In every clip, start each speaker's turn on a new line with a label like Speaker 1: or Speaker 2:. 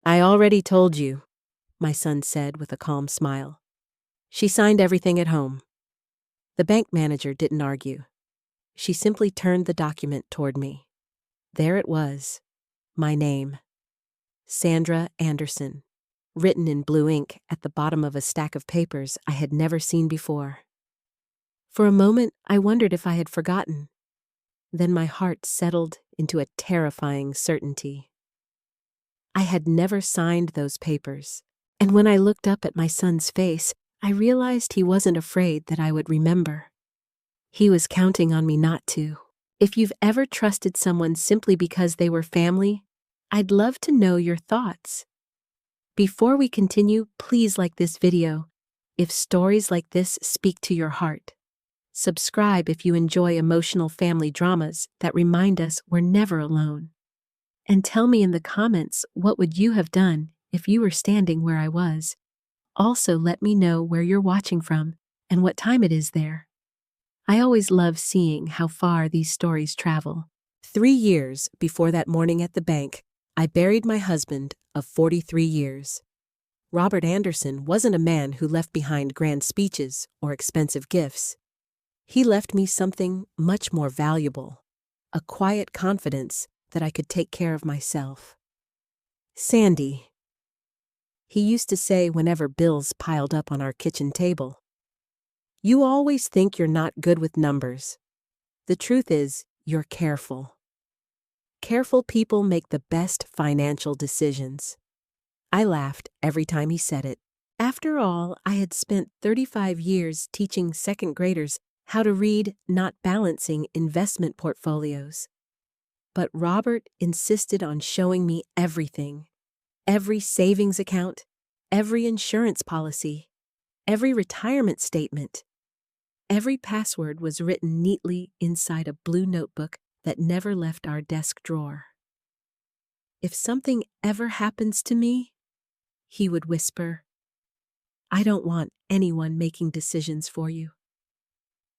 Speaker 1: I already told you, my son said with a calm smile. She signed everything at home. The bank manager didn't argue. She simply turned the document toward me. There it was, my name, Sandra Anderson, written in blue ink at the bottom of a stack of papers I had never seen before. For a moment, I wondered if I had forgotten. Then my heart settled into a terrifying certainty. I had never signed those papers, and when I looked up at my son's face, I realized he wasn't afraid that I would remember. He was counting on me not to. If you've ever trusted someone simply because they were family, I'd love to know your thoughts. Before we continue, please like this video if stories like this speak to your heart. Subscribe if you enjoy emotional family dramas that remind us we're never alone. And tell me in the comments what would you have done if you were standing where I was. Also, let me know where you're watching from and what time it is there. I always love seeing how far these stories travel. 3 years before that morning at the bank, I buried my husband of 43 years. Robert Anderson wasn't a man who left behind grand speeches or expensive gifts. He left me something much more valuable, a quiet confidence that I could take care of myself. Sandy, he used to say whenever bills piled up on our kitchen table. You always think you're not good with numbers. The truth is, you're careful. Careful people make the best financial decisions. I laughed every time he said it. After all, I had spent 35 years teaching second graders how to read, not balancing investment portfolios. But Robert insisted on showing me everything. Every savings account, every insurance policy, every retirement statement. Every password was written neatly inside a blue notebook that never left our desk drawer. If something ever happens to me, he would whisper, I don't want anyone making decisions for you.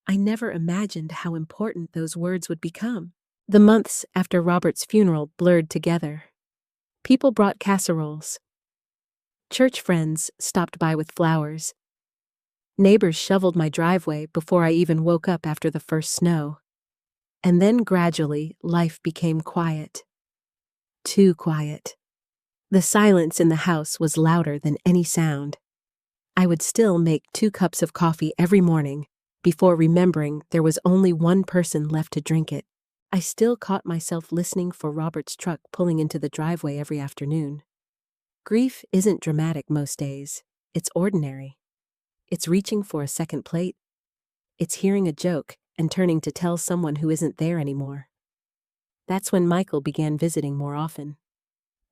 Speaker 1: I never imagined how important those words would become. The months after Robert's funeral blurred together. People brought casseroles. Church friends stopped by with flowers. Neighbors shoveled my driveway before I even woke up after the first snow. And then gradually, life became quiet. Too quiet. The silence in the house was louder than any sound. I would still make 2 cups of coffee every morning before remembering there was only one person left to drink it. I still caught myself listening for Robert's truck pulling into the driveway every afternoon. Grief isn't dramatic most days. It's ordinary. It's reaching for a second plate. It's hearing a joke and turning to tell someone who isn't there anymore. That's when Michael began visiting more often.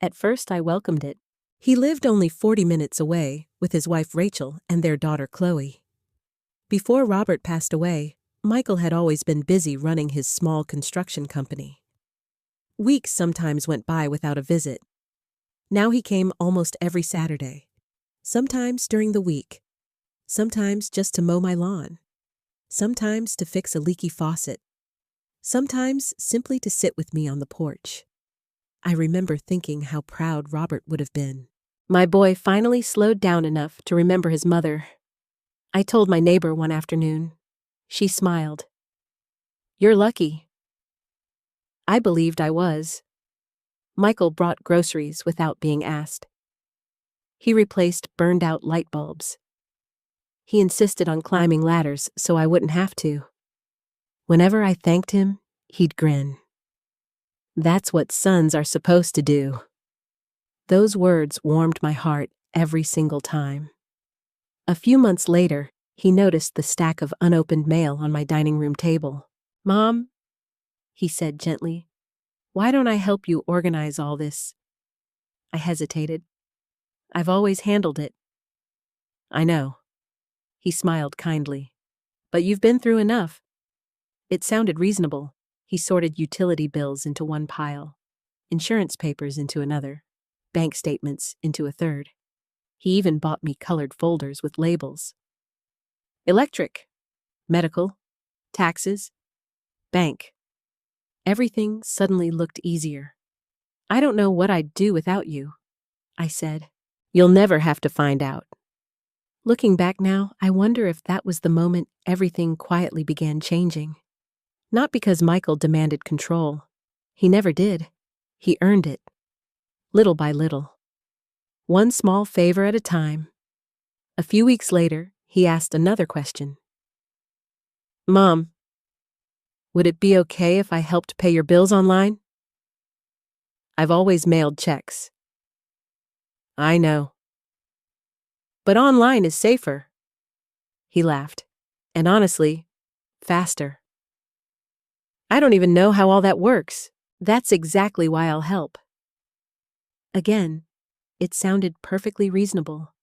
Speaker 1: At first, I welcomed it. He lived only 40 minutes away with his wife Rachel and their daughter Chloe. Before Robert passed away, Michael had always been busy running his small construction company. Weeks sometimes went by without a visit. Now he came almost every Saturday, sometimes during the week, sometimes just to mow my lawn, sometimes to fix a leaky faucet, sometimes simply to sit with me on the porch. I remember thinking how proud Robert would have been. My boy finally slowed down enough to remember his mother. I told my neighbor one afternoon. She smiled. You're lucky. I believed I was. Michael brought groceries without being asked. He replaced burned-out light bulbs. He insisted on climbing ladders so I wouldn't have to. Whenever I thanked him, he'd grin. That's what sons are supposed to do. Those words warmed my heart every single time. A few months later, he noticed the stack of unopened mail on my dining room table. Mom, he said gently, why don't I help you organize all this? I hesitated. I've always handled it. I know. He smiled kindly. But you've been through enough. It sounded reasonable. He sorted utility bills into one pile, insurance papers into another, bank statements into a third. He even bought me colored folders with labels. Electric, medical, taxes, bank. Everything suddenly looked easier. I don't know what I'd do without you. I said. You'll never have to find out. Looking back now, I wonder if that was the moment everything quietly began changing. Not because Michael demanded control. He never did. He earned it. Little by little. One small favor at a time. A few weeks later, he asked another question. Mom, would it be okay if I helped pay your bills online? I've always mailed checks. I know. But online is safer. He laughed. And honestly, faster. I don't even know how all that works. That's exactly why I'll help. Again, it sounded perfectly reasonable.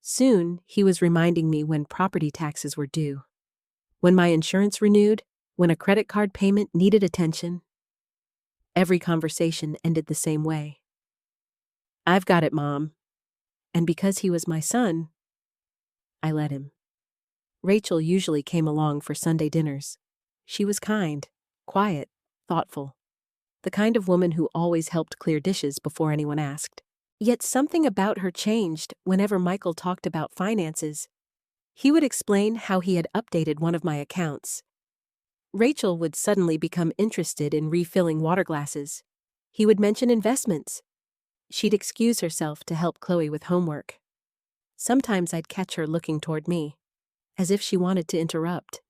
Speaker 1: Soon, he was reminding me when property taxes were due, when my insurance renewed, when a credit card payment needed attention. Every conversation ended the same way. I've got it, Mom. And because he was my son, I let him. Rachel usually came along for Sunday dinners. She was kind, quiet, thoughtful. The kind of woman who always helped clear dishes before anyone asked. Yet something about her changed whenever Michael talked about finances. He would explain how he had updated one of my accounts. Rachel would suddenly become interested in refilling water glasses. He would mention investments. She'd excuse herself to help Chloe with homework. Sometimes I'd catch her looking toward me, as if she wanted to interrupt,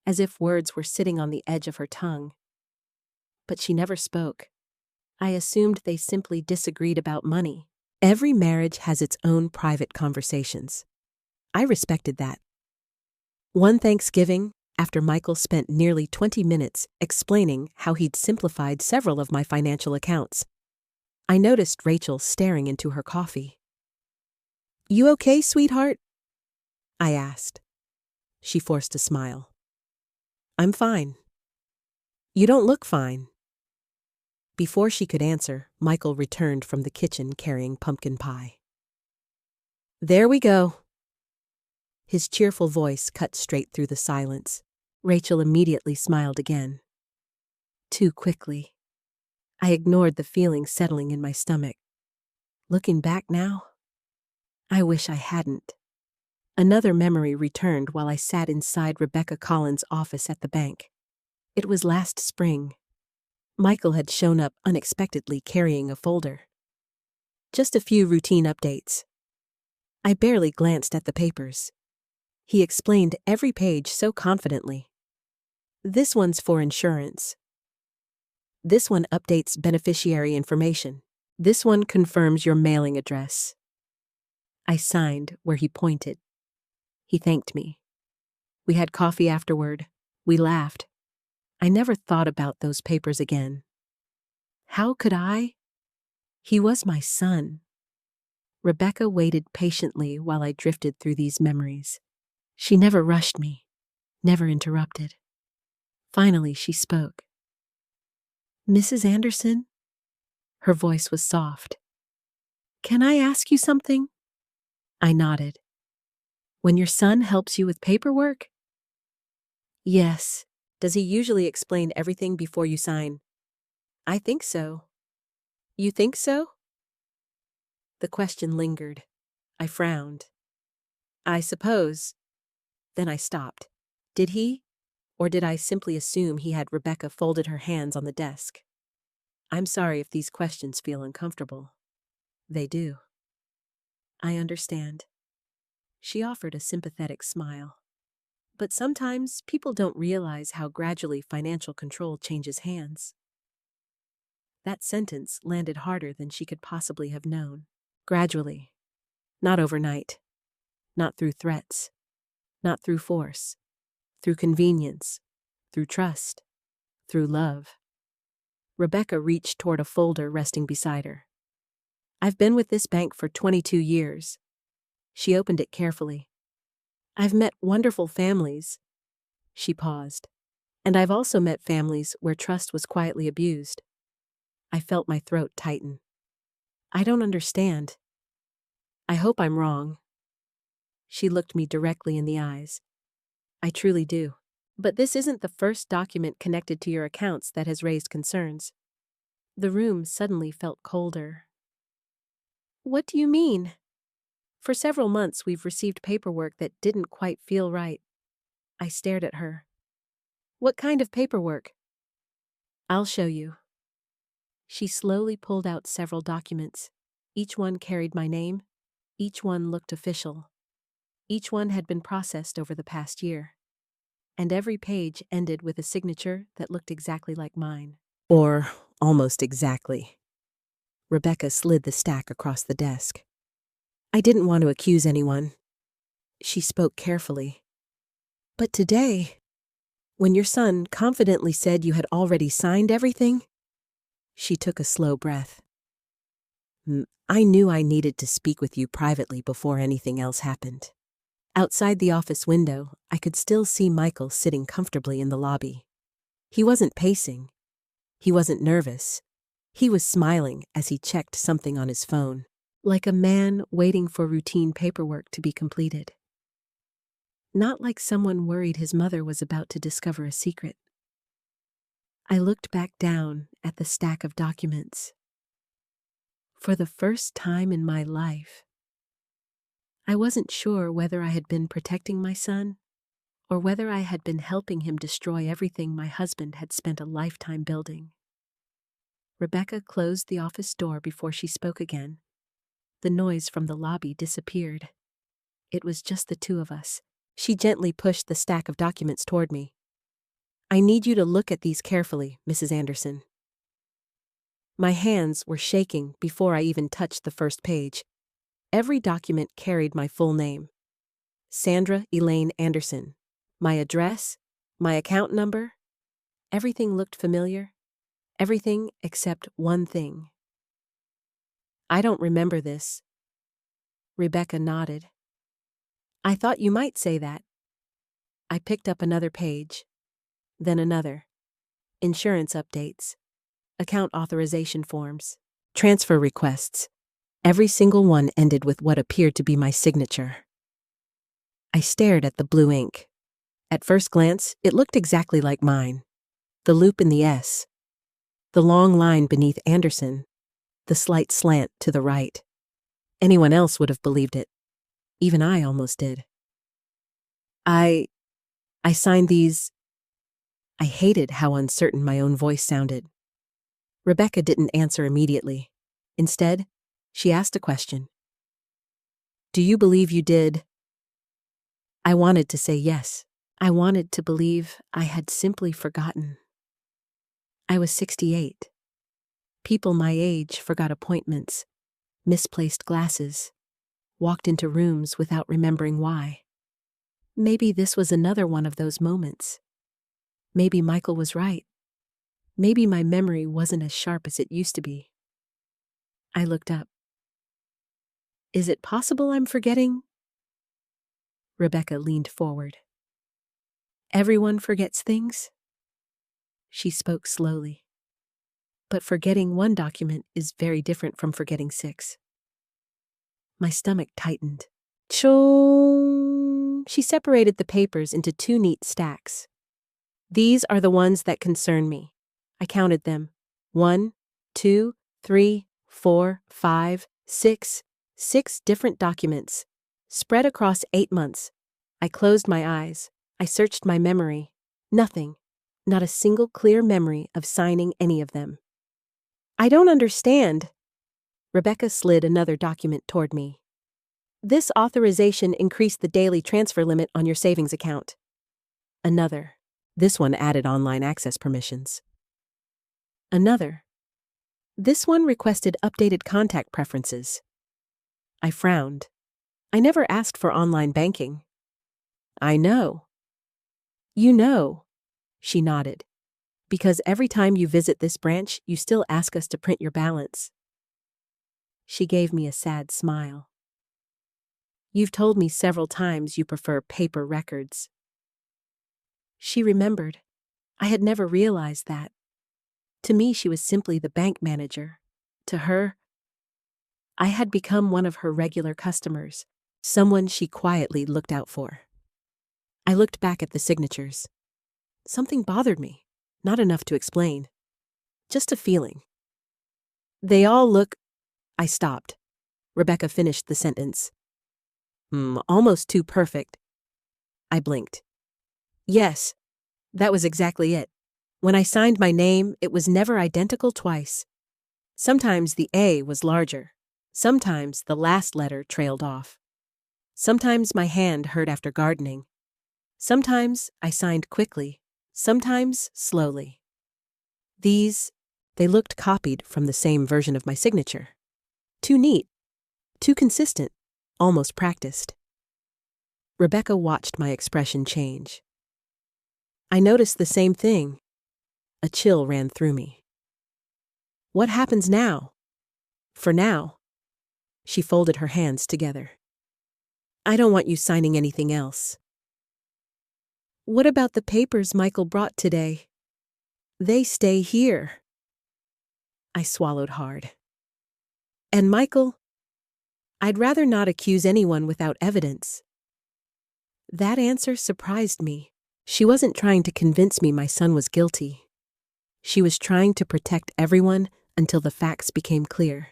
Speaker 1: as if words were sitting on the edge of her tongue. But she never spoke. I assumed they simply disagreed about money. Every marriage has its own private conversations. I respected that. One Thanksgiving, after Michael spent nearly 20 minutes explaining how he'd simplified several of my financial accounts, I noticed Rachel staring into her coffee. You okay, sweetheart? I asked. She forced a smile. I'm fine. You don't look fine. Before she could answer, Michael returned from the kitchen carrying pumpkin pie. There we go. His cheerful voice cut straight through the silence. Rachel immediately smiled again. Too quickly. I ignored the feeling settling in my stomach. Looking back now, I wish I hadn't. Another memory returned while I sat inside Rebecca Collins' office at the bank. It was last spring. Michael had shown up unexpectedly carrying a folder. Just a few routine updates. I barely glanced at the papers. He explained every page so confidently. This one's for insurance. This one updates beneficiary information. This one confirms your mailing address. I signed where he pointed. He thanked me. We had coffee afterward. We laughed. I never thought about those papers again. How could I? He was my son. Rebecca waited patiently while I drifted through these memories. She never rushed me, never interrupted. Finally, she spoke. Mrs. Anderson? Her voice was soft. Can I ask you something? I nodded. When your son helps you with paperwork? Yes. Does he usually explain everything before you sign? I think so. You think so? The question lingered. I frowned. I suppose. Then I stopped. Did he? Or did I simply assume he had Rebecca folded her hands on the desk? I'm sorry if these questions feel uncomfortable. They do. I understand. She offered a sympathetic smile. But sometimes people don't realize how gradually financial control changes hands. That sentence landed harder than she could possibly have known. Gradually. Not overnight. Not through threats. Not through force. Through convenience. Through trust. Through love. Rebecca reached toward a folder resting beside her. I've been with this bank for 22 years. She opened it carefully. I've met wonderful families. She paused. And I've also met families where trust was quietly abused. I felt my throat tighten. I don't understand. I hope I'm wrong. She looked me directly in the eyes. I truly do. But this isn't the first document connected to your accounts that has raised concerns. The room suddenly felt colder. What do you mean? For several months, we've received paperwork that didn't quite feel right. I stared at her. What kind of paperwork? I'll show you. She slowly pulled out several documents. Each one carried my name. Each one looked official. Each one had been processed over the past year. And every page ended with a signature that looked exactly like mine. Or almost exactly. Rebecca slid the stack across the desk. I didn't want to accuse anyone. She spoke carefully. But today, when your son confidently said you had already signed everything, she took a slow breath. I knew I needed to speak with you privately before anything else happened. Outside the office window, I could still see Michael sitting comfortably in the lobby. He wasn't pacing. He wasn't nervous. He was smiling as he checked something on his phone, like a man waiting for routine paperwork to be completed. Not like someone worried his mother was about to discover a secret. I looked back down at the stack of documents. For the first time in my life, I wasn't sure whether I had been protecting my son or whether I had been helping him destroy everything my husband had spent a lifetime building. Rebecca closed the office door before she spoke again. The noise from the lobby disappeared. It was just the two of us. She gently pushed the stack of documents toward me. I need you to look at these carefully, Mrs. Anderson. My hands were shaking before I even touched the first page. Every document carried my full name. Sandra Elaine Anderson. My address, my account number. Everything looked familiar. Everything except one thing. I don't remember this. Rebecca nodded. I thought you might say that. I picked up another page. Then another. Insurance updates. Account authorization forms. Transfer requests. Every single one ended with what appeared to be my signature. I stared at the blue ink. At first glance, it looked exactly like mine. The loop in the S. The long line beneath Anderson. The slight slant to the right. Anyone else would have believed it. Even I almost did. I signed these. I hated how uncertain my own voice sounded. Rebecca didn't answer immediately. Instead, she asked a question. Do you believe you did? I wanted to say yes. I wanted to believe I had simply forgotten. I was 68. People my age forgot appointments, misplaced glasses, walked into rooms without remembering why. Maybe this was another one of those moments. Maybe Michael was right. Maybe my memory wasn't as sharp as it used to be. I looked up. Is it possible I'm forgetting? Rebecca leaned forward. Everyone forgets things? She spoke slowly. But forgetting one document is very different from forgetting 6. My stomach tightened. Chong! She separated the papers into 2 neat stacks. These are the ones that concern me. I counted them. 1, 2, 3, 4, 5, 6. 6 different documents, spread across 8 months. I closed my eyes. I searched my memory. Nothing. Not a single clear memory of signing any of them. I don't understand. Rebecca slid another document toward me. This authorization increased the daily transfer limit on your savings account. Another. This one added online access permissions. Another. This one requested updated contact preferences. I frowned. I never asked for online banking. I know. You know, she nodded. Because every time you visit this branch, you still ask us to print your balance. She gave me a sad smile. You've told me several times you prefer paper records. She remembered. I had never realized that. To me, she was simply the bank manager. To her, I had become one of her regular customers, someone she quietly looked out for. I looked back at the signatures. Something bothered me, not enough to explain. Just a feeling. They all look... I stopped. Rebecca finished the sentence. Almost too perfect. I blinked. Yes, that was exactly it. When I signed my name, it was never identical twice. Sometimes the A was larger. Sometimes the last letter trailed off. Sometimes my hand hurt after gardening. Sometimes I signed quickly. Sometimes slowly. They looked copied from the same version of my signature. Too neat. Too consistent. Almost practiced. Rebecca watched my expression change. I noticed the same thing. A chill ran through me. What happens now? For now. She folded her hands together. I don't want you signing anything else. What about the papers Michael brought today? They stay here. I swallowed hard. And Michael? I'd rather not accuse anyone without evidence. That answer surprised me. She wasn't trying to convince me my son was guilty. She was trying to protect everyone until the facts became clear.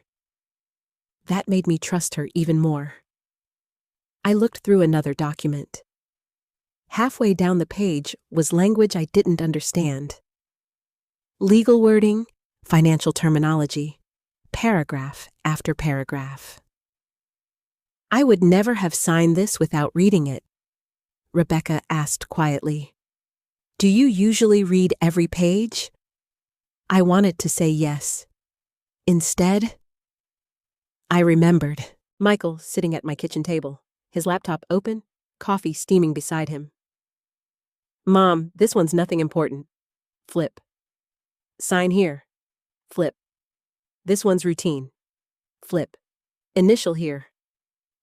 Speaker 1: That made me trust her even more. I looked through another document. Halfway down the page was language I didn't understand. Legal wording, financial terminology, paragraph after paragraph. I would never have signed this without reading it. Rebecca asked quietly. Do you usually read every page? I wanted to say yes. Instead, I remembered Michael sitting at my kitchen table, his laptop open, coffee steaming beside him. Mom, this one's nothing important. Flip. Sign here. Flip. This one's routine. Flip. Initial here.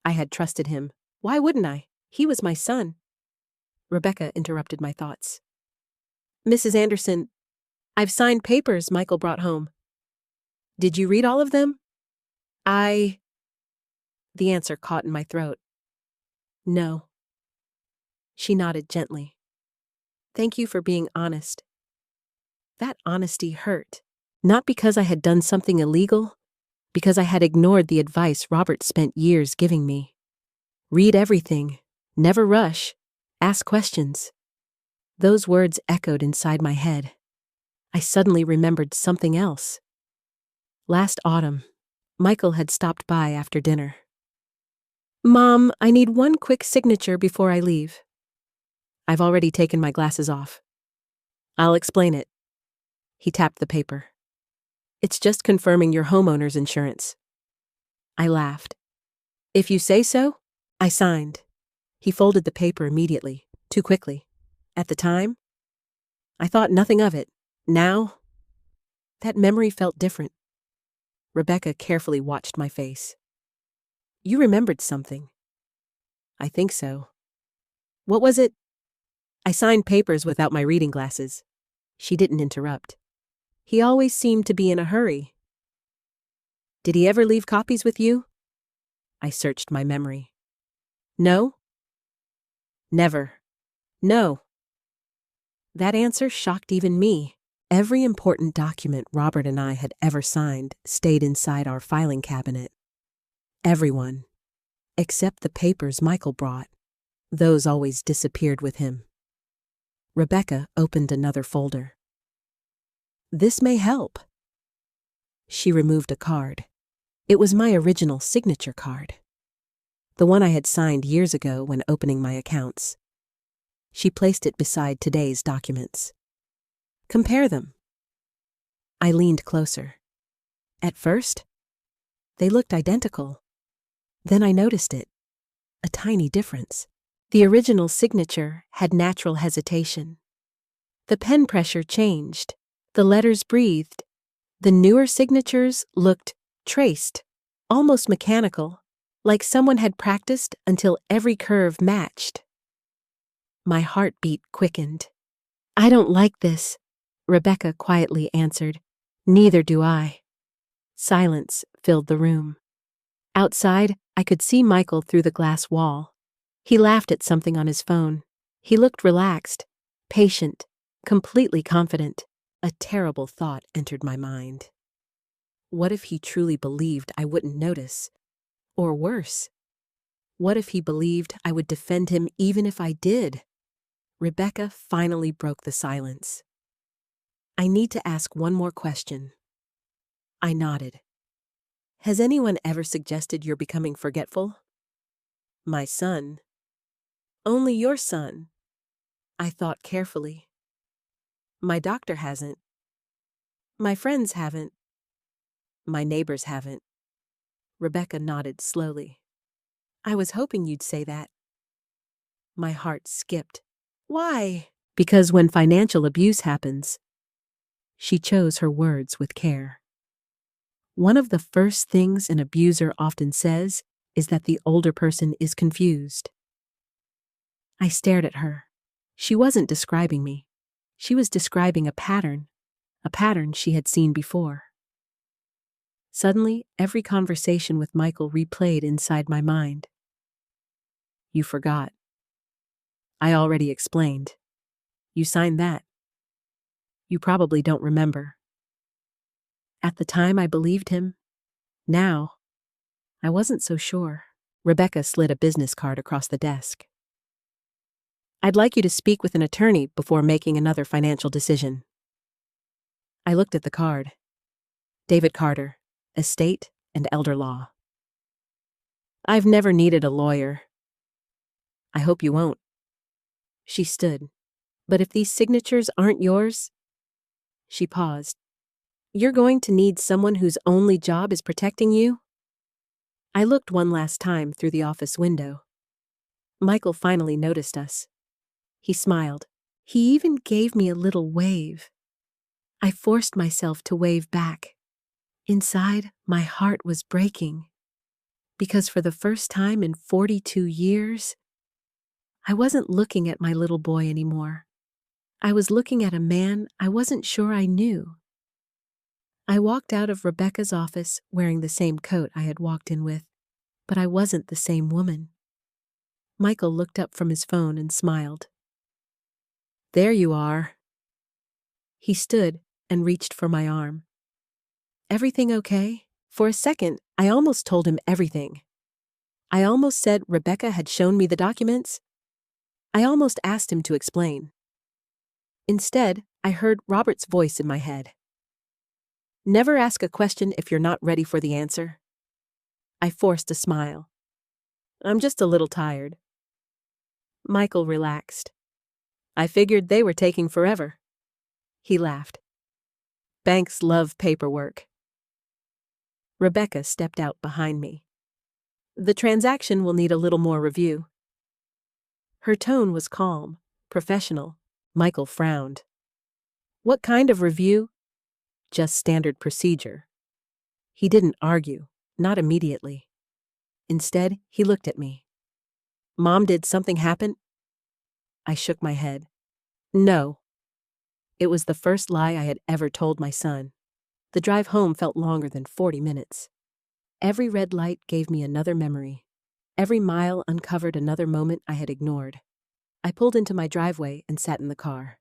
Speaker 1: I had trusted him. Why wouldn't I? He was my son. Rebecca interrupted my thoughts. Mrs. Anderson, I've signed papers Michael brought home. Did you read all of them? The answer caught in my throat. No. She nodded gently. Thank you for being honest. That honesty hurt. Not because I had done something illegal, because I had ignored the advice Robert spent years giving me. Read everything. Never rush. Ask questions. Those words echoed inside my head. I suddenly remembered something else. Last autumn, Michael had stopped by after dinner. Mom, I need one quick signature before I leave. I've already taken my glasses off. I'll explain it. He tapped the paper. It's just confirming your homeowner's insurance. I laughed. If you say so, I signed. He folded the paper immediately, too quickly. At the time, I thought nothing of it. Now, that memory felt different. Rebecca carefully watched my face. You remembered something. I think so. What was it? I signed papers without my reading glasses. She didn't interrupt. He always seemed to be in a hurry. Did he ever leave copies with you? I searched my memory. No? Never. No. That answer shocked even me. Every important document Robert and I had ever signed stayed inside our filing cabinet. Everyone. Except the papers Michael brought. Those always disappeared with him. Rebecca opened another folder. This may help. She removed a card. It was my original signature card. The one I had signed years ago when opening my accounts. She placed it beside today's documents. Compare them. I leaned closer. At first, they looked identical. Then I noticed it. A tiny difference. The original signature had natural hesitation. The pen pressure changed. The letters breathed. The newer signatures looked traced, almost mechanical, like someone had practiced until every curve matched. My heartbeat quickened. I don't like this, Rebecca quietly answered. Neither do I. Silence filled the room. Outside, I could see Michael through the glass wall. He laughed at something on his phone. He looked relaxed, patient, completely confident. A terrible thought entered my mind. What if he truly believed I wouldn't notice? Or worse, what if he believed I would defend him even if I did? Rebecca finally broke the silence. I need to ask one more question. I nodded. Has anyone ever suggested you're becoming forgetful? My son. Only your son. I thought carefully. My doctor hasn't. My friends haven't. My neighbors haven't. Rebecca nodded slowly. I was hoping you'd say that. My heart skipped. Why? Because when financial abuse happens, she chose her words with care. One of the first things an abuser often says is that the older person is confused. I stared at her. She wasn't describing me. She was describing a pattern she had seen before. Suddenly, every conversation with Michael replayed inside my mind. You forgot. I already explained. You signed that. You probably don't remember. At the time, I believed him. Now, I wasn't so sure. Rebecca slid a business card across the desk. I'd like you to speak with an attorney before making another financial decision. I looked at the card. David Carter, Estate and Elder Law. I've never needed a lawyer. I hope you won't. She stood. But if these signatures aren't yours? She paused. You're going to need someone whose only job is protecting you? I looked one last time through the office window. Michael finally noticed us. He smiled. He even gave me a little wave. I forced myself to wave back. Inside, my heart was breaking. Because for the first time in 42 years, I wasn't looking at my little boy anymore. I was looking at a man I wasn't sure I knew. I walked out of Rebecca's office wearing the same coat I had walked in with, but I wasn't the same woman. Michael looked up from his phone and smiled. There you are. He stood and reached for my arm. Everything okay? For a second, I almost told him everything. I almost said Rebecca had shown me the documents. I almost asked him to explain. Instead, I heard Robert's voice in my head. Never ask a question if you're not ready for the answer. I forced a smile. I'm just a little tired. Michael relaxed. I figured they were taking forever. He laughed. Banks love paperwork. Rebecca stepped out behind me. The transaction will need a little more review. Her tone was calm, professional. Michael frowned. What kind of review? Just standard procedure. He didn't argue, not immediately. Instead, he looked at me. Mom, did something happen? I shook my head. No. It was the first lie I had ever told my son. The drive home felt longer than 40 minutes. Every red light gave me another memory. Every mile uncovered another moment I had ignored. I pulled into my driveway and sat in the car.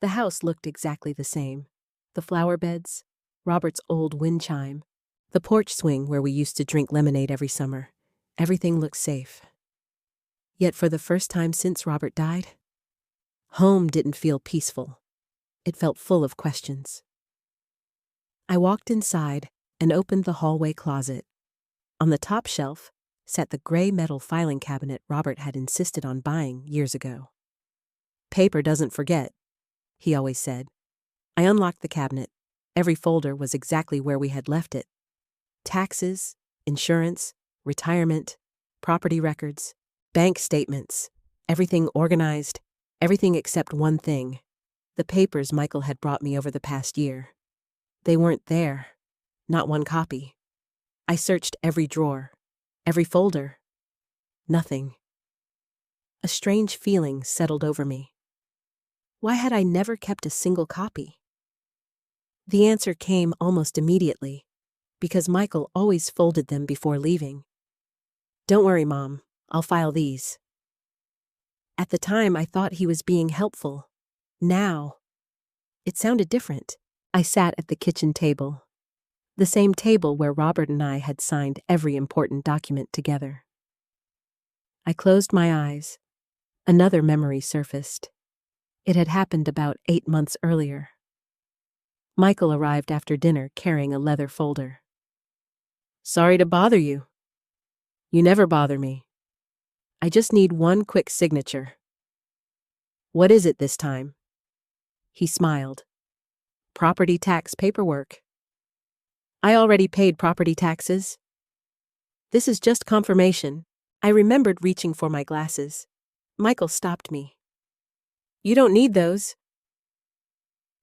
Speaker 1: The house looked exactly the same. The flower beds, Robert's old wind chime, the porch swing where we used to drink lemonade every summer. Everything looked safe. Yet for the first time since Robert died, home didn't feel peaceful. It felt full of questions. I walked inside and opened the hallway closet. On the top shelf sat the gray metal filing cabinet Robert had insisted on buying years ago. Paper doesn't forget, he always said. I unlocked the cabinet. Every folder was exactly where we had left it. Taxes, insurance, retirement, property records, bank statements, everything organized, everything except one thing, the papers Michael had brought me over the past year. They weren't there, not one copy. I searched every drawer, every folder. Nothing. A strange feeling settled over me. Why had I never kept a single copy? The answer came almost immediately, because Michael always folded them before leaving. Don't worry, Mom, I'll file these. At the time, I thought he was being helpful. Now, it sounded different. I sat at the kitchen table. the same table where Robert and I had signed every important document together. I closed my eyes. Another memory surfaced. It had happened about 8 months earlier. Michael arrived after dinner carrying a leather folder. "Sorry to bother you." "You never bother me. I just need one quick signature." "What is it this time?" He smiled. "Property tax paperwork." "I already paid property taxes." "This is just confirmation." I remembered reaching for my glasses. Michael stopped me. "You don't need those.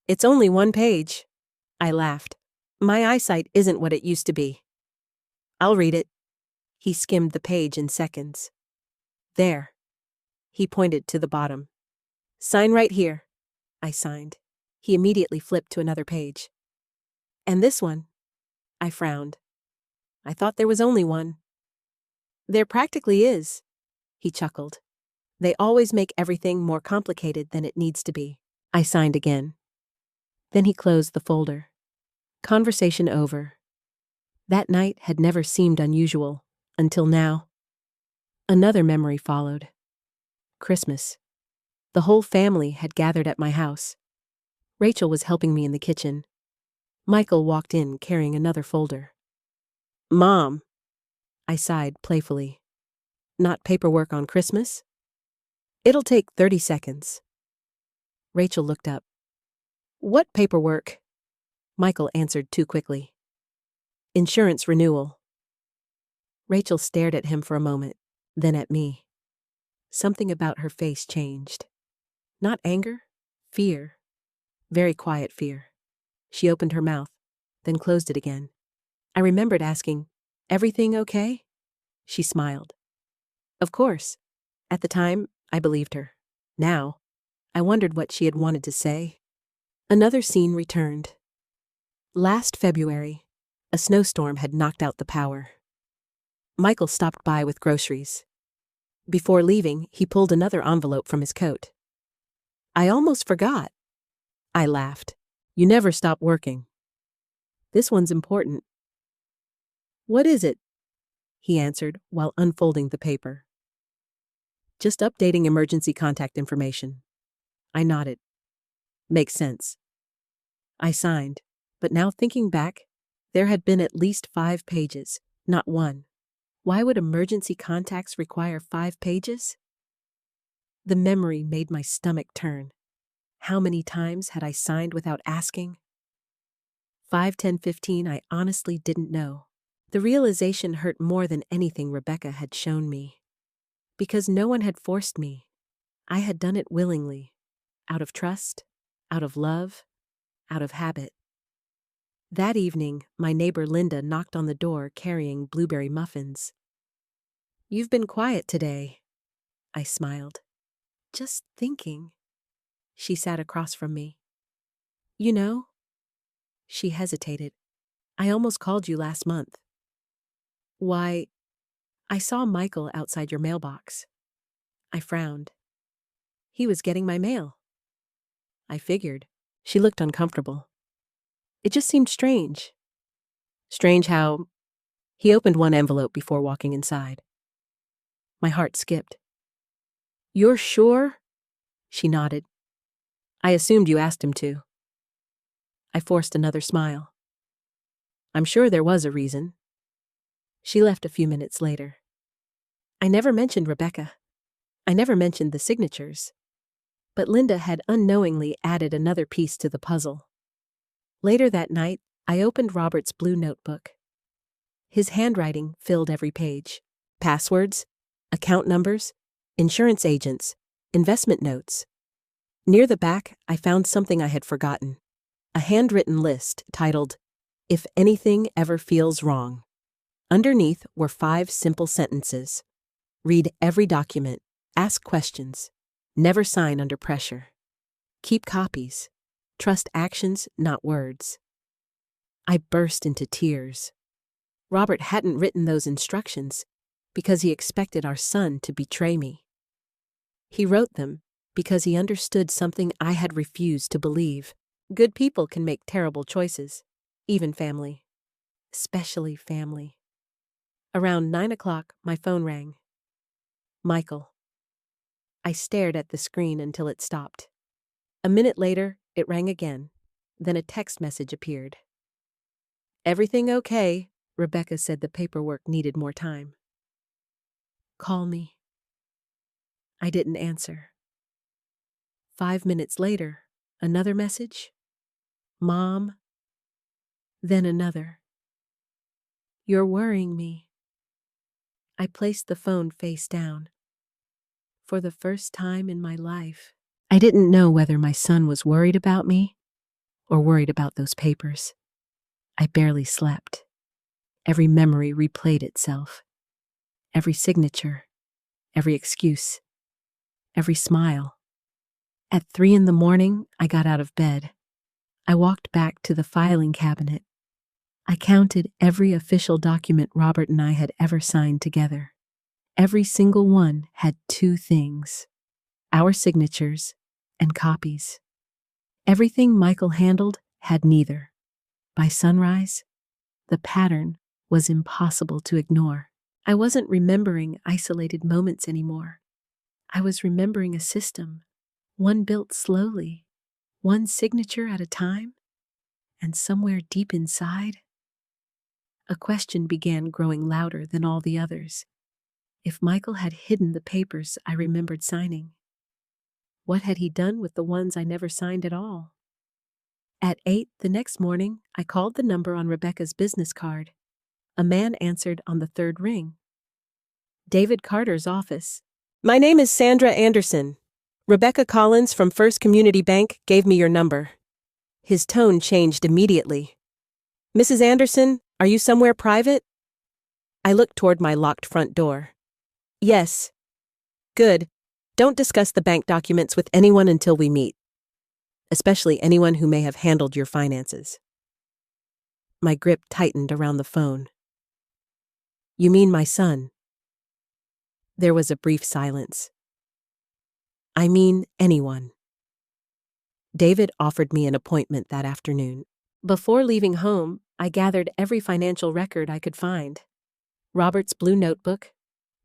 Speaker 1: It's only 1 page." I laughed. "My eyesight isn't what it used to be." "I'll read it." He skimmed the page in seconds. "There." He pointed to the bottom. "Sign right here." I signed. He immediately flipped to another page. "And this one?" I frowned. "I thought there was only one." "There practically is." He chuckled. "They always make everything more complicated than it needs to be." I signed again. Then he closed the folder. Conversation over. That night had never seemed unusual, until now. Another memory followed. Christmas. The whole family had gathered at my house. Rachel was helping me in the kitchen. Michael walked in carrying another folder. "Mom," I sighed playfully. "Not paperwork on Christmas?" "It'll take 30 seconds. Rachel looked up. "What paperwork?" Michael answered too quickly. "Insurance renewal." Rachel stared at him for a moment, then at me. Something about her face changed. Not anger, fear. Very quiet fear. She opened her mouth, then closed it again. I remembered asking, "Everything okay?" She smiled. Of course. At the time, I believed her. Now, I wondered what she had wanted to say. Another scene returned. Last February, a snowstorm had knocked out the power. Michael stopped by with groceries. Before leaving, he pulled another envelope from his coat. "I almost forgot." I laughed. "You never stop working." "This one's important." "What is it?" he answered while unfolding the paper. "Just updating emergency contact information." I nodded. "Makes sense." I signed, but now thinking back, there had been at least 5 pages, not one. Why would emergency contacts require 5 pages? The memory made my stomach turn. How many times had I signed without asking? 5, 10, 15, I honestly didn't know. The realization hurt more than anything Rebecca had shown me. Because no one had forced me. I had done it willingly. Out of trust, out of love, out of habit. That evening, my neighbor Linda knocked on the door carrying blueberry muffins. "You've been quiet today." I smiled. "Just thinking." She sat across from me. "You know?" She hesitated. "I almost called you last month." "Why?" "I saw Michael outside your mailbox." I frowned. "He was getting my mail." I figured. She looked uncomfortable. "It just seemed strange." "Strange how?" He opened one envelope before walking inside. My heart skipped. "You're sure?" She nodded. "I assumed you asked him to." I forced another smile. "I'm sure there was a reason." She left a few minutes later. I never mentioned Rebecca. I never mentioned the signatures. But Linda had unknowingly added another piece to the puzzle. Later that night, I opened Robert's blue notebook. His handwriting filled every page. Passwords, account numbers, insurance agents, investment notes. Near the back, I found something I had forgotten. A handwritten list titled, "If Anything Ever Feels Wrong." Underneath were 5 simple sentences. Read every document, ask questions, never sign under pressure. Keep copies. Trust actions, not words. I burst into tears. Robert hadn't written those instructions because he expected our son to betray me. He wrote them because he understood something I had refused to believe. Good people can make terrible choices, even family. especially family. Around 9 o'clock, my phone rang. Michael. I stared at the screen until it stopped. A minute later, it rang again. Then a text message appeared. "Everything okay?" Rebecca said the paperwork needed more time. "Call me." I didn't answer. 5 minutes later, another message. "Mom." Then another. "You're worrying me." I placed the phone face down. For the first time in my life, I didn't know whether my son was worried about me or worried about those papers. I barely slept. Every memory replayed itself. Every signature, every excuse, every smile. At 3 a.m, I got out of bed. I walked back to the filing cabinet. I counted every official document Robert and I had ever signed together. Every single one had two things: our signatures and copies. Everything Michael handled had neither. By sunrise, the pattern was impossible to ignore. I wasn't remembering isolated moments anymore. I was remembering a system, one built slowly, one signature at a time, and somewhere deep inside, a question began growing louder than all the others. If Michael had hidden the papers I remembered signing, what had he done with the ones I never signed at all? At 8 the next morning, I called the number on Rebecca's business card. A man answered on the third ring. "David Carter's office." "My name is Sandra Anderson. Rebecca Collins from First Community Bank gave me your number." His tone changed immediately. "Mrs. Anderson, are you somewhere private?" I looked toward my locked front door. "Yes." "Good. Don't discuss the bank documents with anyone until we meet, especially anyone who may have handled your finances." My grip tightened around the phone. "You mean my son?" There was a brief silence. "I mean anyone." David offered me an appointment that afternoon. Before leaving home, I gathered every financial record I could find. Robert's blue notebook,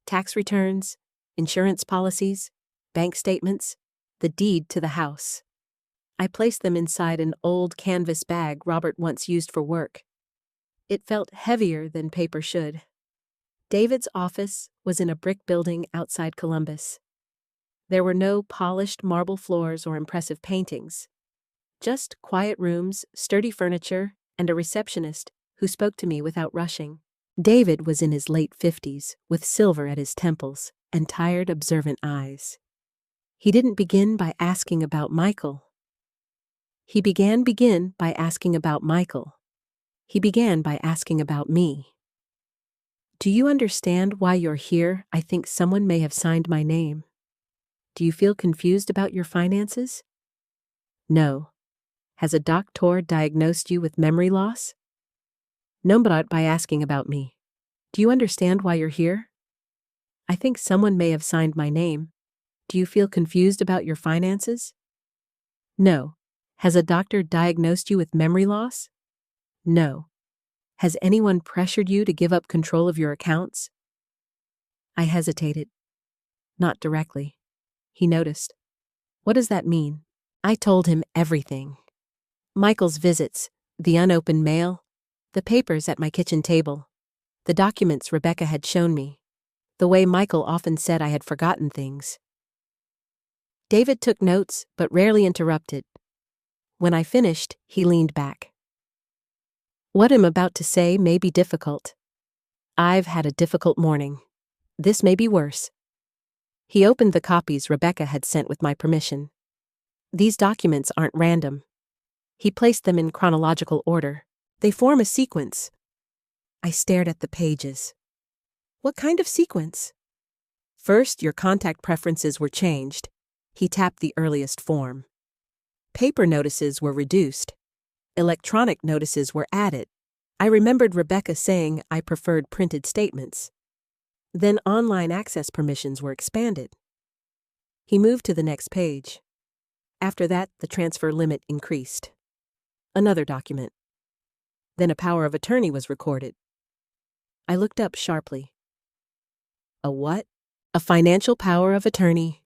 Speaker 1: tax returns, insurance policies, bank statements, the deed to the house. I placed them inside an old canvas bag Robert once used for work. It felt heavier than paper should. David's office was in a brick building outside Columbus. There were no polished marble floors or impressive paintings. Just quiet rooms, sturdy furniture, and a receptionist who spoke to me without rushing. David was in his late 50s, with silver at his temples and tired, observant eyes. He didn't begin by asking about Michael. He began by asking about Michael. He began by asking about me. "Do you understand why you're here? I think someone may have signed my name. Do you feel confused about your finances?" "No." "Has a doctor diagnosed you with memory loss?" "No, but by asking about me. Do you understand why you're here? I think someone may have signed my name. Do you feel confused about your finances?" "No." "Has a doctor diagnosed you with memory loss?" "No." "Has anyone pressured you to give up control of your accounts?" I hesitated. Not directly. He noticed. "What does that mean?" I told him everything. Michael's visits, the unopened mail, the papers at my kitchen table, the documents Rebecca had shown me, the way Michael often said I had forgotten things. David took notes, but rarely interrupted. When I finished, he leaned back. "What I'm about to say may be difficult. I've had a difficult morning. This may be worse." He opened the copies Rebecca had sent with my permission. "These documents aren't random." He placed them in chronological order. "They form a sequence." I stared at the pages. "What kind of sequence?" "First, your contact preferences were changed." He tapped the earliest form. "Paper notices were reduced. Electronic notices were added." I remembered Rebecca saying I preferred printed statements. Then online access permissions were expanded. He moved to the next page. After that, the transfer limit increased. Another document. Then a power of attorney was recorded. I looked up sharply. A what? A financial power of attorney.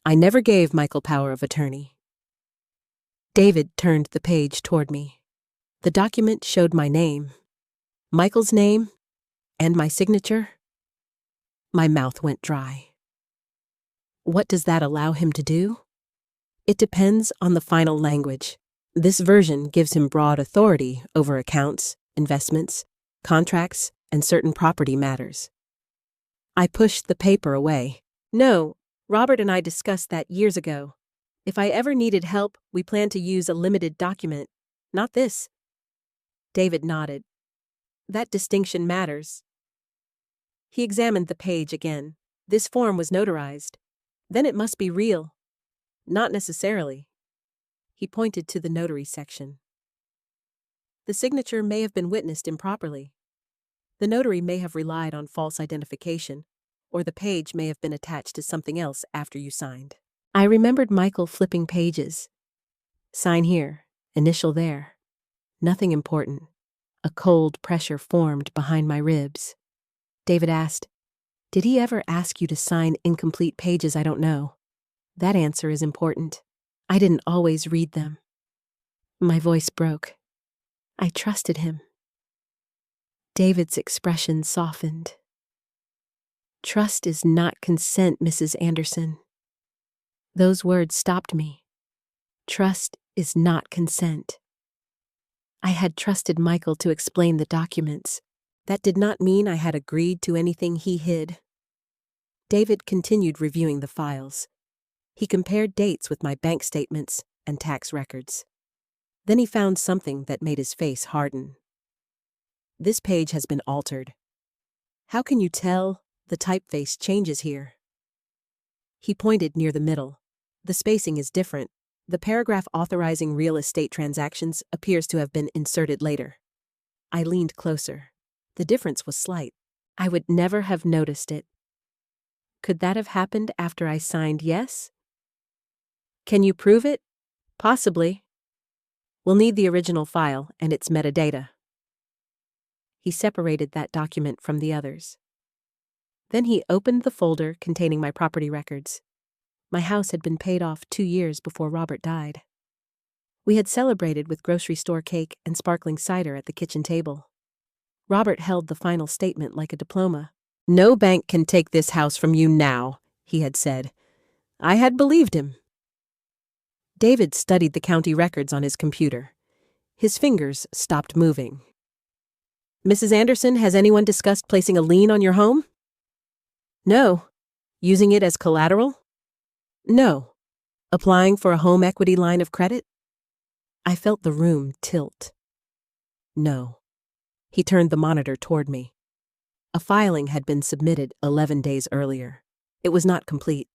Speaker 1: I never gave Michael power of attorney. David turned the page toward me. The document showed my name, Michael's name, and my signature. My mouth went dry. What does that allow him to do? It depends on the final language. This version gives him broad authority over accounts, investments, contracts, and certain property matters. I pushed the paper away. No, Robert and I discussed that years ago. If I ever needed help, we planned to use a limited document, not this. David nodded. That distinction matters. He examined the page again. This form was notarized. Then it must be real. Not necessarily. He pointed to the notary section. The signature may have been witnessed improperly. The notary may have relied on false identification, or the page may have been attached to something else after you signed. I remembered Michael flipping pages. Sign here, initial there. Nothing important. A cold pressure formed behind my ribs. David asked, "Did he ever ask you to sign incomplete pages I don't know?" That answer is important. I didn't always read them. My voice broke. I trusted him. David's expression softened. Trust is not consent, Mrs. Anderson. Those words stopped me. Trust is not consent. I had trusted Michael to explain the documents. That did not mean I had agreed to anything he hid. David continued reviewing the files. He compared dates with my bank statements and tax records. Then he found something that made his face harden. This page has been altered. How can you tell? The typeface changes here. He pointed near the middle. The spacing is different. The paragraph authorizing real estate transactions appears to have been inserted later. I leaned closer. The difference was slight. I would never have noticed it. Could that have happened after I signed yes? Can you prove it? Possibly. We'll need the original file and its metadata. He separated that document from the others. Then he opened the folder containing my property records. My house had been paid off 2 years before Robert died. We had celebrated with grocery store cake and sparkling cider at the kitchen table. Robert held the final statement like a diploma. "No bank can take this house from you now," he had said. I had believed him. David studied the county records on his computer. His fingers stopped moving. "Mrs. Anderson, has anyone discussed placing a lien on your home?" "No." "Using it as collateral?" "No." "Applying for a home equity line of credit?" I felt the room tilt. "No." He turned the monitor toward me. A filing had been submitted 11 days earlier. It was not complete.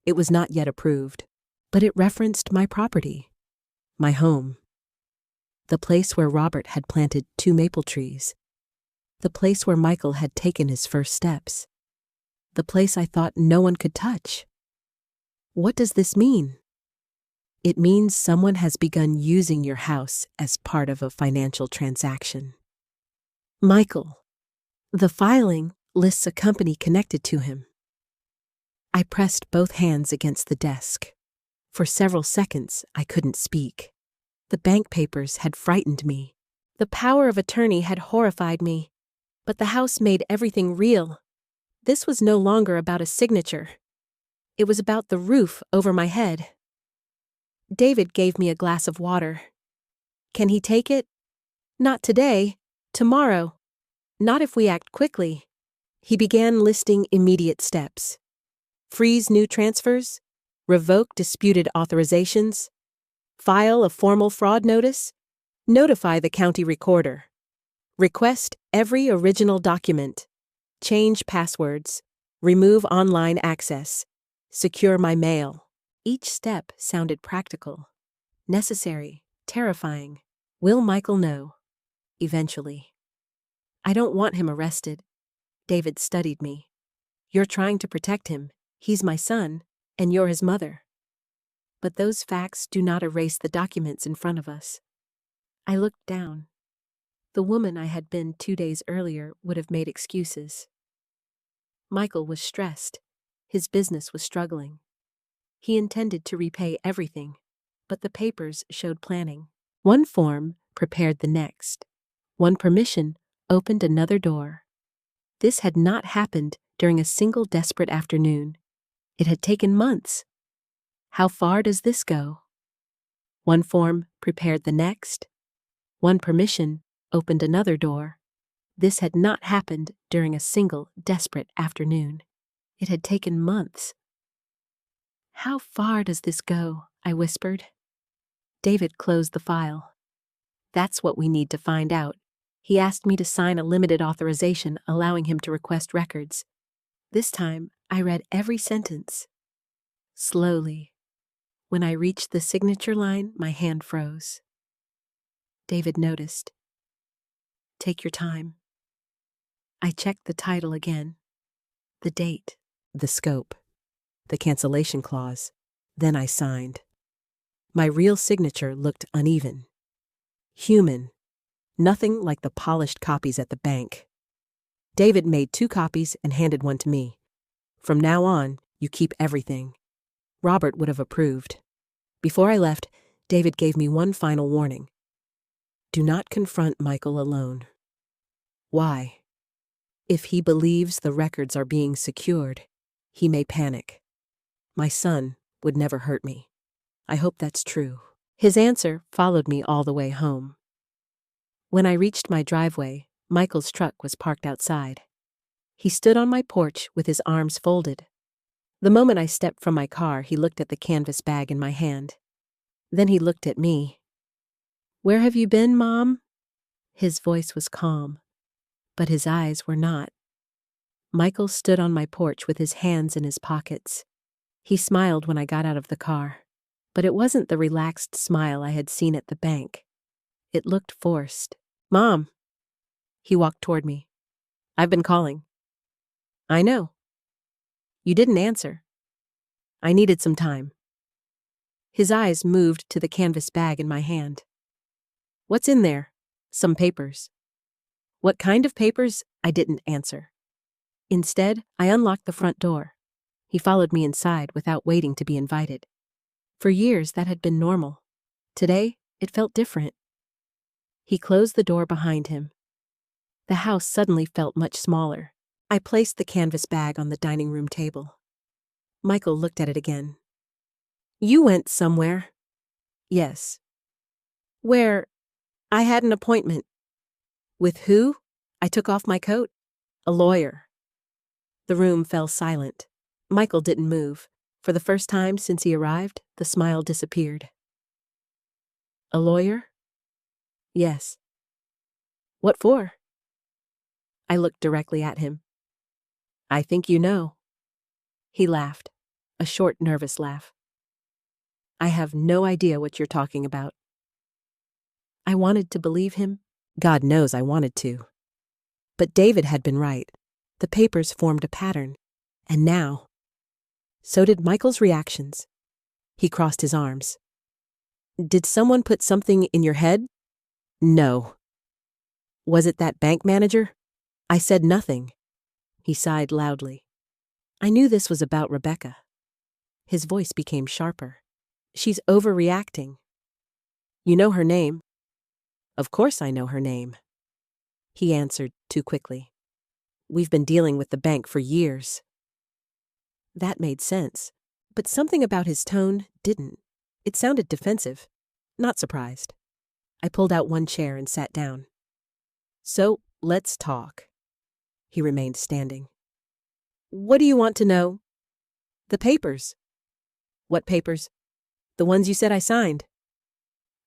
Speaker 1: It was not yet approved. But it referenced my property, my home. The place where Robert had planted 2 maple trees. The place where Michael had taken his first steps. The place I thought no one could touch. What does this mean? It means someone has begun using your house as part of a financial transaction. Michael. The filing lists a company connected to him. I pressed both hands against the desk. For several seconds, I couldn't speak. The bank papers had frightened me. The power of attorney had horrified me. But the house made everything real. This was no longer about a signature. It was about the roof over my head. David gave me a glass of water. Can he take it? Not today. Tomorrow. Not if we act quickly. He began listing immediate steps. Freeze new transfers. Revoke disputed authorizations. File a formal fraud notice. Notify the county recorder. Request every original document. Change passwords. Remove online access. Secure my mail. Each step sounded practical. Necessary. Terrifying. Will Michael know? Eventually. I don't want him arrested. David studied me. You're trying to protect him. He's my son, and you're his mother. But those facts do not erase the documents in front of us. I looked down. The woman I had been 2 days earlier would have made excuses. Michael was stressed. His business was struggling. He intended to repay everything, but the papers showed planning. One form prepared the next. One permission opened another door. This had not happened during a single desperate afternoon. It had taken months. How far does this go? One form prepared the next. One permission opened another door. This had not happened during a single desperate afternoon. It had taken months. How far does this go? I whispered. David closed the file. That's what we need to find out. He asked me to sign a limited authorization allowing him to request records. This time, I read every sentence. Slowly. When I reached the signature line, my hand froze. David noticed. Take your time. I checked the title again. The date. The scope. The cancellation clause. Then I signed. My real signature looked uneven. Human. Nothing like the polished copies at the bank. David made 2 copies and handed one to me. From now on, you keep everything. Robert would have approved. Before I left, David gave me one final warning. Do not confront Michael alone. Why? If he believes the records are being secured, he may panic. My son would never hurt me. I hope that's true. His answer followed me all the way home. When I reached my driveway, Michael's truck was parked outside. He stood on my porch with his arms folded. The moment I stepped from my car, he looked at the canvas bag in my hand. Then he looked at me. Where have you been, Mom? His voice was calm, but his eyes were not. Michael stood on my porch with his hands in his pockets. He smiled when I got out of the car, but it wasn't the relaxed smile I had seen at the bank. It looked forced. Mom! He walked toward me. I've been calling. I know. You didn't answer. I needed some time. His eyes moved to the canvas bag in my hand. What's in there? Some papers. What kind of papers? I didn't answer. Instead, I unlocked the front door. He followed me inside without waiting to be invited. For years, that had been normal. Today, it felt different. He closed the door behind him. The house suddenly felt much smaller. I placed the canvas bag on the dining room table. Michael looked at it again. You went somewhere. Yes. Where? I had an appointment. With who? I took off my coat. A lawyer. The room fell silent. Michael didn't move. For the first time since he arrived, the smile disappeared. A lawyer? Yes. What for? I looked directly at him. I think you know. He laughed, a short, nervous laugh. I have no idea what you're talking about. I wanted to believe him. God knows I wanted to. But David had been right. The papers formed a pattern. And now, so did Michael's reactions. He crossed his arms. Did someone put something in your head? No. Was it that bank manager? I said nothing. He sighed loudly. I knew this was about Rebecca. His voice became sharper. She's overreacting. You know her name? Of course I know her name. He answered too quickly. We've been dealing with the bank for years. That made sense, but something about his tone didn't. It sounded defensive, not surprised. I pulled out one chair and sat down. So, let's talk. He remained standing. What do you want to know? The papers. What papers? The ones you said I signed.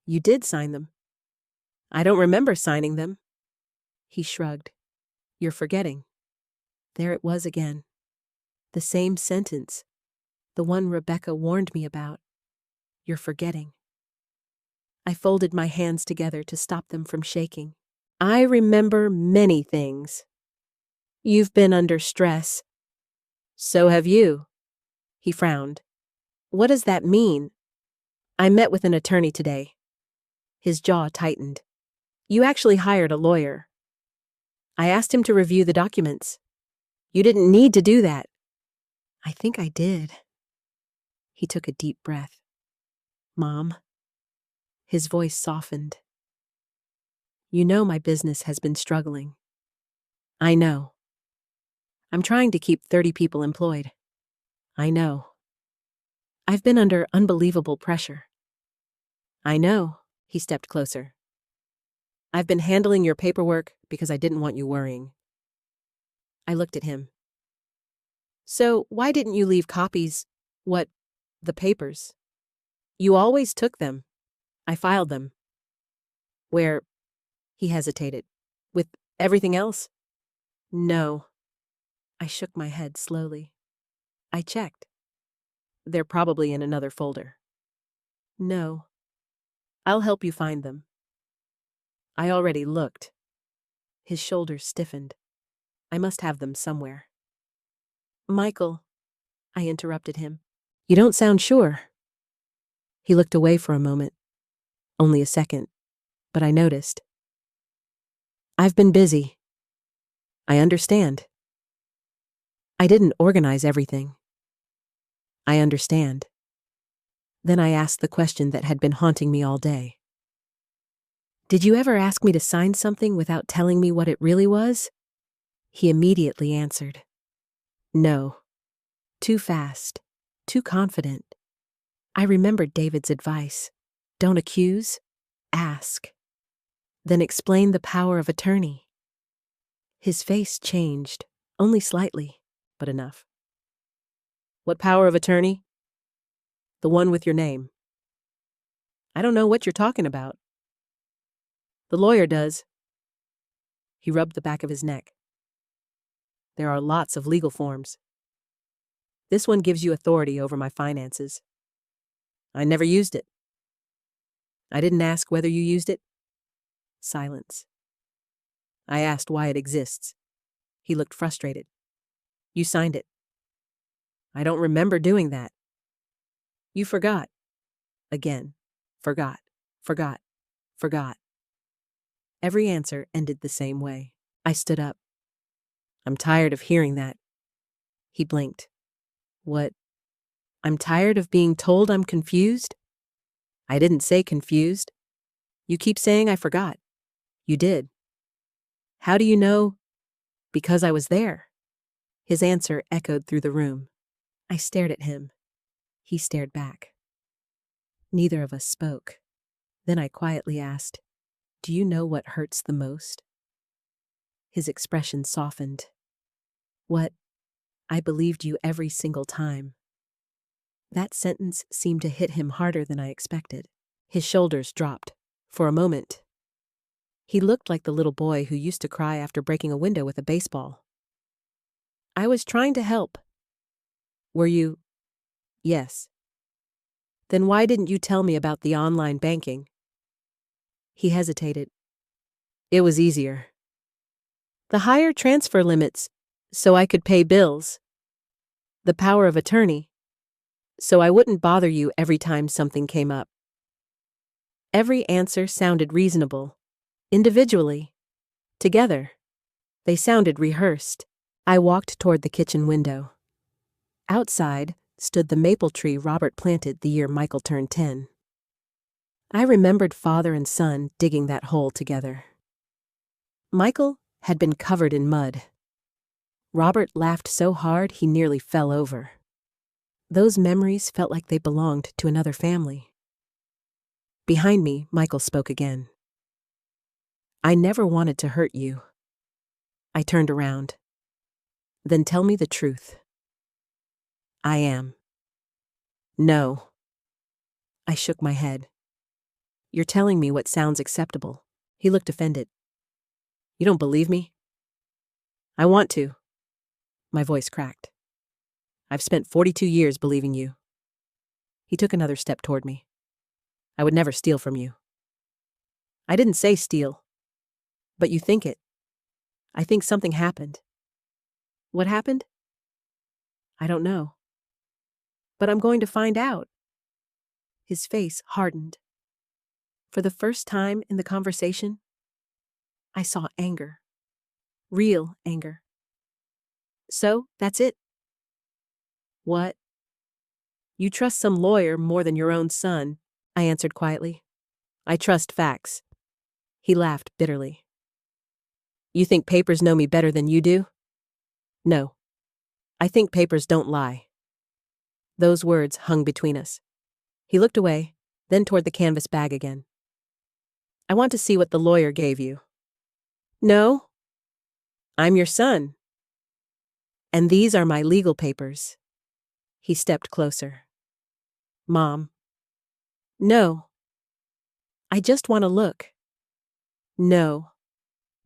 Speaker 1: You did sign them. I don't remember signing them. He shrugged. You're forgetting. There it was again. The same sentence. The one Rebecca warned me about. You're forgetting. I folded my hands together to stop them from shaking. I remember many things. You've been under stress. So have you. He frowned. What does that mean? I met with an attorney today. His jaw tightened. You actually hired a lawyer. I asked him to review the documents. You didn't need to do that. I think I did. He took a deep breath. Mom. His voice softened. You know my business has been struggling. I know. I'm trying to keep 30 people employed. I know. I've been under unbelievable pressure. I know. He stepped closer. I've been handling your paperwork because I didn't want you worrying. I looked at him. So why didn't you leave copies? What? The papers? You always took them. I filed them. Where? He hesitated. With everything else? No. I shook my head slowly. I checked. They're probably in another folder. No. I'll help you find them. I already looked. His shoulders stiffened. I must have them somewhere. Michael, I interrupted him. You don't sound sure. He looked away for a moment. Only a second, but I noticed. I've been busy. I understand. I didn't organize everything. I understand. Then I asked the question that had been haunting me all day. Did you ever ask me to sign something without telling me what it really was? He immediately answered. No. Too fast. Too confident. I remembered David's advice. Don't accuse, ask. Then explain the power of attorney. His face changed, only slightly, but enough. What power of attorney? The one with your name. I don't know what you're talking about. The lawyer does. He rubbed the back of his neck. There are lots of legal forms. This one gives you authority over my finances. I never used it. I didn't ask whether you used it. Silence. I asked why it exists. He looked frustrated. You signed it. I don't remember doing that. You forgot. Again. Forgot. Forgot. Forgot. Every answer ended the same way. I stood up. I'm tired of hearing that. He blinked. What? I'm tired of being told I'm confused? I didn't say confused. You keep saying I forgot. You did. How do you know? Because I was there. His answer echoed through the room. I stared at him. He stared back. Neither of us spoke. Then I quietly asked, do you know what hurts the most? His expression softened. What? I believed you every single time. That sentence seemed to hit him harder than I expected. His shoulders dropped. For a moment. He looked like the little boy who used to cry after breaking a window with a baseball. I was trying to help. Were you? Yes. Then why didn't you tell me about the online banking? He hesitated. It was easier. The higher transfer limits, so I could pay bills. The power of attorney, so I wouldn't bother you every time something came up. Every answer sounded reasonable. Individually. Together. They sounded rehearsed. I walked toward the kitchen window. Outside stood the maple tree Robert planted the year Michael turned 10. I remembered father and son digging that hole together. Michael had been covered in mud. Robert laughed so hard he nearly fell over. Those memories felt like they belonged to another family. Behind me, Michael spoke again. I never wanted to hurt you. I turned around. Then tell me the truth. I am. No. I shook my head. You're telling me what sounds acceptable. He looked offended. You don't believe me? I want to. My voice cracked. I've spent 42 years believing you. He took another step toward me. I would never steal from you. I didn't say steal. But you think it. I think something happened. What happened? I don't know. But I'm going to find out. His face hardened. For the first time in the conversation, I saw anger. Real anger. So, that's it? What? You trust some lawyer more than your own son, I answered quietly. I trust facts. He laughed bitterly. You think papers know me better than you do? No. I think papers don't lie. Those words hung between us. He looked away, then toward the canvas bag again. I want to see what the lawyer gave you. No. I'm your son. And these are my legal papers. He stepped closer. Mom. No. I just want to look. No.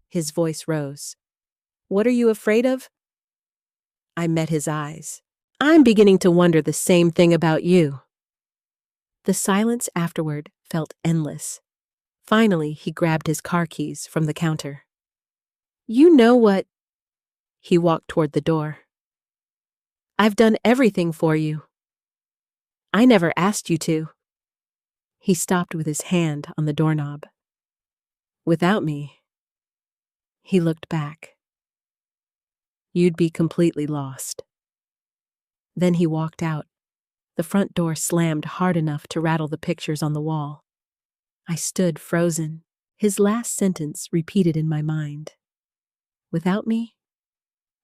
Speaker 1: His voice rose. What are you afraid of? I met his eyes. I'm beginning to wonder the same thing about you. The silence afterward felt endless. Finally, he grabbed his car keys from the counter. You know what? He walked toward the door. I've done everything for you. I never asked you to. He stopped with his hand on the doorknob. Without me. He looked back. You'd be completely lost. Then he walked out. The front door slammed hard enough to rattle the pictures on the wall. I stood frozen, his last sentence repeated in my mind. Without me,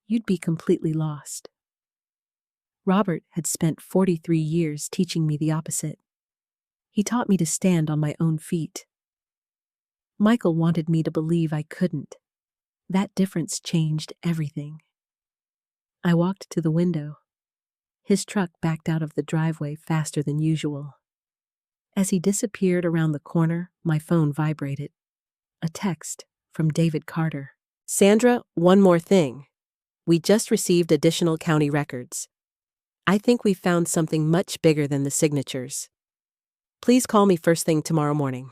Speaker 1: you'd be completely lost. Robert had spent 43 years teaching me the opposite. He taught me to stand on my own feet. Michael wanted me to believe I couldn't. That difference changed everything. I walked to the window. His truck backed out of the driveway faster than usual. As he disappeared around the corner, my phone vibrated. A text from David Carter. Sandra, one more thing. We just received additional county records. I think we found something much bigger than the signatures. Please call me first thing tomorrow morning.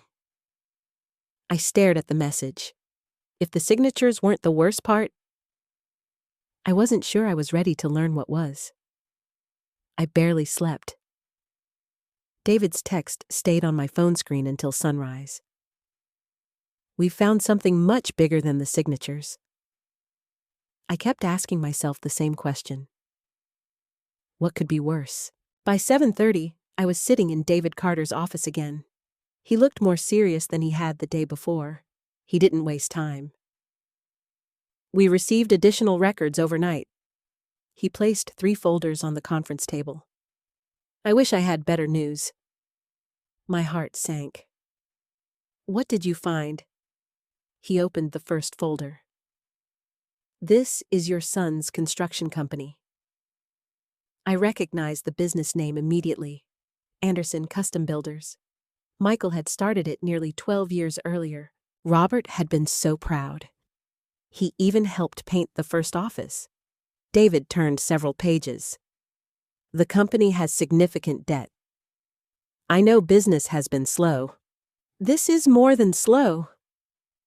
Speaker 1: I stared at the message. If the signatures weren't the worst part, I wasn't sure I was ready to learn what was. I barely slept. David's text stayed on my phone screen until sunrise. We found something much bigger than the signatures. I kept asking myself the same question. What could be worse? By 7:30, I was sitting in David Carter's office again. He looked more serious than he had the day before. He didn't waste time. We received additional records overnight. He placed 3 folders on the conference table. I wish I had better news. My heart sank. What did you find? He opened the first folder. This is your son's construction company. I recognized the business name immediately. Anderson Custom Builders. Michael had started it nearly 12 years earlier. Robert had been so proud. He even helped paint the first office. David turned several pages. The company has significant debt. I know business has been slow. This is more than slow.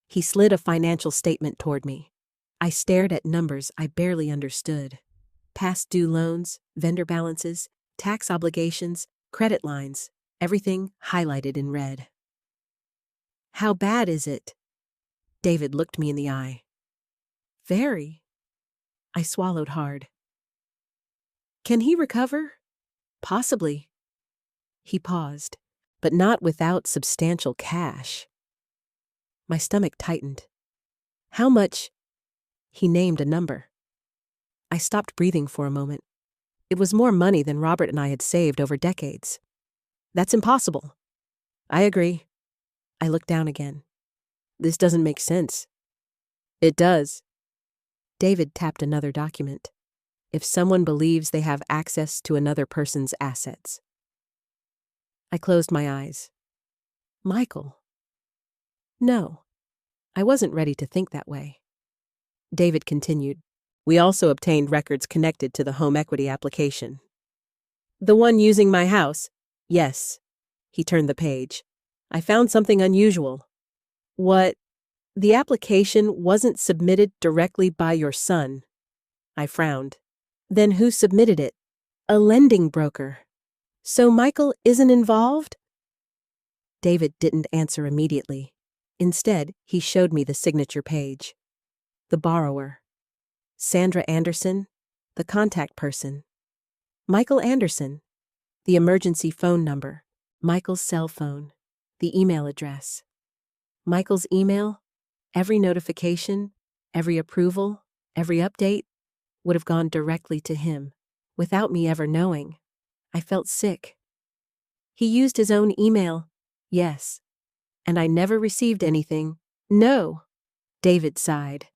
Speaker 1: He slid a financial statement toward me. I stared at numbers I barely understood. Past due loans, vendor balances, tax obligations, credit lines, everything highlighted in red. How bad is it? David looked me in the eye. Very. I swallowed hard. Can he recover? Possibly. He paused, but not without substantial cash. My stomach tightened. How much? He named a number. I stopped breathing for a moment. It was more money than Robert and I had saved over decades. That's impossible. I agree. I looked down again. This doesn't make sense. It does. David tapped another document. If someone believes they have access to another person's assets. I closed my eyes. Michael. No, I wasn't ready to think that way. David continued. We also obtained records connected to the home equity application. The one using my house? Yes. He turned the page. I found something unusual. What? The application wasn't submitted directly by your son. I frowned. Then who submitted it? A lending broker. So Michael isn't involved? David didn't answer immediately. Instead, he showed me the signature page. The borrower. Sandra Anderson, the contact person. Michael Anderson, the emergency phone number. Michael's cell phone. The email address. Michael's email, every notification, every approval, every update would have gone directly to him, without me ever knowing. I felt sick. He used his own email, yes, and I never received anything. No, David sighed.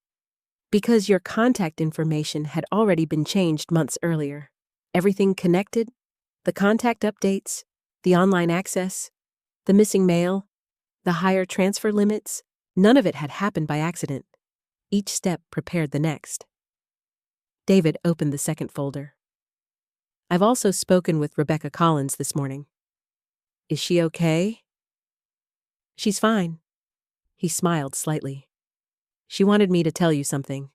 Speaker 1: Because your contact information had already been changed months earlier. Everything connected, the contact updates, the online access, the missing mail, the higher transfer limits, none of it had happened by accident. Each step prepared the next. David opened the second folder. I've also spoken with Rebecca Collins this morning. Is she okay? She's fine. He smiled slightly. She wanted me to tell you something.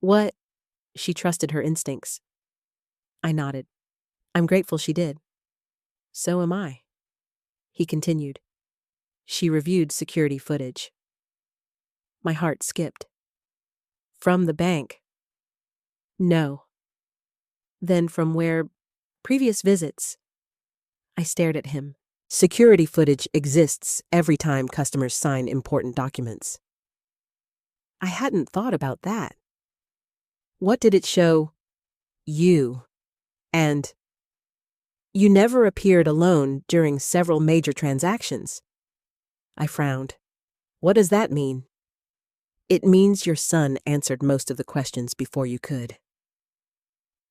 Speaker 1: What? She trusted her instincts. I nodded. I'm grateful she did. So am I. He continued. She reviewed security footage. My heart skipped. From the bank? No. Then from where? Previous visits. I stared at him. Security footage exists every time customers sign important documents. I hadn't thought about that. What did it show? You. And you never appeared alone during several major transactions. I frowned. What does that mean? It means your son answered most of the questions before you could.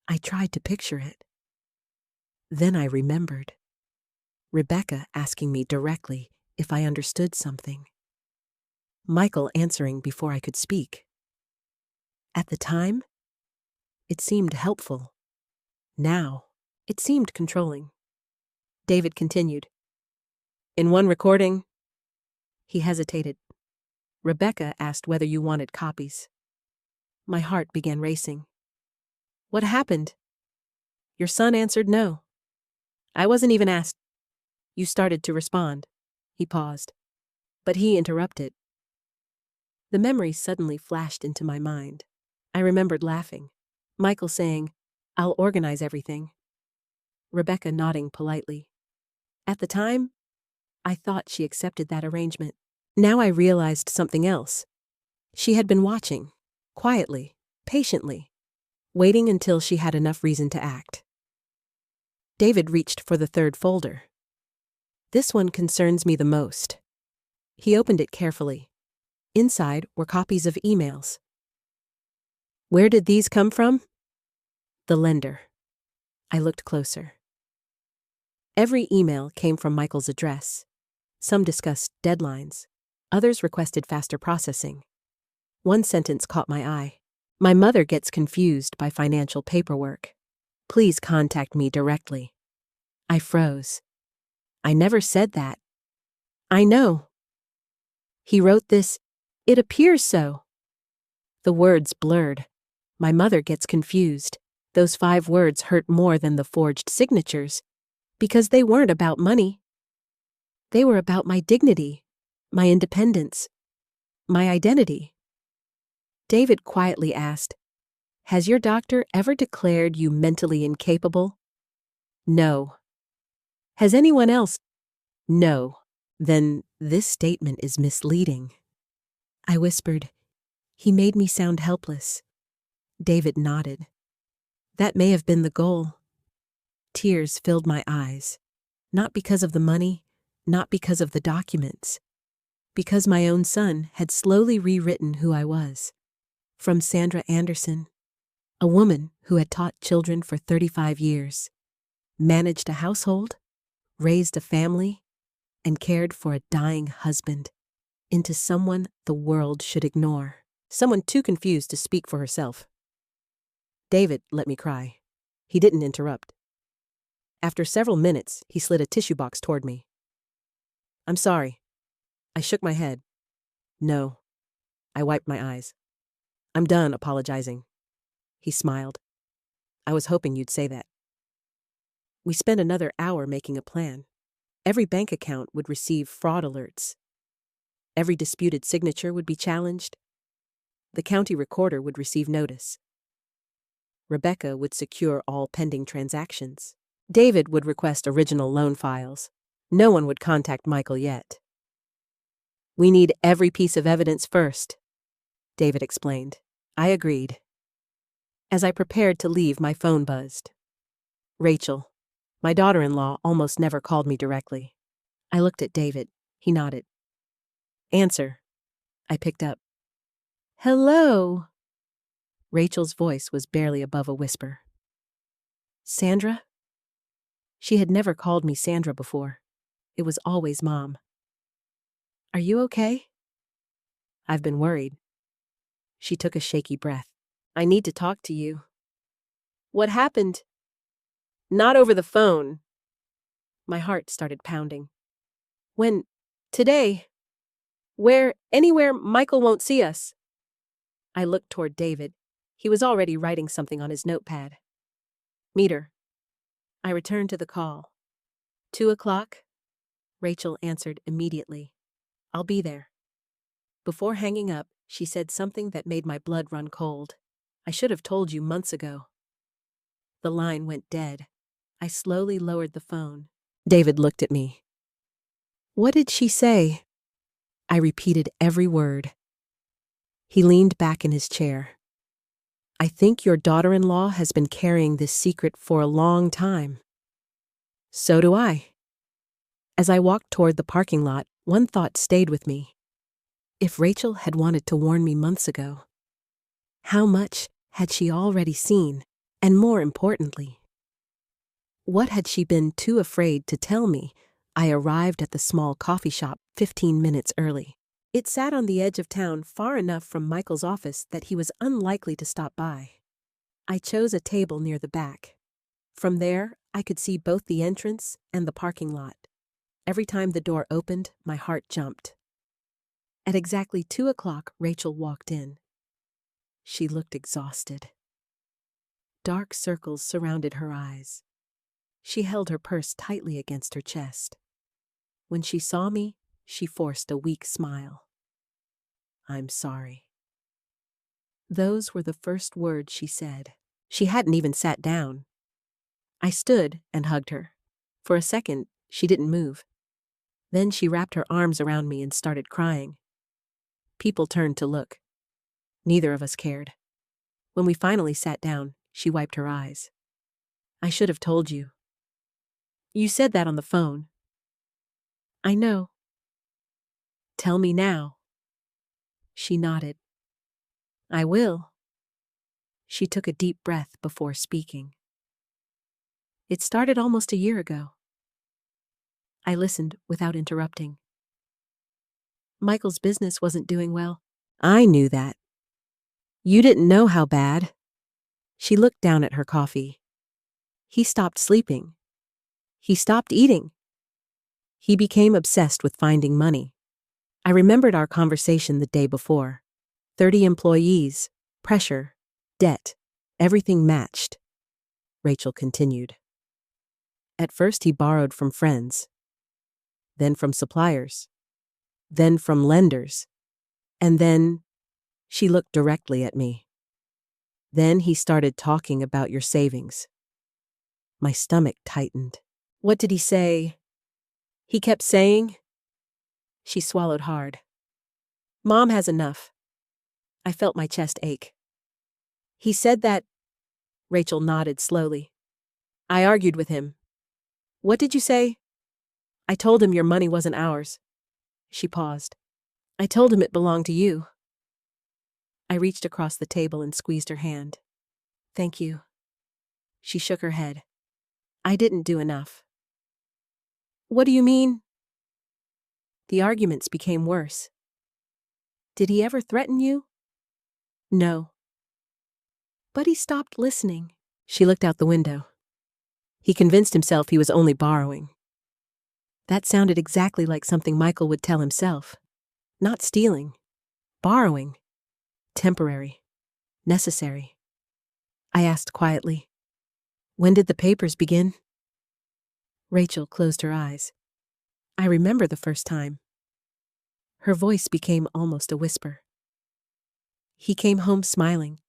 Speaker 1: I tried to picture it. Then I remembered. Rebecca asking me directly if I understood something. Michael answering before I could speak. At the time, it seemed helpful. Now, it seemed controlling. David continued. In one recording, he hesitated. Rebecca asked whether you wanted copies. My heart began racing. What happened? Your son answered no. I wasn't even asked. You started to respond. He paused. But he interrupted. The memory suddenly flashed into my mind. I remembered laughing. Michael saying, I'll organize everything. Rebecca nodding politely. At the time, I thought she accepted that arrangement. Now I realized something else. She had been watching, quietly, patiently, waiting until she had enough reason to act. David reached for the third folder. This one concerns me the most. He opened it carefully. Inside were copies of emails. Where did these come from? The lender. I looked closer. Every email came from Michael's address. Some discussed deadlines. Others requested faster processing. One sentence caught my eye. My mother gets confused by financial paperwork. Please contact me directly. I froze. I never said that. I know. He wrote this. It appears so. The words blurred. My mother gets confused. Those 5 words hurt more than the forged signatures, because they weren't about money. They were about my dignity, my independence, my identity. David quietly asked, Has your doctor ever declared you mentally incapable? No. Has anyone else? No. Then this statement is misleading. I whispered, He made me sound helpless. David nodded. That may have been the goal. Tears filled my eyes, not because of the money, not because of the documents, because my own son had slowly rewritten who I was. From Sandra Anderson, a woman who had taught children for 35 years, managed a household, raised a family, and cared for a dying husband, into someone the world should ignore, someone too confused to speak for herself. David let me cry. He didn't interrupt. After several minutes, he slid a tissue box toward me. I'm sorry. I shook my head. No. I wiped my eyes. I'm done apologizing. He smiled. I was hoping you'd say that. We spent another hour making a plan. Every bank account would receive fraud alerts. Every disputed signature would be challenged. The county recorder would receive notice. Rebecca would secure all pending transactions. David would request original loan files. No one would contact Michael yet. "We need every piece of evidence first," David explained. I agreed. As I prepared to leave, my phone buzzed. Rachel, my daughter-in-law, almost never called me directly. I looked at David. He nodded. "Answer." I picked up. "Hello." Rachel's voice was barely above a whisper. "Sandra?" She had never called me Sandra before. It was always Mom. "Are you okay?" "I've been worried." She took a shaky breath. "I need to talk to you." "What happened?" "Not over the phone." My heart started pounding. "When? Today? Where? Anywhere Michael won't see us." I looked toward David. He was already writing something on his notepad. "Meet her." I returned to the call. 2:00? Rachel answered immediately. "I'll be there." Before hanging up, she said something that made my blood run cold. "I should have told you months ago." The line went dead. I slowly lowered the phone. David looked at me. "What did she say?" I repeated every word. He leaned back in his chair. "I think your daughter-in-law has been carrying this secret for a long time." "So do I." As I walked toward the parking lot, one thought stayed with me. If Rachel had wanted to warn me months ago, how much had she already seen? And more importantly, what had she been too afraid to tell me? I arrived at the small coffee shop 15 minutes early. It sat on the edge of town, far enough from Michael's office that he was unlikely to stop by. I chose a table near the back. From there, I could see both the entrance and the parking lot. Every time the door opened, my heart jumped. At exactly 2:00, Rachel walked in. She looked exhausted. Dark circles surrounded her eyes. She held her purse tightly against her chest. When she saw me, she forced a weak smile. "I'm sorry." Those were the first words she said. She hadn't even sat down. I stood and hugged her. For a second, she didn't move. Then she wrapped her arms around me and started crying. People turned to look. Neither of us cared. When we finally sat down, she wiped her eyes. "I should have told you." "You said that on the phone." "I know." "Tell me now." She nodded. "I will." She took a deep breath before speaking. "It started almost a year ago." I listened without interrupting. "Michael's business wasn't doing well." "I knew that." "You didn't know how bad." She looked down at her coffee. "He stopped sleeping. He stopped eating. He became obsessed with finding money." I remembered our conversation the day before. 30 employees, pressure, debt, everything matched. Rachel continued. "At first he borrowed from friends, then from suppliers, then from lenders, and then," she looked directly at me, "then he started talking about your savings." My stomach tightened. "What did he say?" "He kept saying." She swallowed hard. "Mom has enough." I felt my chest ache. "He said that." Rachel nodded slowly. "I argued with him." "What did you say?" "I told him your money wasn't ours." She paused. "I told him it belonged to you." I reached across the table and squeezed her hand. "Thank you." She shook her head. "I didn't do enough." "What do you mean?" The arguments became worse. "Did he ever threaten you?" "No." "But he stopped listening." She looked out the window. "He convinced himself he was only borrowing." That sounded exactly like something Michael would tell himself. Not stealing. Borrowing. Temporary. Necessary. I asked quietly, "When did the papers begin?" Rachel closed her eyes. "I remember the first time." Her voice became almost a whisper. He came home smiling.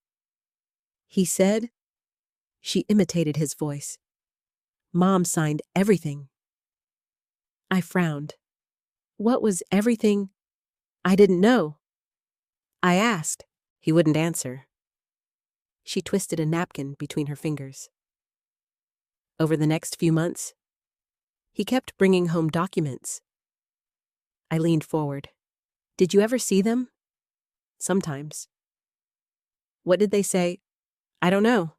Speaker 1: He said, she imitated his voice. Mom signed everything. I frowned. What was everything? I didn't know. I asked. He wouldn't answer. She twisted a napkin between her fingers. Over the next few months, he kept bringing home documents. I leaned forward. Did you ever see them? Sometimes. What did they say? I don't know.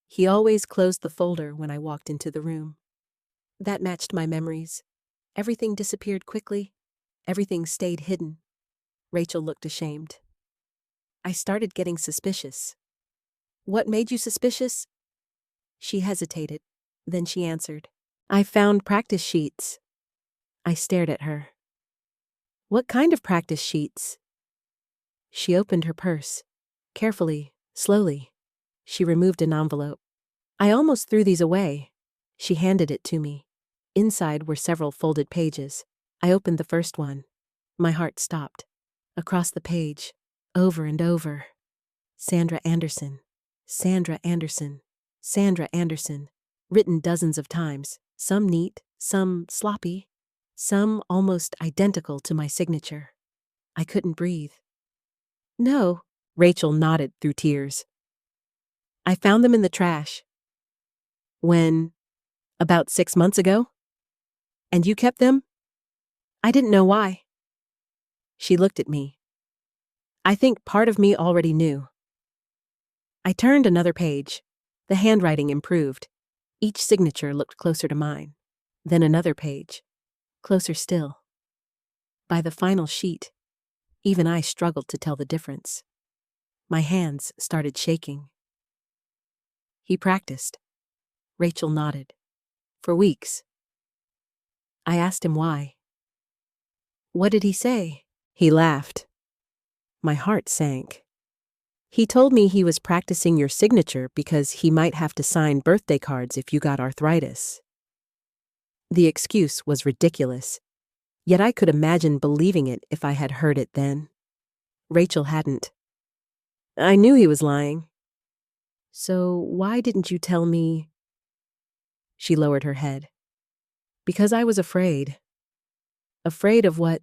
Speaker 1: He always closed the folder when I walked into the room. That matched my memories. Everything disappeared quickly. Everything stayed hidden. Rachel looked ashamed. I started getting suspicious. What made you suspicious? She hesitated. Then she answered. I found practice sheets. I stared at her. What kind of practice sheets? She opened her purse. Carefully, slowly. She removed an envelope. I almost threw these away. She handed it to me. Inside were several folded pages. I opened the first one. My heart stopped. Across the page, over and over. Sandra Anderson. Sandra Anderson. Sandra Anderson. Written dozens of times. Some neat, some sloppy, some almost identical to my signature. I couldn't breathe. No, Rachel nodded through tears. I found them in the trash. When? About 6 months ago? And you kept them? I didn't know why. She looked at me. I think part of me already knew. I turned another page. The handwriting improved. Each signature looked closer to mine. Then another page. Closer still. By the final sheet, even I struggled to tell the difference. My hands started shaking. He practiced. Rachel nodded. For weeks. I asked him why. What did he say? He laughed. My heart sank. He told me he was practicing your signature because he might have to sign birthday cards if you got arthritis. The excuse was ridiculous, yet I could imagine believing it if I had heard it then. Rachel hadn't. I knew he was lying. So why didn't you tell me? She lowered her head. Because I was afraid. Afraid of what?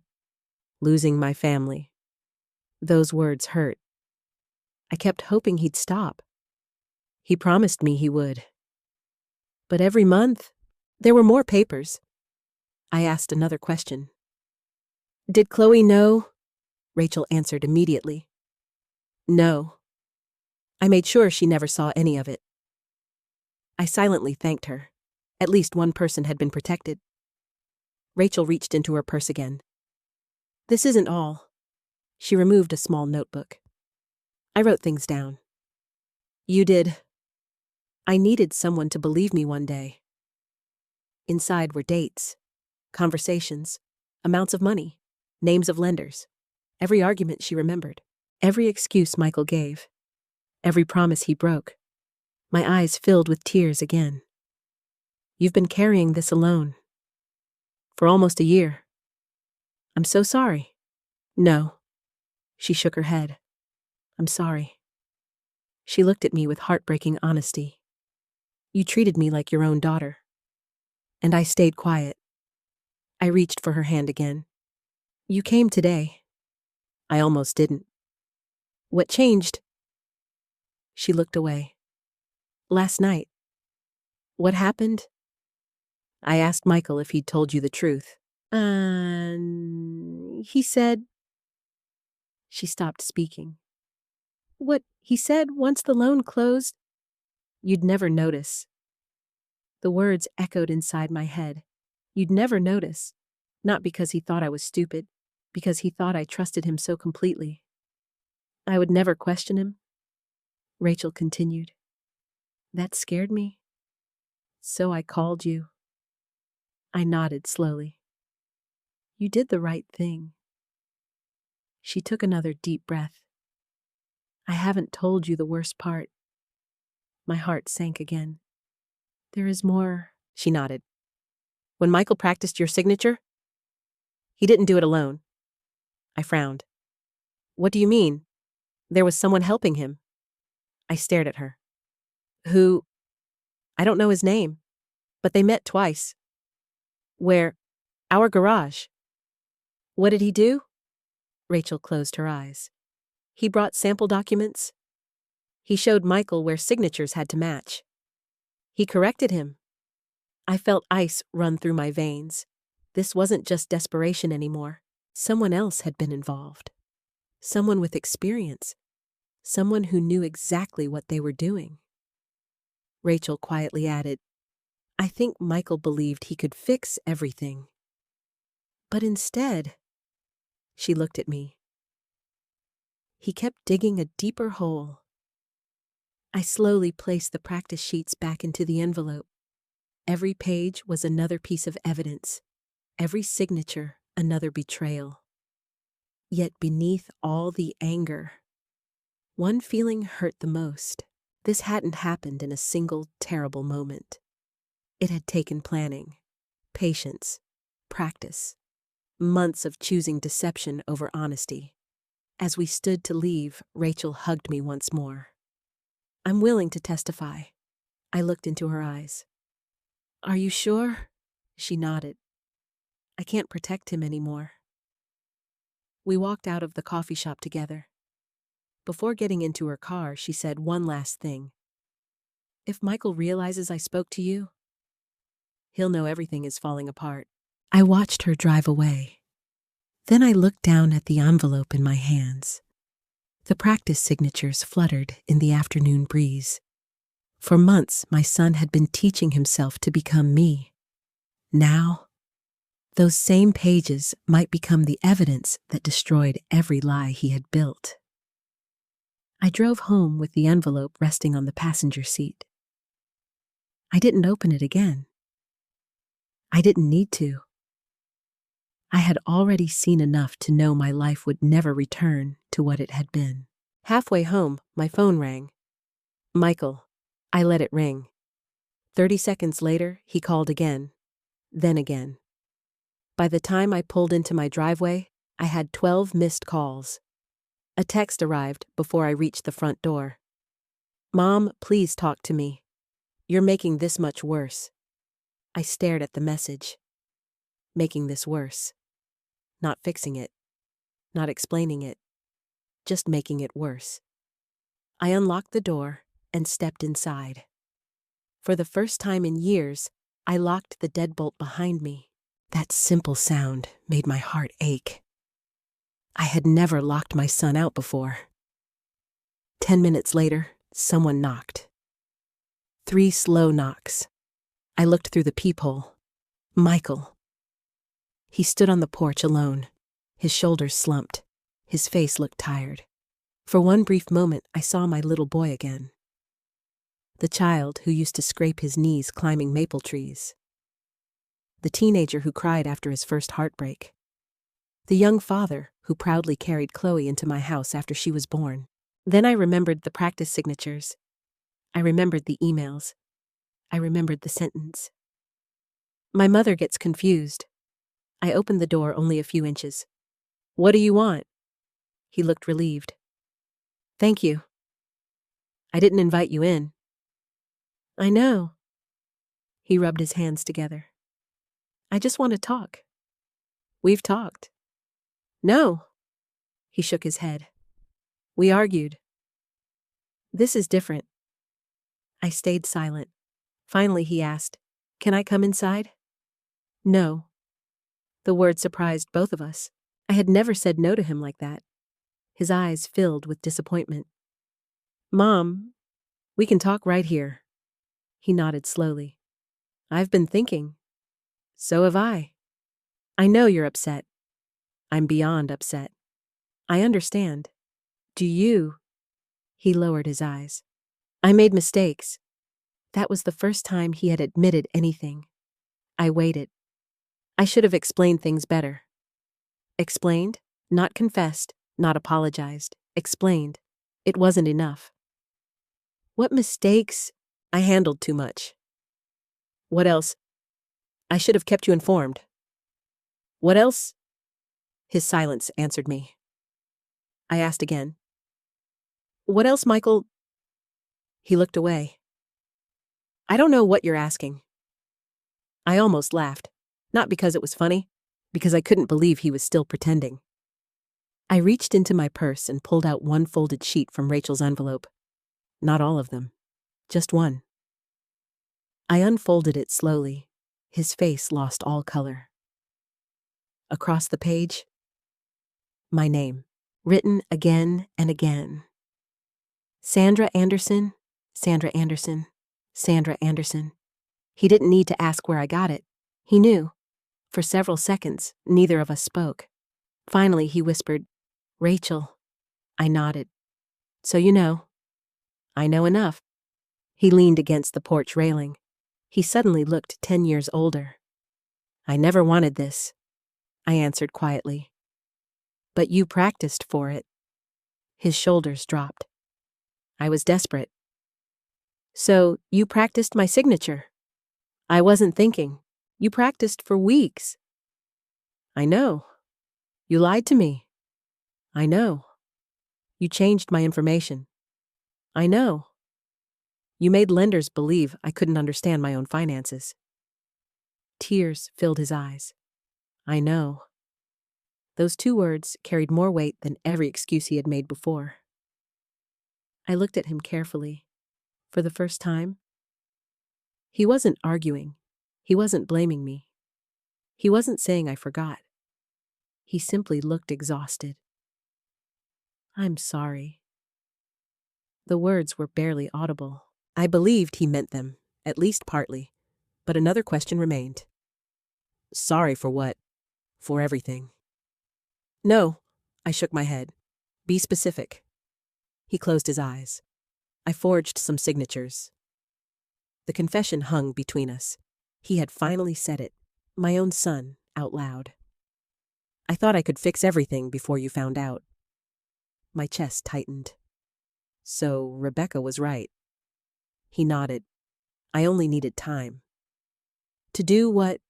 Speaker 1: Losing my family. Those words hurt. I kept hoping he'd stop. He promised me he would. But every month, there were more papers. I asked another question. Did Chloe know? Rachel answered immediately. No. I made sure she never saw any of it. I silently thanked her. At least one person had been protected. Rachel reached into her purse again. This isn't all. She removed a small notebook. I wrote things down. You did. I needed someone to believe me one day. Inside were dates, conversations, amounts of money, names of lenders, every argument she remembered, every excuse Michael gave, every promise he broke. My eyes filled with tears again. You've been carrying this alone. For almost a year. I'm so sorry. No. She shook her head. I'm sorry. She looked at me with heartbreaking honesty. You treated me like your own daughter. And I stayed quiet. I reached for her hand again. You came today. I almost didn't. What changed? She looked away. Last night. What happened? I asked Michael if he'd told you the truth. He said... She stopped speaking. What he said once the loan closed? You'd never notice. The words echoed inside my head. You'd never notice. Not because he thought I was stupid, because he thought I trusted him so completely. I would never question him. Rachel continued. That scared me. So I called you. I nodded slowly. You did the right thing. She took another deep breath. I haven't told you the worst part. My heart sank again. There is more. She nodded. When Michael practiced your signature, he didn't do it alone. I frowned. What do you mean? There was someone helping him. I stared at her. Who? I don't know his name, but they met twice. Where? Our garage. What did he do? Rachel closed her eyes. He brought sample documents. He showed Michael where signatures had to match. He corrected him. I felt ice run through my veins. This wasn't just desperation anymore. Someone else had been involved. Someone with experience. Someone who knew exactly what they were doing. Rachel quietly added, I think Michael believed he could fix everything. But instead, she looked at me. He kept digging a deeper hole. I slowly placed the practice sheets back into the envelope. Every page was another piece of evidence. Every signature, another betrayal. Yet beneath all the anger, one feeling hurt the most. This hadn't happened in a single terrible moment. It had taken planning, patience, practice, months of choosing deception over honesty. As we stood to leave, Rachel hugged me once more. I'm willing to testify. I looked into her eyes. Are you sure? She nodded. I can't protect him anymore. We walked out of the coffee shop together. Before getting into her car, she said one last thing. If Michael realizes I spoke to you, he'll know everything is falling apart. I watched her drive away. Then I looked down at the envelope in my hands. The practice signatures fluttered in the afternoon breeze. For months, my son had been teaching himself to become me. Now, those same pages might become the evidence that destroyed every lie he had built. I drove home with the envelope resting on the passenger seat. I didn't open it again. I didn't need to. I had already seen enough to know my life would never return to what it had been. Halfway home, my phone rang. Michael. I let it ring. 30 seconds later, he called again. Then again. By the time I pulled into my driveway, I had 12 missed calls. A text arrived before I reached the front door. Mom, please talk to me. You're making this much worse. I stared at the message. Making this worse. Not fixing it. Not explaining it. Just making it worse. I unlocked the door and stepped inside. For the first time in years, I locked the deadbolt behind me. That simple sound made my heart ache. I had never locked my son out before. 10 minutes later, someone knocked. 3 slow knocks. I looked through the peephole. Michael. He stood on the porch alone. His shoulders slumped. His face looked tired. For one brief moment, I saw my little boy again. The child who used to scrape his knees climbing maple trees. The teenager who cried after his first heartbreak. The young father who proudly carried Chloe into my house after she was born. Then I remembered the practice signatures. I remembered the emails. I remembered the sentence. My mother gets confused. I opened the door only a few inches. What do you want? He looked relieved. Thank you. I didn't invite you in. I know. He rubbed his hands together. I just want to talk. We've talked. No. He shook his head. We argued. This is different. I stayed silent. Finally, he asked, Can I come inside? No. The word surprised both of us. I had never said no to him like that. His eyes filled with disappointment. Mom, we can talk right here. He nodded slowly. I've been thinking. So have I. I know you're upset. I'm beyond upset. I understand. Do you? He lowered his eyes. I made mistakes. That was the first time he had admitted anything. I waited. I should have explained things better. Explained, not confessed, not apologized. Explained. It wasn't enough. What mistakes? I handled too much. What else? I should have kept you informed. What else? His silence answered me. I asked again. What else, Michael? He looked away. I don't know what you're asking. I almost laughed, not because it was funny, because I couldn't believe he was still pretending. I reached into my purse and pulled out one folded sheet from Rachel's envelope. Not all of them, just one. I unfolded it slowly. His face lost all color. Across the page, my name, written again and again. Sandra Anderson, Sandra Anderson, Sandra Anderson. He didn't need to ask where I got it. He knew. For several seconds, neither of us spoke. Finally, he whispered, Rachel. I nodded. So you know. I know enough. He leaned against the porch railing. He suddenly looked 10 years older. I never wanted this, I answered quietly. But you practiced for it. His shoulders dropped. I was desperate. So, you practiced my signature. I wasn't thinking. You practiced for weeks. I know. You lied to me. I know. You changed my information. I know. You made lenders believe I couldn't understand my own finances. Tears filled his eyes. I know. Those 2 words carried more weight than every excuse he had made before. I looked at him carefully. For the first time, he wasn't arguing. He wasn't blaming me. He wasn't saying I forgot. He simply looked exhausted. I'm sorry. The words were barely audible. I believed he meant them, at least partly, but another question remained. Sorry for what? For everything. No, I shook my head. Be specific. He closed his eyes. I forged some signatures. The confession hung between us. He had finally said it, my own son, out loud. I thought I could fix everything before you found out. My chest tightened. So Rebecca was right. He nodded. I only needed time. To do what?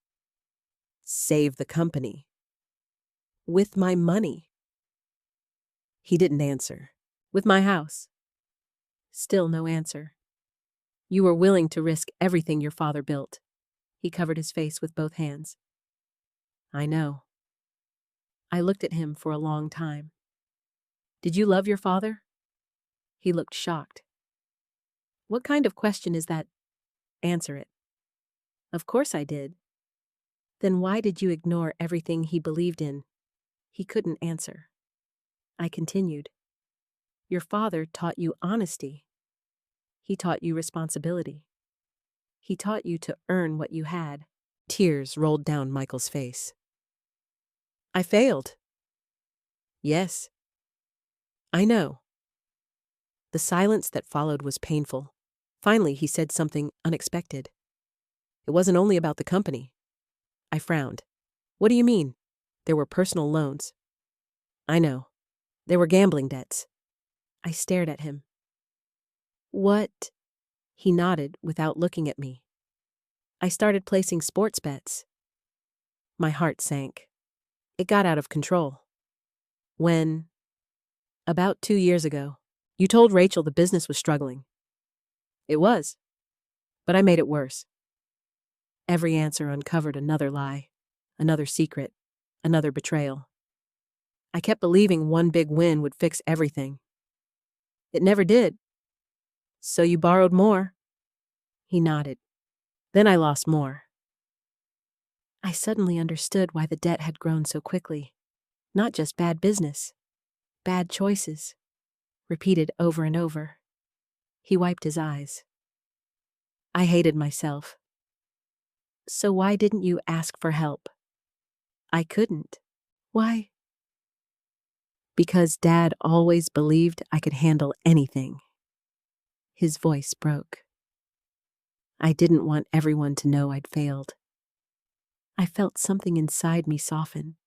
Speaker 1: Save the company. With my money. He didn't answer. With my house. Still no answer. You were willing to risk everything your father built. He covered his face with both hands. I know. I looked at him for a long time. Did you love your father? He looked shocked. What kind of question is that? Answer it. Of course I did. Then why did you ignore everything he believed in? He couldn't answer. I continued. Your father taught you honesty. He taught you responsibility. He taught you to earn what you had. Tears rolled down Michael's face. I failed. Yes. I know. The silence that followed was painful. Finally, he said something unexpected. It wasn't only about the company. I frowned. What do you mean? There were personal loans. I know. There were gambling debts. I stared at him. What? He nodded without looking at me. I started placing sports bets. My heart sank. It got out of control. When? About 2 years ago. You told Rachel the business was struggling. It was. But I made it worse. Every answer uncovered another lie, another secret, another betrayal. I kept believing one big win would fix everything. It never did. So you borrowed more? He nodded. Then I lost more. I suddenly understood why the debt had grown so quickly. Not just bad business. Bad choices. Repeated over and over. He wiped his eyes. I hated myself. So why didn't you ask for help? I couldn't. Why? Because Dad always believed I could handle anything. His voice broke. I didn't want everyone to know I'd failed. I felt something inside me soften,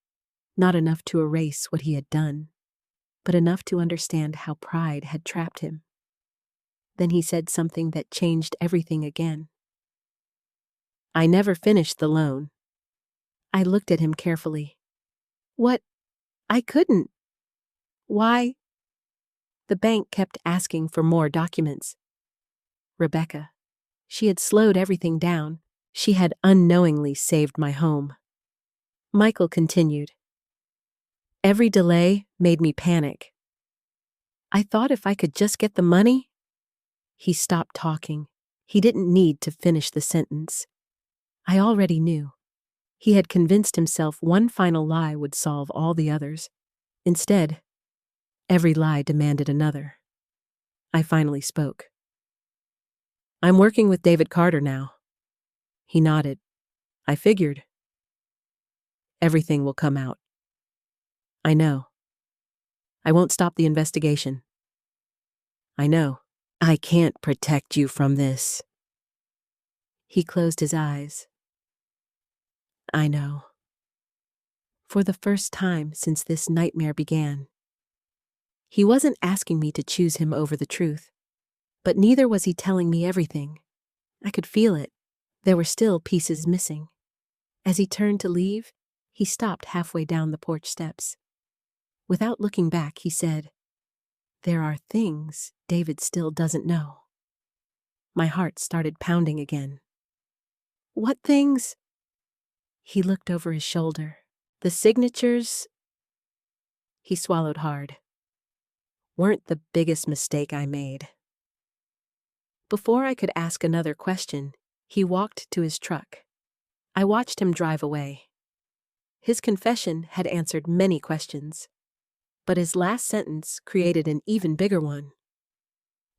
Speaker 1: not enough to erase what he had done, but enough to understand how pride had trapped him. Then he said something that changed everything again. I never finished the loan. I looked at him carefully. What? I couldn't. Why? The bank kept asking for more documents. Rebecca. She had slowed everything down. She had unknowingly saved my home. Michael continued. Every delay made me panic. I thought if I could just get the money. He stopped talking. He didn't need to finish the sentence. I already knew. He had convinced himself one final lie would solve all the others. Instead, every lie demanded another. I finally spoke. I'm working with David Carter now. He nodded. I figured. Everything will come out. I know. I won't stop the investigation. I know. I can't protect you from this. He closed his eyes. I know. For the first time since this nightmare began. He wasn't asking me to choose him over the truth, but neither was he telling me everything. I could feel it. There were still pieces missing. As he turned to leave, he stopped halfway down the porch steps. Without looking back, he said, There are things David still doesn't know. My heart started pounding again. What things? He looked over his shoulder. The signatures, he swallowed hard, weren't the biggest mistake I made. Before I could ask another question, he walked to his truck. I watched him drive away. His confession had answered many questions, but his last sentence created an even bigger one.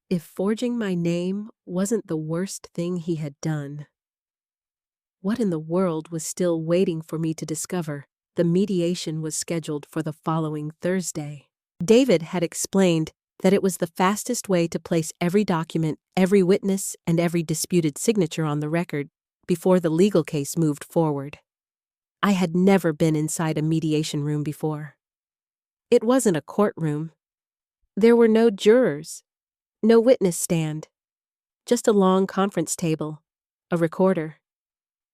Speaker 1: If forging my name wasn't the worst thing he had done, what in the world was still waiting for me to discover? The mediation was scheduled for the following Thursday. David had explained that it was the fastest way to place every document, every witness, and every disputed signature on the record before the legal case moved forward. I had never been inside a mediation room before. It wasn't a courtroom. There were no jurors, no witness stand, just a long conference table, a recorder,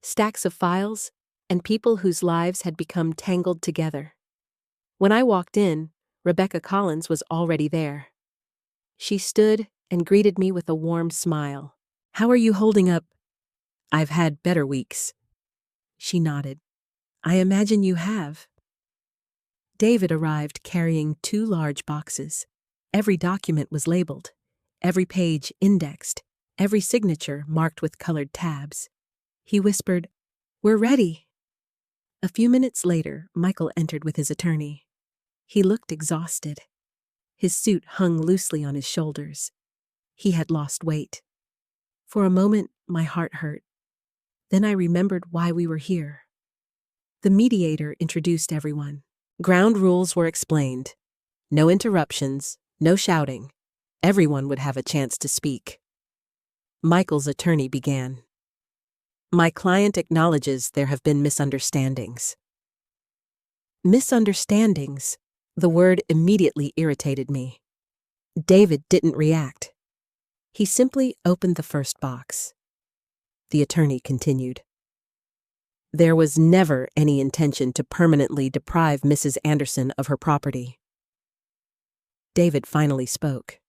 Speaker 1: stacks of files, and people whose lives had become tangled together. When I walked in, Rebecca Collins was already there. She stood and greeted me with a warm smile. How are you holding up? I've had better weeks. She nodded. I imagine you have. David arrived carrying 2 large boxes. Every document was labeled, every page indexed, every signature marked with colored tabs. He whispered, We're ready. A few minutes later, Michael entered with his attorney. He looked exhausted. His suit hung loosely on his shoulders. He had lost weight. For a moment, my heart hurt. Then I remembered why we were here. The mediator introduced everyone. Ground rules were explained. No interruptions, no shouting. Everyone would have a chance to speak. Michael's attorney began. My client acknowledges there have been misunderstandings. Misunderstandings. The word immediately irritated me. David didn't react. He simply opened the first box. The attorney continued. There was never any intention to permanently deprive Mrs. Anderson of her property. David finally spoke.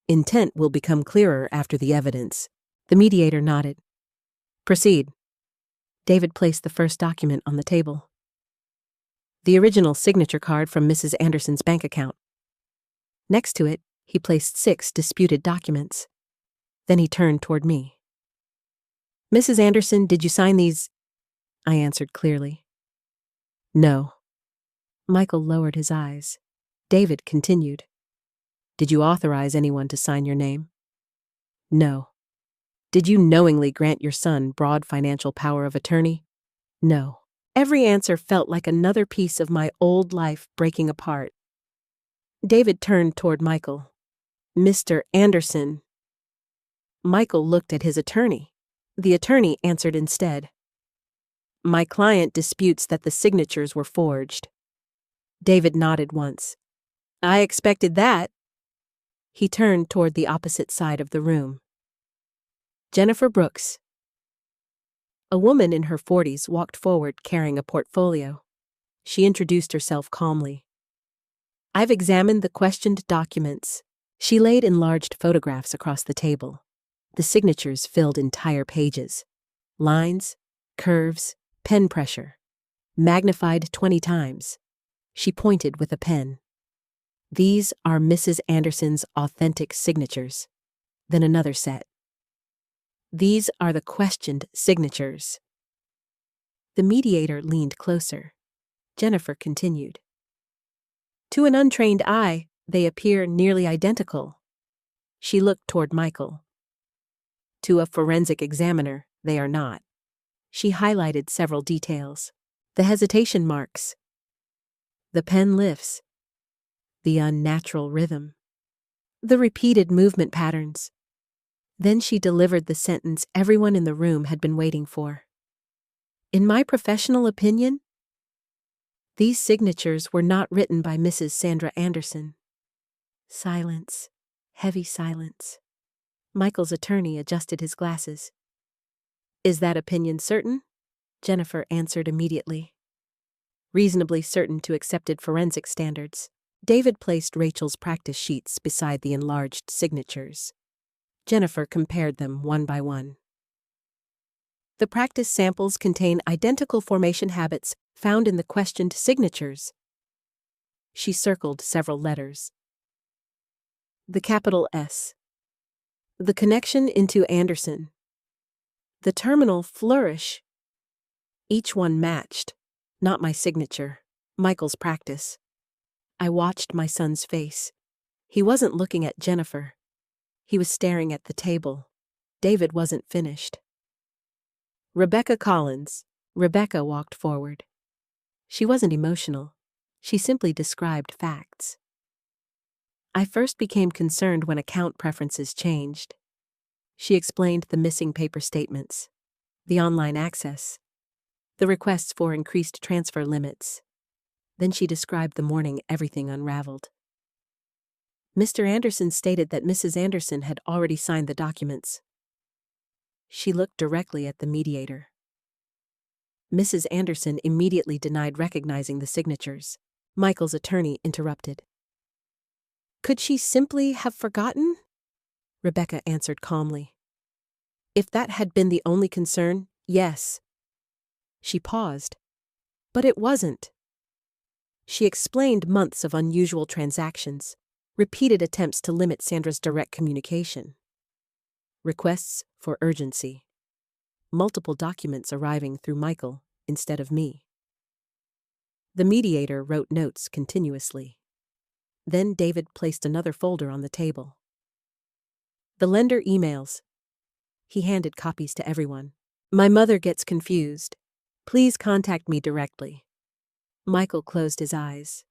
Speaker 1: Intent will become clearer after the evidence. The mediator nodded. Proceed. David placed the first document on the table. The original signature card from Mrs. Anderson's bank account. Next to it, he placed 6 disputed documents. Then he turned toward me. Mrs. Anderson, did you sign these? I answered clearly. No. Michael lowered his eyes. David continued. Did you authorize anyone to sign your name? No. Did you knowingly grant your son broad financial power of attorney? No. Every answer felt like another piece of my old life breaking apart. David turned toward Michael. Mr. Anderson. Michael looked at his attorney. The attorney answered instead. My client disputes that the signatures were forged. David nodded once. I expected that. He turned toward the opposite side of the room. Jennifer Brooks. A woman in her 40s walked forward carrying a portfolio. She introduced herself calmly. I've examined the questioned documents. She laid enlarged photographs across the table. The signatures filled entire pages. Lines, curves, pen pressure. Magnified 20 times. She pointed with a pen. These are Mrs. Anderson's authentic signatures. Then another set. These are the questioned signatures. The mediator leaned closer. Jennifer continued. To an untrained eye, they appear nearly identical. She looked toward Michael. To a forensic examiner, they are not. She highlighted several details. The hesitation marks. The pen lifts. The unnatural rhythm. The repeated movement patterns. Then she delivered the sentence everyone in the room had been waiting for. In my professional opinion, these signatures were not written by Mrs. Sandra Anderson. Silence. Heavy silence. Michael's attorney adjusted his glasses. Is that opinion certain? Jennifer answered immediately. Reasonably certain to accepted forensic standards. David placed Rachel's practice sheets beside the enlarged signatures. Jennifer compared them one by one. The practice samples contain identical formation habits found in the questioned signatures. She circled several letters. The capital S. The connection into Anderson. The terminal flourish. Each one matched, not my signature, Michael's practice. I watched my son's face. He wasn't looking at Jennifer. He was staring at the table. David wasn't finished. Rebecca Collins. Rebecca walked forward. She wasn't emotional. She simply described facts. I first became concerned when account preferences changed. She explained the missing paper statements, the online access, the requests for increased transfer limits. Then she described the morning everything unraveled. Mr. Anderson stated that Mrs. Anderson had already signed the documents. She looked directly at the mediator. Mrs. Anderson immediately denied recognizing the signatures. Michael's attorney interrupted. Could she simply have forgotten? Rebecca answered calmly. If that had been the only concern, yes. She paused. But it wasn't. She explained months of unusual transactions, repeated attempts to limit Sandra's direct communication, requests for urgency, multiple documents arriving through Michael instead of me. The mediator wrote notes continuously. Then David placed another folder on the table. The lender emails. He handed copies to everyone. My mother gets confused. Please contact me directly. Michael closed his eyes.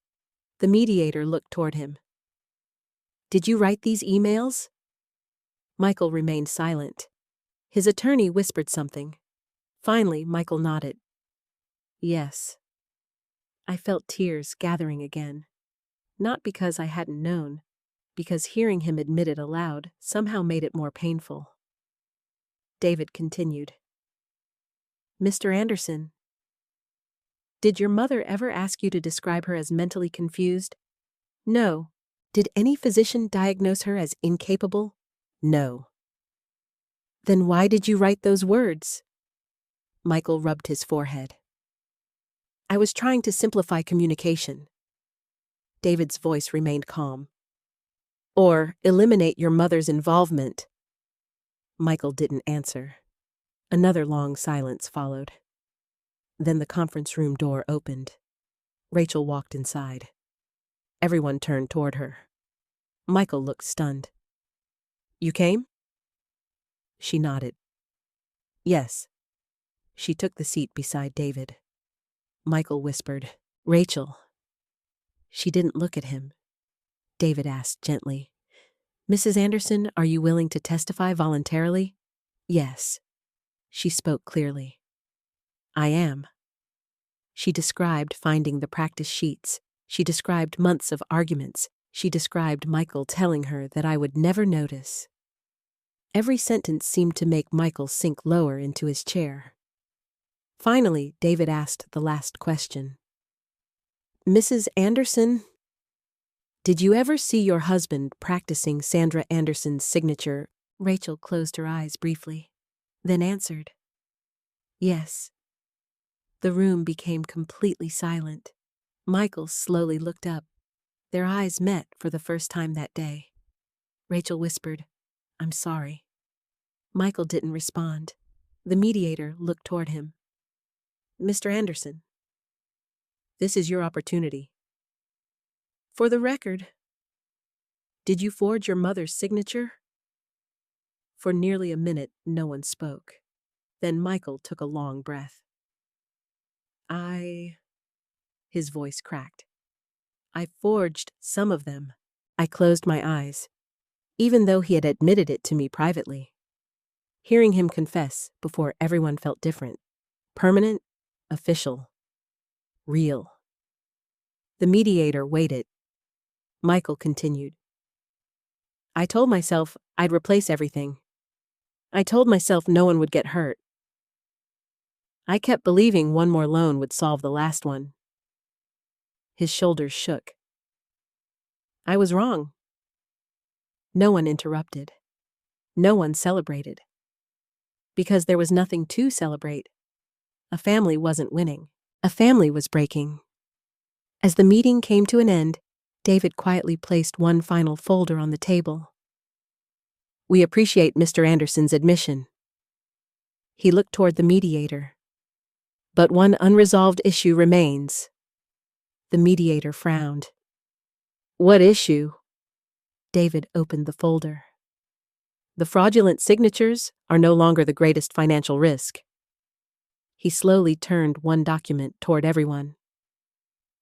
Speaker 1: The mediator looked toward him. Did you write these emails? Michael remained silent. His attorney whispered something. Finally, Michael nodded. Yes. I felt tears gathering again. Not because I hadn't known, because hearing him admit it aloud somehow made it more painful. David continued. Mr. Anderson, did your mother ever ask you to describe her as mentally confused? No. Did any physician diagnose her as incapable? No. Then why did you write those words? Michael rubbed his forehead. I was trying to simplify communication. David's voice remained calm. Or eliminate your mother's involvement. Michael didn't answer. Another long silence followed. Then the conference room door opened. Rachel walked inside. Everyone turned toward her. Michael looked stunned. You came? She nodded. Yes. She took the seat beside David. Michael whispered, Rachel. She didn't look at him. David asked gently, Mrs. Anderson, are you willing to testify voluntarily? Yes. She spoke clearly. I am. She described finding the practice sheets. She described months of arguments. She described Michael telling her that I would never notice. Every sentence seemed to make Michael sink lower into his chair. Finally, David asked the last question. Mrs. Anderson, did you ever see your husband practicing Sandra Anderson's signature? Rachel closed her eyes briefly, then answered, yes. The room became completely silent. Michael slowly looked up. Their eyes met for the first time that day. Rachel whispered, I'm sorry. Michael didn't respond. The mediator looked toward him. Mr. Anderson, this is your opportunity. For the record, did you forge your mother's signature? For nearly a minute, no one spoke. Then Michael took a long breath. His voice cracked. I forged some of them. I closed my eyes, even though he had admitted it to me privately. Hearing him confess before everyone felt different. Permanent, official, real. The mediator waited. Michael continued. I told myself I'd replace everything. I told myself no one would get hurt. I kept believing one more loan would solve the last one. His shoulders shook. I was wrong. No one interrupted. No one celebrated. Because there was nothing to celebrate. A family wasn't winning. A family was breaking. As the meeting came to an end, David quietly placed one final folder on the table. We appreciate Mr. Anderson's admission. He looked toward the mediator. But one unresolved issue remains. The mediator frowned. What issue? David opened the folder. The fraudulent signatures are no longer the greatest financial risk. He slowly turned one document toward everyone.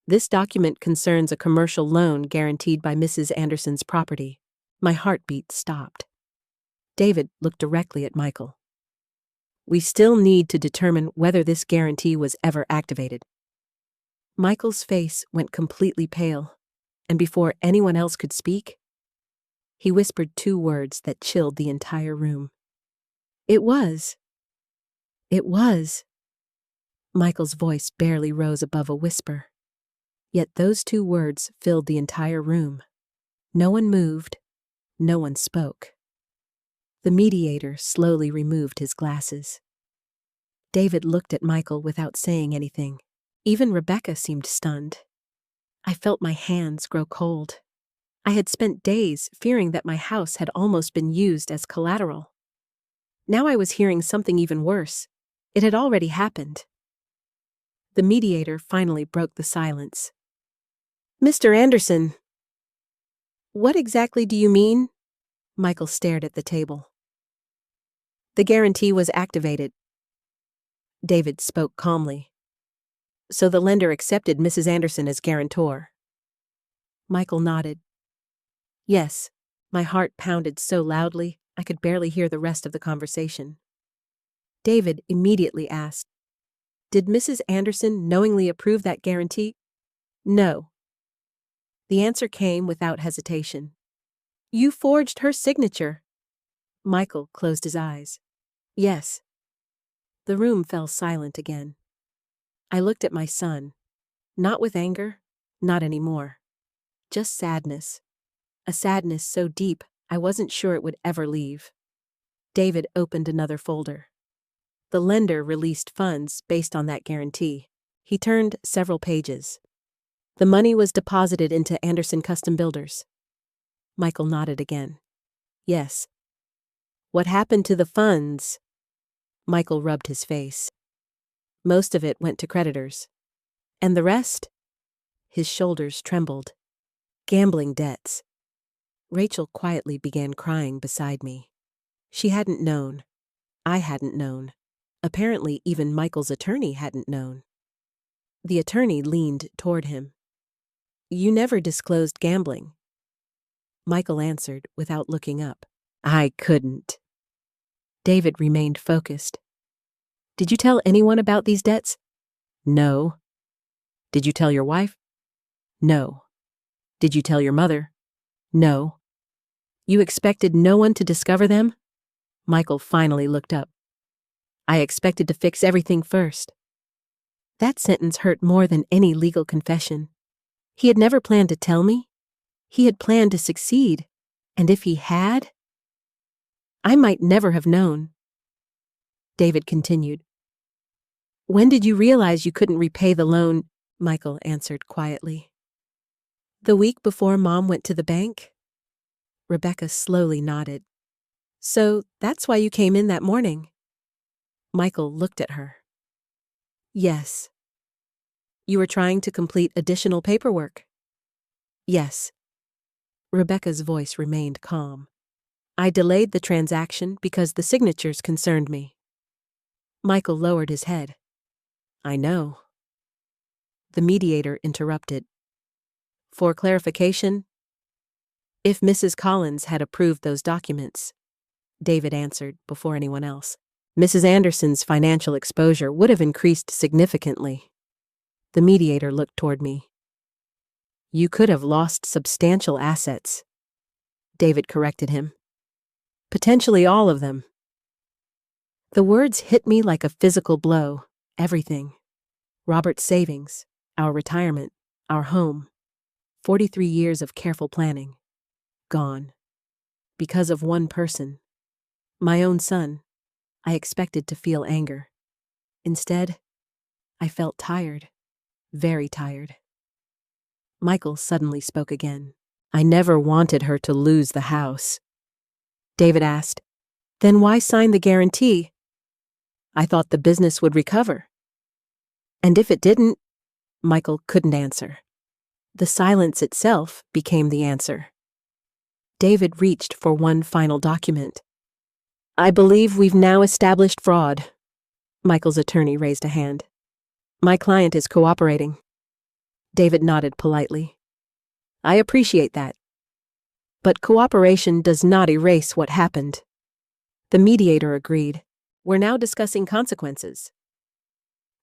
Speaker 1: This document concerns a commercial loan guaranteed by Mrs. Anderson's property. My heartbeat stopped. David looked directly at Michael. We still need to determine whether this guarantee was ever activated. Michael's face went completely pale, and before anyone else could speak, he whispered two words that chilled the entire room. It was. Michael's voice barely rose above a whisper. Yet those two words filled the entire room. No one moved. No one spoke. The mediator slowly removed his glasses. David looked at Michael without saying anything. Even Rebecca seemed stunned. I felt my hands grow cold. I had spent days fearing that my house had almost been used as collateral. Now I was hearing something even worse. It had already happened. The mediator finally broke the silence. Mr. Anderson, what exactly do you mean? Michael stared at the table. The guarantee was activated. David spoke calmly. So the lender accepted Mrs. Anderson as guarantor. Michael nodded. Yes, my heart pounded so loudly I could barely hear the rest of the conversation. David immediately asked, did Mrs. Anderson knowingly approve that guarantee? No. The answer came without hesitation. You forged her signature. Michael closed his eyes. Yes. The room fell silent again. I looked at my son, not with anger, not anymore. Just sadness. A sadness so deep I wasn't sure it would ever leave. David opened another folder. The lender released funds based on that guarantee. He turned several pages. The money was deposited into Anderson Custom Builders. Michael nodded again. Yes. What happened to the funds? Michael rubbed his face. Most of it went to creditors. And the rest? His shoulders trembled. Gambling debts. Rachel quietly began crying beside me. She hadn't known. I hadn't known. Apparently, even Michael's attorney hadn't known. The attorney leaned toward him. You never disclosed gambling. Michael answered without looking up. I couldn't. David remained focused. Did you tell anyone about these debts? No. Did you tell your wife? No. Did you tell your mother? No. You expected no one to discover them? Michael finally looked up. I expected to fix everything first. That sentence hurt more than any legal confession. He had never planned to tell me. He had planned to succeed. And if he had, I might never have known. David continued. When did you realize you couldn't repay the loan? Michael answered quietly. The week before Mom went to the bank? Rebecca slowly nodded. So that's why you came in that morning? Michael looked at her. Yes. You were trying to complete additional paperwork? Yes. Rebecca's voice remained calm. I delayed the transaction because the signatures concerned me. Michael lowered his head. I know. The mediator interrupted. For clarification, if Mrs. Collins had approved those documents, David answered before anyone else, Mrs. Anderson's financial exposure would have increased significantly. The mediator looked toward me. You could have lost substantial assets. David corrected him. Potentially all of them. The words hit me like a physical blow. Everything. Robert's savings, our retirement, our home. 43 years of careful planning. Gone. Because of one person. My own son. I expected to feel anger. Instead, I felt tired. Very tired. Michael suddenly spoke again. I never wanted her to lose the house. David asked, Then why sign the guarantee? I thought the business would recover. And if it didn't, Michael couldn't answer. The silence itself became the answer. David reached for one final document. I believe we've now established fraud. Michael's attorney raised a hand. My client is cooperating. David nodded politely. I appreciate that. But cooperation does not erase what happened. The mediator agreed. We're now discussing consequences.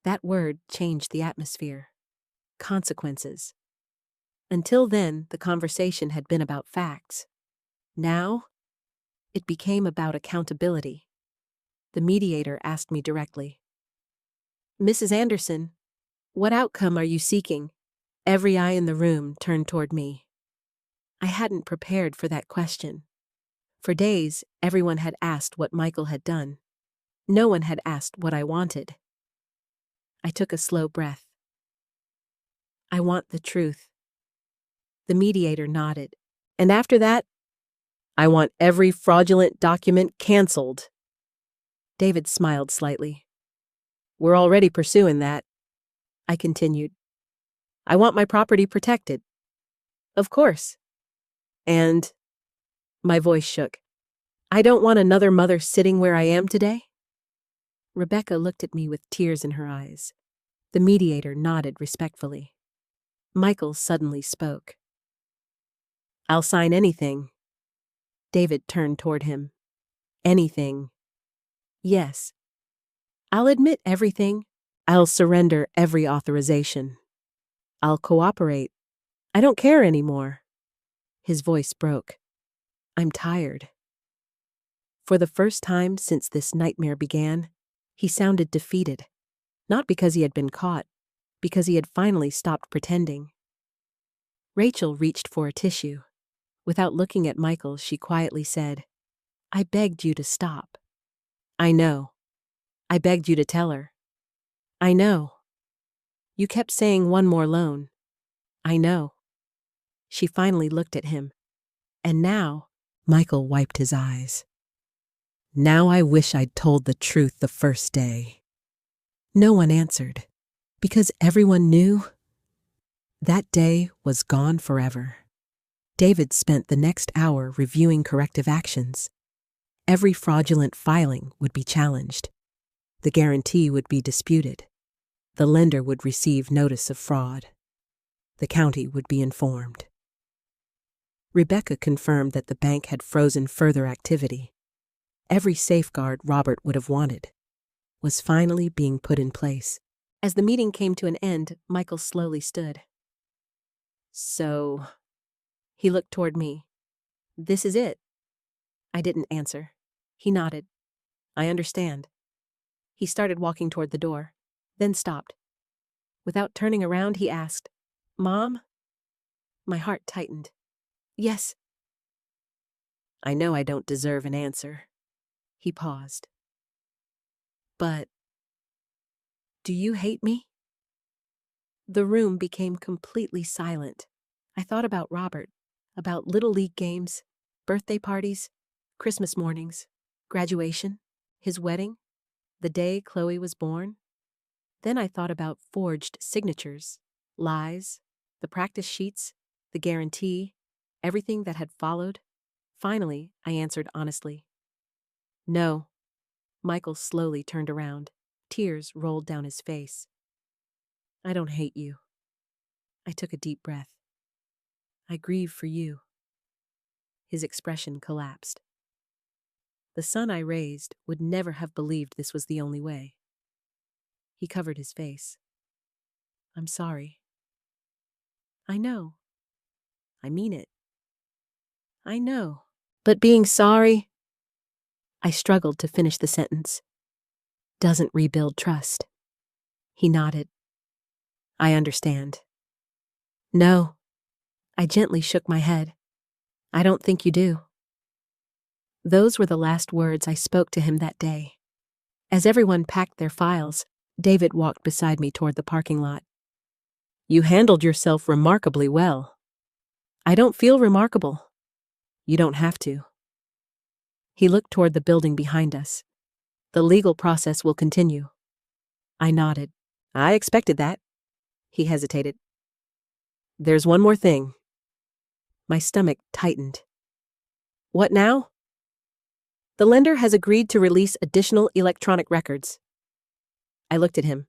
Speaker 1: That word changed the atmosphere. Consequences. Until then, the conversation had been about facts. Now, it became about accountability. The mediator asked me directly. Mrs. Anderson, what outcome are you seeking? Every eye in the room turned toward me. I hadn't prepared for that question. For days, everyone had asked what Michael had done. No one had asked what I wanted. I took a slow breath. I want the truth. The mediator nodded. And after that, I want every fraudulent document canceled. David smiled slightly. We're already pursuing that. I continued. I want my property protected. Of course. And my voice shook. I don't want another mother sitting where I am today. Rebecca looked at me with tears in her eyes. The mediator nodded respectfully. Michael suddenly spoke. I'll sign anything. David turned toward him. Anything. Yes. I'll admit everything. I'll surrender every authorization. I'll cooperate. I don't care anymore. His voice broke. I'm tired. For the first time since this nightmare began, he sounded defeated. Not because he had been caught, because he had finally stopped pretending. Rachel reached for a tissue. Without looking at Michael, she quietly said, I begged you to stop. I know. I begged you to tell her. I know. You kept saying one more loan. I know. She finally looked at him. And now, Michael wiped his eyes. Now I wish I'd told the truth the first day. No one answered, because everyone knew that day was gone forever. David spent the next hour reviewing corrective actions. Every fraudulent filing would be challenged. The guarantee would be disputed. The lender would receive notice of fraud. The county would be informed. Rebecca confirmed that the bank had frozen further activity. Every safeguard Robert would have wanted was finally being put in place. As the meeting came to an end, Michael slowly stood. So, he looked toward me. This is it. I didn't answer. He nodded. I understand. He started walking toward the door, then stopped. Without turning around, he asked, Mom, My heart tightened. Yes. I know I don't deserve an answer. He paused. But do you hate me? The room became completely silent. I thought about Robert, about Little League games, birthday parties, Christmas mornings, graduation, his wedding, the day Chloe was born. Then I thought about forged signatures, lies, the practice sheets, the guarantee, everything that had followed. Finally, I answered honestly. No. Michael slowly turned around. Tears rolled down his face. I don't hate you. I took a deep breath. I grieve for you. His expression collapsed. The son I raised would never have believed this was the only way. He covered his face. I'm sorry. I know. I mean it. I know. But being sorry, I struggled to finish the sentence, doesn't rebuild trust. He nodded. I understand. No. I gently shook my head. I don't think you do. Those were the last words I spoke to him that day. As everyone packed their files, David walked beside me toward the parking lot. You handled yourself remarkably well. I don't feel remarkable. You don't have to. He looked toward the building behind us. The legal process will continue. I nodded. I expected that. He hesitated. There's one more thing. My stomach tightened. What now? The lender has agreed to release additional electronic records. I looked at him.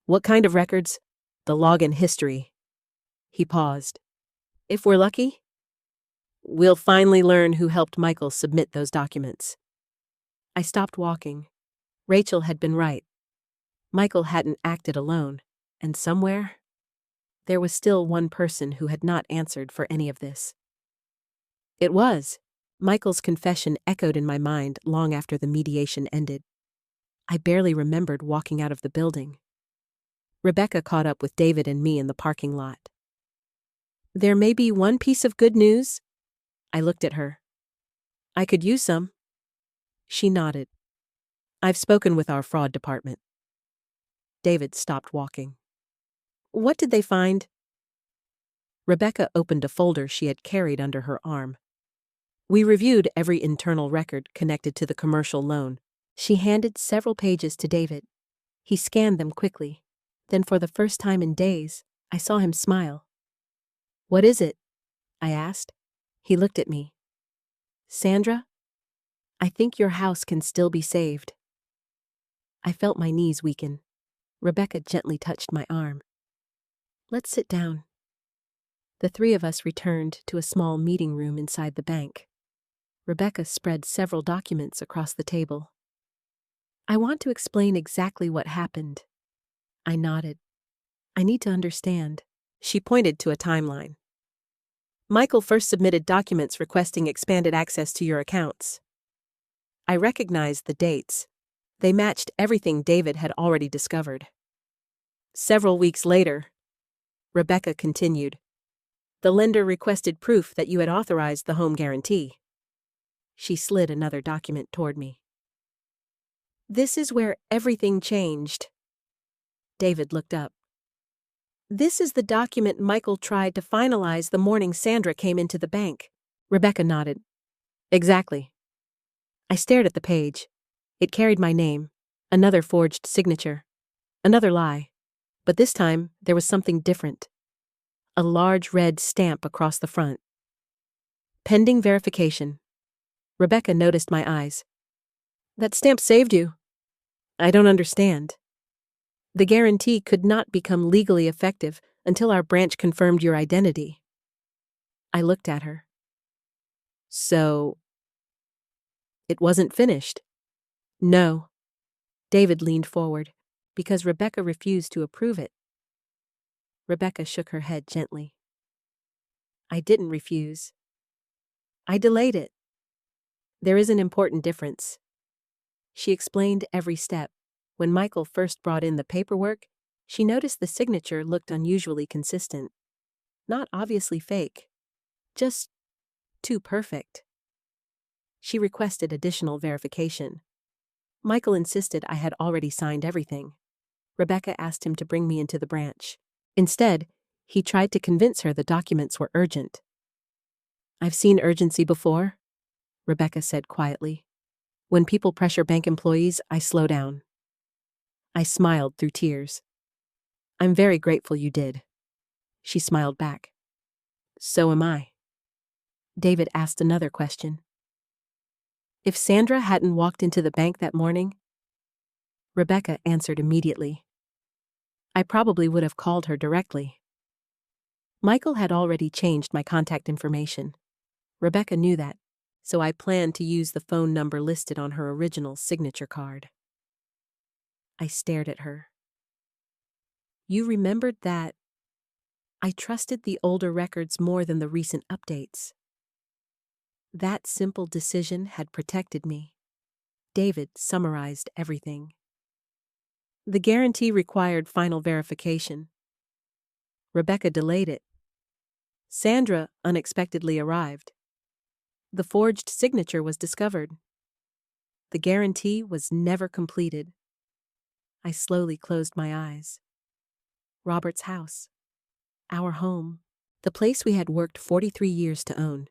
Speaker 1: What kind of records? The login history. He paused. If we're lucky, we'll finally learn who helped Michael submit those documents. I stopped walking. Rachel had been right. Michael hadn't acted alone, and somewhere, there was still one person who had not answered for any of this. It was. Michael's confession echoed in my mind long after the mediation ended. I barely remembered walking out of the building. Rebecca caught up with David and me in the parking lot. There may be one piece of good news. I looked at her. I could use some. She nodded. I've spoken with our fraud department. David stopped walking. What did they find? Rebecca opened a folder she had carried under her arm. We reviewed every internal record connected to the commercial loan. She handed several pages to David. He scanned them quickly. Then for the first time in days, I saw him smile. What is it? I asked. He looked at me. Sandra, I think your house can still be saved. I felt my knees weaken. Rebecca gently touched my arm. Let's sit down. The three of us returned to a small meeting room inside the bank. Rebecca spread several documents across the table. I want to explain exactly what happened. I nodded. I need to understand. She pointed to a timeline. Michael first submitted documents requesting expanded access to your accounts. I recognized the dates. They matched everything David had already discovered. Several weeks later, Rebecca continued, the lender requested proof that you had authorized the home guarantee. She slid another document toward me. This is where everything changed. David looked up. This is the document Michael tried to finalize the morning Sandra came into the bank. Rebecca nodded. Exactly. I stared at the page. It carried my name, another forged signature, another lie. But this time, there was something different. A large red stamp across the front. Pending verification. Rebecca noticed my eyes. That stamp saved you. I don't understand. The guarantee could not become legally effective until our branch confirmed your identity. I looked at her. So, it wasn't finished? No. David leaned forward, because Rebecca refused to approve it. Rebecca shook her head gently. I didn't refuse. I delayed it. There is an important difference. She explained every step. When Michael first brought in the paperwork, she noticed the signature looked unusually consistent. Not obviously fake. Just too perfect. She requested additional verification. Michael insisted I had already signed everything. Rebecca asked him to bring me into the branch. Instead, he tried to convince her the documents were urgent. "I've seen urgency before," Rebecca said quietly. "When people pressure bank employees, I slow down." I smiled through tears. "I'm very grateful you did." She smiled back. "So am I." David asked another question. If Sandra hadn't walked into the bank that morning, Rebecca answered immediately. I probably would have called her directly. Michael had already changed my contact information. Rebecca knew that, so I planned to use the phone number listed on her original signature card. I stared at her. "You remembered that?" I trusted the older records more than the recent updates. That simple decision had protected me. David summarized everything. The guarantee required final verification. Rebecca delayed it. Sandra unexpectedly arrived. The forged signature was discovered. The guarantee was never completed. I slowly closed my eyes. Robert's house. Our home. The place we had worked 43 years to own.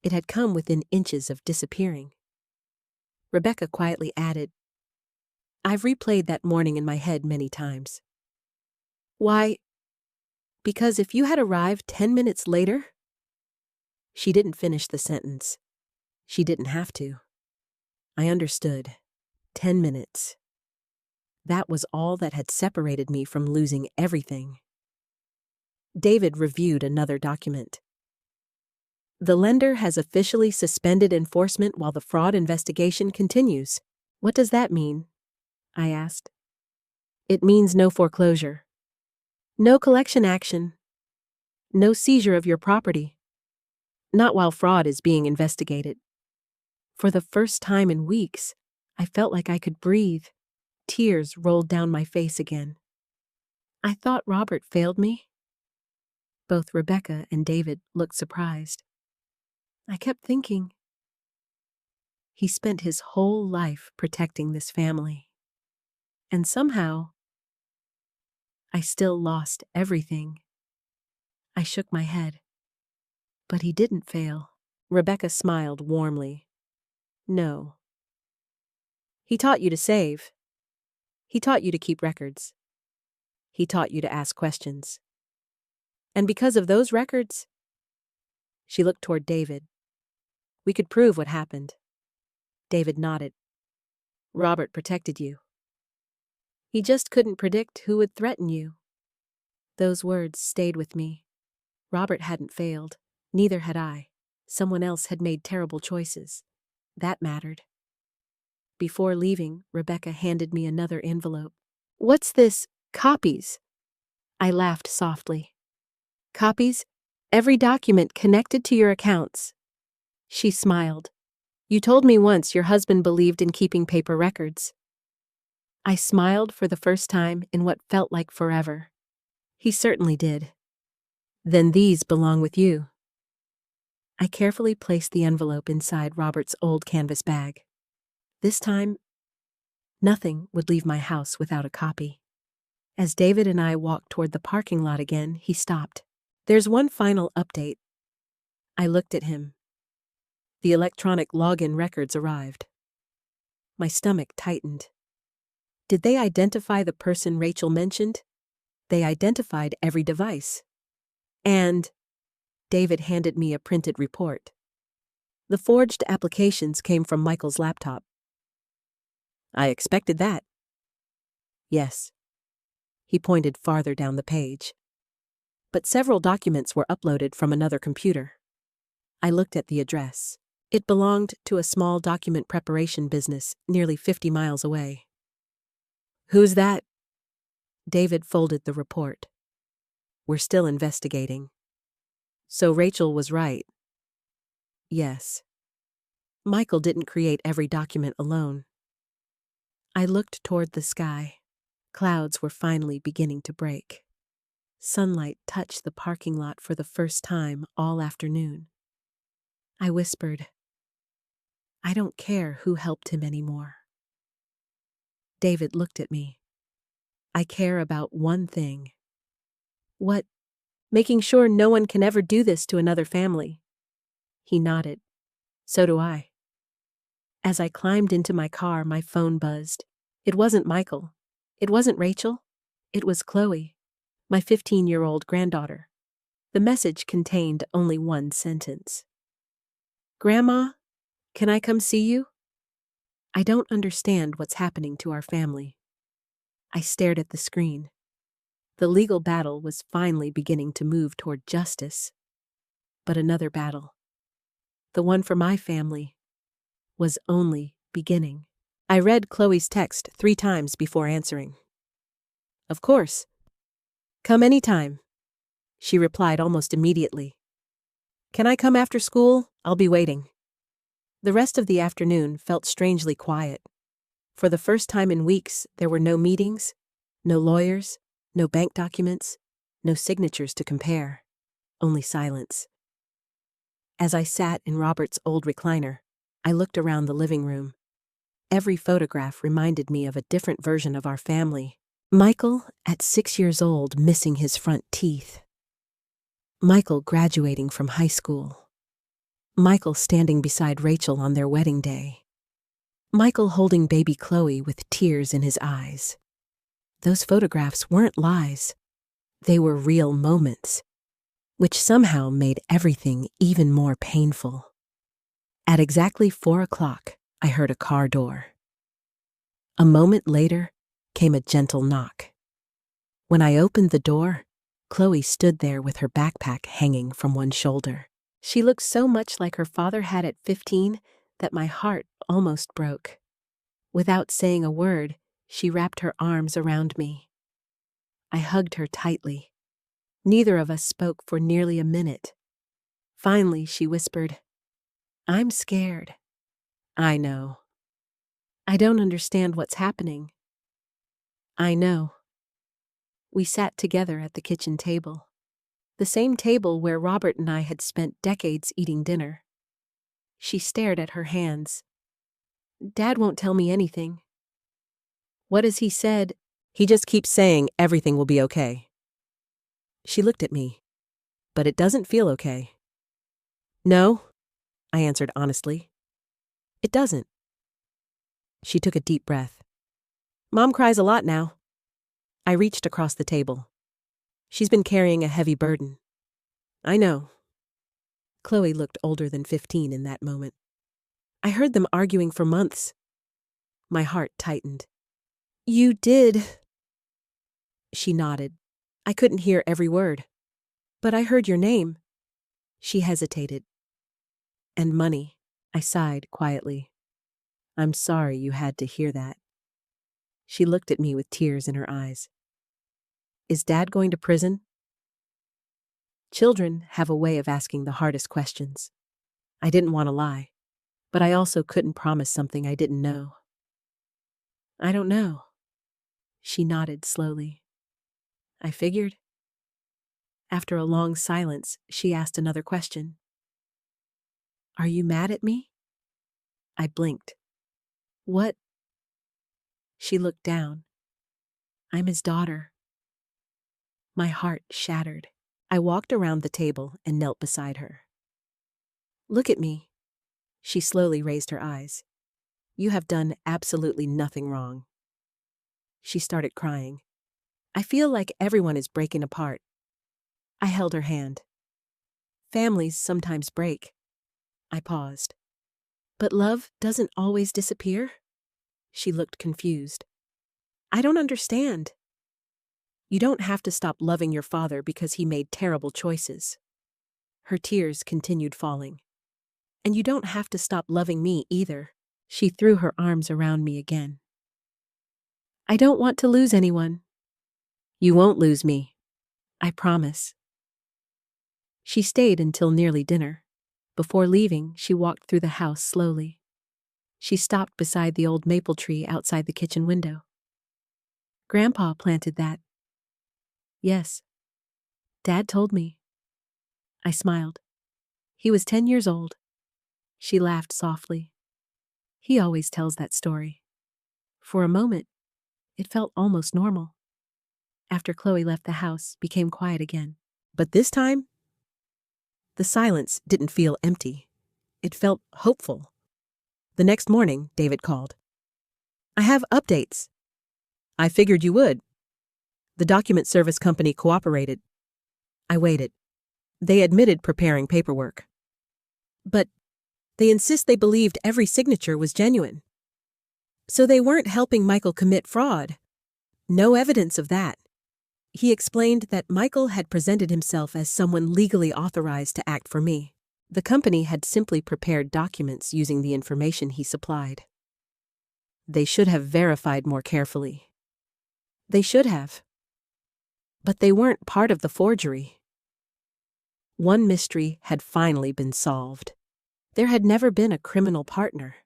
Speaker 1: It had come within inches of disappearing. Rebecca quietly added, "I've replayed that morning in my head many times." "Why?" "Because if you had arrived 10 minutes later..." She didn't finish the sentence. She didn't have to. I understood. 10 minutes. That was all that had separated me from losing everything. David reviewed another document. "The lender has officially suspended enforcement while the fraud investigation continues." "What does that mean?" I asked. "It means no foreclosure. No collection action. No seizure of your property. Not while fraud is being investigated." For the first time in weeks, I felt like I could breathe. Tears rolled down my face again. I thought Robert failed me. Both Rebecca and David looked surprised. I kept thinking, he spent his whole life protecting this family. And somehow, I still lost everything. I shook my head. But he didn't fail. Rebecca smiled warmly. "No. He taught you to save. He taught you to keep records. He taught you to ask questions. And because of those records," she looked toward David, "we could prove what happened." David nodded. "Robert protected you. He just couldn't predict who would threaten you." Those words stayed with me. Robert hadn't failed. Neither had I. Someone else had made terrible choices. That mattered. Before leaving, Rebecca handed me another envelope. "What's this? Copies?" I laughed softly. "Copies? Every document connected to your accounts." She smiled. "You told me once your husband believed in keeping paper records." I smiled for the first time in what felt like forever. He certainly did. "Then these belong with you." I carefully placed the envelope inside Robert's old canvas bag. This time, nothing would leave my house without a copy. As David and I walked toward the parking lot again, he stopped. "There's one final update." I looked at him. The electronic login records arrived. My stomach tightened. Did they identify the person Rachel mentioned? They identified every device. And David handed me a printed report. The forged applications came from Michael's laptop. "I expected that." "Yes." He pointed farther down the page. But several documents were uploaded from another computer. I looked at the address. It belonged to a small document preparation business nearly 50 miles away. "Who's that?" David folded the report. "We're still investigating." "So Rachel was right." "Yes." Michael didn't create every document alone. I looked toward the sky. Clouds were finally beginning to break. Sunlight touched the parking lot for the first time all afternoon. I whispered, "I don't care who helped him anymore." David looked at me. "I care about one thing." "What?" "Making sure no one can ever do this to another family." He nodded. "So do I." As I climbed into my car, my phone buzzed. It wasn't Michael. It wasn't Rachel. It was Chloe, my 15-year-old granddaughter. The message contained only one sentence. "Grandma, can I come see you?" I don't understand what's happening to our family. I stared at the screen. The legal battle was finally beginning to move toward justice. But another battle, the one for my family, was only beginning. I read Chloe's text 3 times before answering. "Of course. Come anytime," she replied almost immediately. "Can I come after school? I'll be waiting." The rest of the afternoon felt strangely quiet. For the first time in weeks, there were no meetings, no lawyers, no bank documents, no signatures to compare, only silence. As I sat in Robert's old recliner, I looked around the living room. Every photograph reminded me of a different version of our family. Michael, at 6 years old, missing his front teeth. Michael graduating from high school. Michael standing beside Rachel on their wedding day. Michael holding baby Chloe with tears in his eyes. Those photographs weren't lies. They were real moments, which somehow made everything even more painful. At exactly 4 o'clock, I heard a car door. A moment later, came a gentle knock. When I opened the door, Chloe stood there with her backpack hanging from one shoulder. She looked so much like her father had at 15 that my heart almost broke. Without saying a word, she wrapped her arms around me. I hugged her tightly. Neither of us spoke for nearly a minute. Finally, she whispered, "I'm scared." "I know." "I don't understand what's happening." "I know." We sat together at the kitchen table. The same table where Robert and I had spent decades eating dinner. She stared at her hands. "Dad won't tell me anything." "What has he said?" "He just keeps saying everything will be okay." She looked at me. "But it doesn't feel okay." "No," I answered honestly. "It doesn't." She took a deep breath. "Mom cries a lot now." I reached across the table. "She's been carrying a heavy burden." "I know." Chloe looked older than 15 in that moment. "I heard them arguing for months." My heart tightened. "You did." She nodded. "I couldn't hear every word." "But I heard your name." She hesitated. "And money." I sighed quietly. "I'm sorry you had to hear that." She looked at me with tears in her eyes. "Is Dad going to prison?" Children have a way of asking the hardest questions. I didn't want to lie, but I also couldn't promise something I didn't know. "I don't know." She nodded slowly. "I figured." After a long silence, she asked another question. "Are you mad at me?" I blinked. "What?" She looked down. "I'm his daughter." My heart shattered. I walked around the table and knelt beside her. "Look at me." She slowly raised her eyes. "You have done absolutely nothing wrong." She started crying. "I feel like everyone is breaking apart." I held her hand. "Families sometimes break." I paused. "But love doesn't always disappear?" She looked confused. "I don't understand." "You don't have to stop loving your father because he made terrible choices." Her tears continued falling. "And you don't have to stop loving me either." She threw her arms around me again. "I don't want to lose anyone." "You won't lose me. I promise." She stayed until nearly dinner. Before leaving, she walked through the house slowly. She stopped beside the old maple tree outside the kitchen window. "Grandpa planted that." "Yes." Dad told me. I smiled. He was 10 years old. She laughed softly. He always tells that story. For a moment, it felt almost normal. After Chloe left the house, became quiet again. But this time, the silence didn't feel empty. It felt hopeful. The next morning, David called. I have updates. I figured you would. The document service company cooperated. I waited. They admitted preparing paperwork. But they insist they believed every signature was genuine. So they weren't helping Michael commit fraud. No evidence of that. He explained that Michael had presented himself as someone legally authorized to act for me. The company had simply prepared documents using the information he supplied. They should have verified more carefully. They should have. But they weren't part of the forgery. One mystery had finally been solved. There had never been a criminal partner,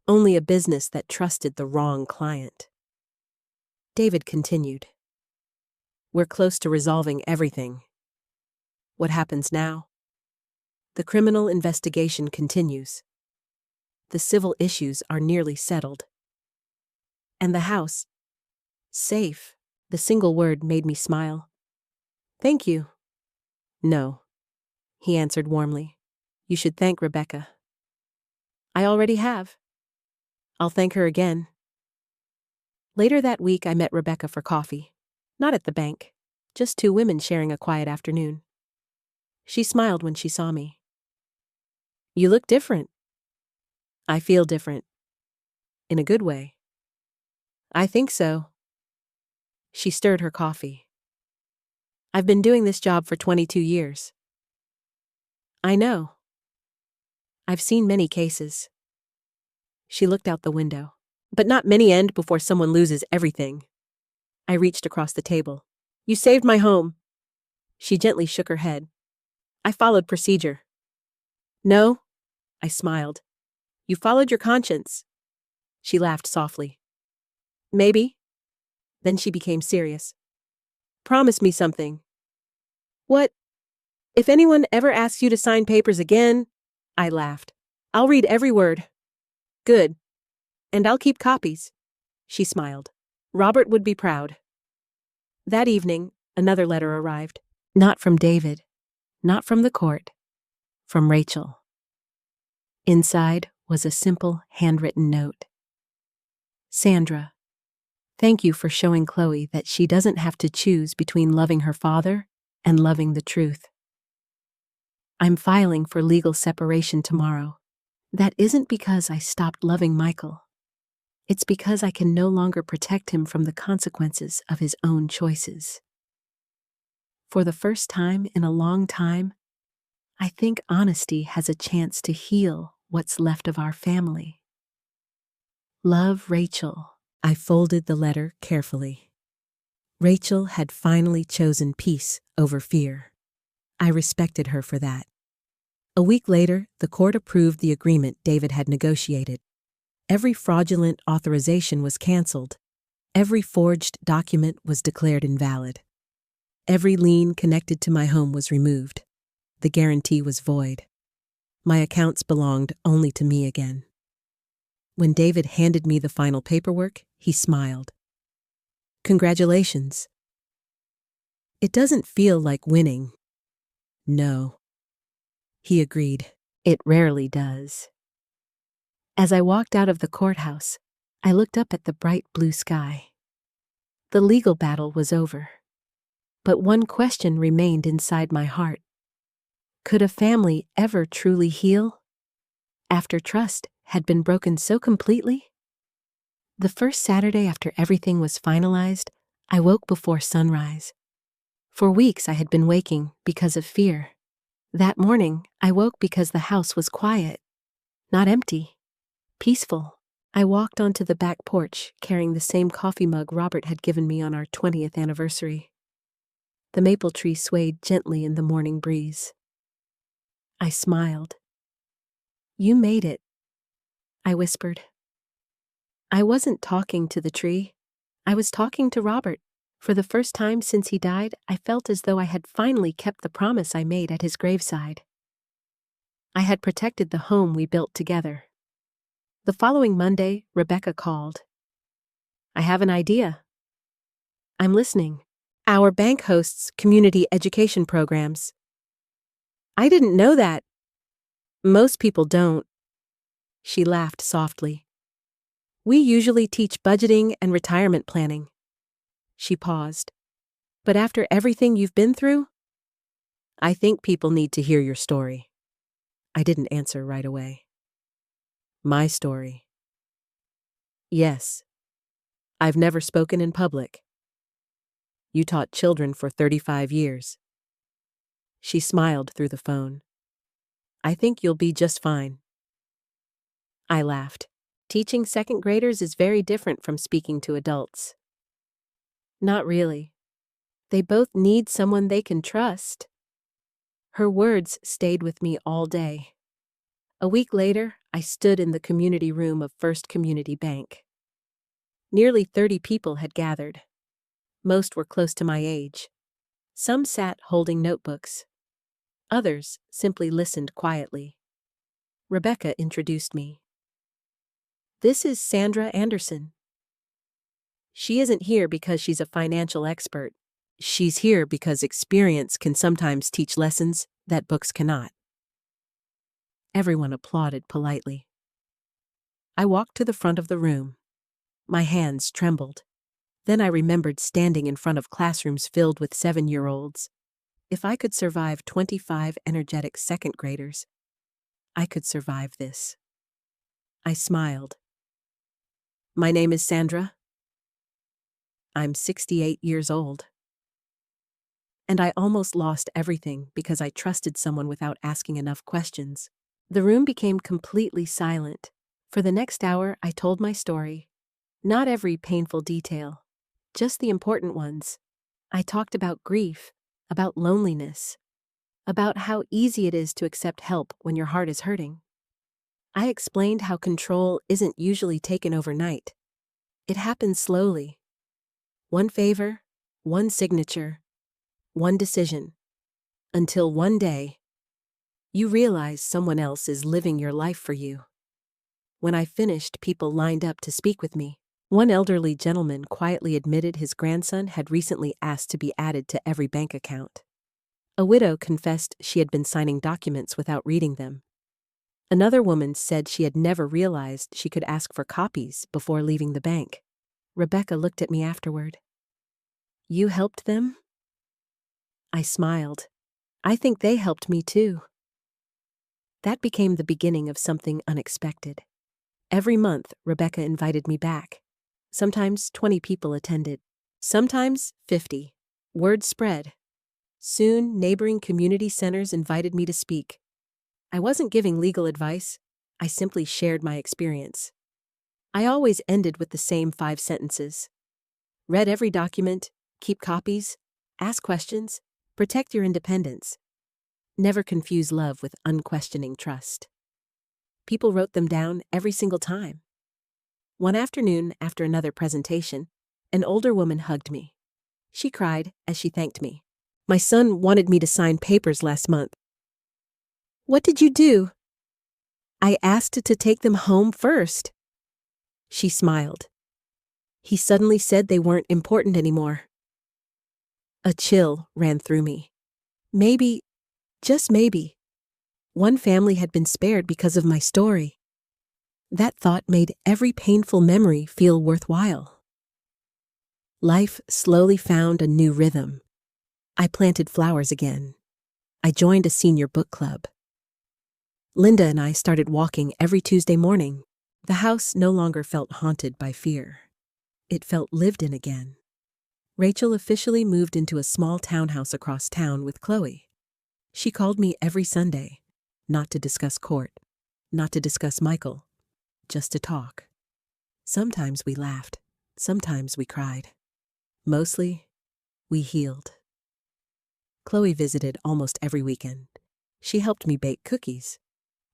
Speaker 1: only a business that trusted the wrong client. David continued. We're close to resolving everything. What happens now? The criminal investigation continues. The civil issues are nearly settled. And the house, safe. The single word made me smile. Thank you. No, he answered warmly. You should thank Rebecca. I already have. I'll thank her again. Later that week, I met Rebecca for coffee. Not at the bank, just two women sharing a quiet afternoon. She smiled when she saw me. You look different. I feel different. In a good way. I think so. She stirred her coffee. I've been doing this job for 22 years. I know. I've seen many cases. She looked out the window. But not many end before someone loses everything. I reached across the table. You saved my home. She gently shook her head. I followed procedure. No, I smiled. You followed your conscience. She laughed softly. Maybe. Then she became serious. Promise me something. What? If anyone ever asks you to sign papers again, I laughed. I'll read every word. Good. And I'll keep copies. She smiled. Robert would be proud. That evening, another letter arrived. Not from David, not from the court, from Rachel. Inside was a simple handwritten note. Sandra, thank you for showing Chloe that she doesn't have to choose between loving her father and loving the truth. I'm filing for legal separation tomorrow. That isn't because I stopped loving Michael. It's because I can no longer protect him from the consequences of his own choices. For the first time in a long time, I think honesty has a chance to heal what's left of our family. Love, Rachel. I folded the letter carefully. Rachel had finally chosen peace over fear. I respected her for that. A week later, the court approved the agreement David had negotiated. Every fraudulent authorization was canceled. Every forged document was declared invalid. Every lien connected to my home was removed. The guarantee was void. My accounts belonged only to me again. When David handed me the final paperwork, he smiled. Congratulations. It doesn't feel like winning. No. He agreed. It rarely does. As I walked out of the courthouse, I looked up at the bright blue sky. The legal battle was over. But one question remained inside my heart. Could a family ever truly heal after trust had been broken so completely? The first Saturday after everything was finalized, I woke before sunrise. For weeks I had been waking because of fear. That morning, I woke because the house was quiet, not empty. Peaceful. I walked onto the back porch, carrying the same coffee mug Robert had given me on our 20th anniversary. The maple tree swayed gently in the morning breeze. I smiled. You made it, I whispered. I wasn't talking to the tree. I was talking to Robert. For the first time since he died, I felt as though I had finally kept the promise I made at his graveside. I had protected the home we built together. The following Monday, Rebecca called. "I have an idea." "I'm listening." "Our bank hosts community education programs." "I didn't know that." "Most people don't." She laughed softly. "We usually teach budgeting and retirement planning." She paused. "But after everything you've been through, I think people need to hear your story." I didn't answer right away. "My story?" "Yes. I've never spoken in public." "You taught children for 35 years." She smiled through the phone. "I think you'll be just fine." I laughed. Teaching second graders is very different from speaking to adults. "Not really. They both need someone they can trust." Her words stayed with me all day. A week later, I stood in the community room of First Community Bank. Nearly 30 people had gathered. Most were close to my age. Some sat holding notebooks. Others simply listened quietly. Rebecca introduced me. "This is Sandra Anderson. She isn't here because she's a financial expert. She's here because experience can sometimes teach lessons that books cannot." Everyone applauded politely. I walked to the front of the room. My hands trembled. Then I remembered standing in front of classrooms filled with 7-year-olds. If I could survive 25 energetic second graders, I could survive this. I smiled. "My name is Sandra. I'm 68 years old." And I almost lost everything because I trusted someone without asking enough questions. The room became completely silent. For the next hour, I told my story. Not every painful detail, just the important ones. I talked about grief, about loneliness, about how easy it is to accept help when your heart is hurting. I explained how control isn't usually taken overnight. It happens slowly. One favor, one signature, one decision. Until one day, you realize someone else is living your life for you. When I finished, people lined up to speak with me. One elderly gentleman quietly admitted his grandson had recently asked to be added to every bank account. A widow confessed she had been signing documents without reading them. Another woman said she had never realized she could ask for copies before leaving the bank. Rebecca looked at me afterward. "You helped them?" I smiled. "I think they helped me too." That became the beginning of something unexpected. Every month, Rebecca invited me back. Sometimes 20 people attended. Sometimes 50. Word spread. Soon, neighboring community centers invited me to speak. I wasn't giving legal advice. I simply shared my experience. I always ended with the same 5 sentences. Read every document, keep copies, ask questions, protect your independence. Never confuse love with unquestioning trust. People wrote them down every single time. One afternoon, after another presentation, an older woman hugged me. She cried as she thanked me. "My son wanted me to sign papers last month." "What did you do?" "I asked to take them home first." She smiled. "He suddenly said they weren't important anymore." A chill ran through me. Maybe, just maybe, one family had been spared because of my story. That thought made every painful memory feel worthwhile. Life slowly found a new rhythm. I planted flowers again. I joined a senior book club. Linda and I started walking every Tuesday morning. The house no longer felt haunted by fear. It felt lived in again. Rachel officially moved into a small townhouse across town with Chloe. She called me every Sunday, not to discuss court, not to discuss Michael, just to talk. Sometimes we laughed, sometimes we cried. Mostly, we healed. Chloe visited almost every weekend. She helped me bake cookies.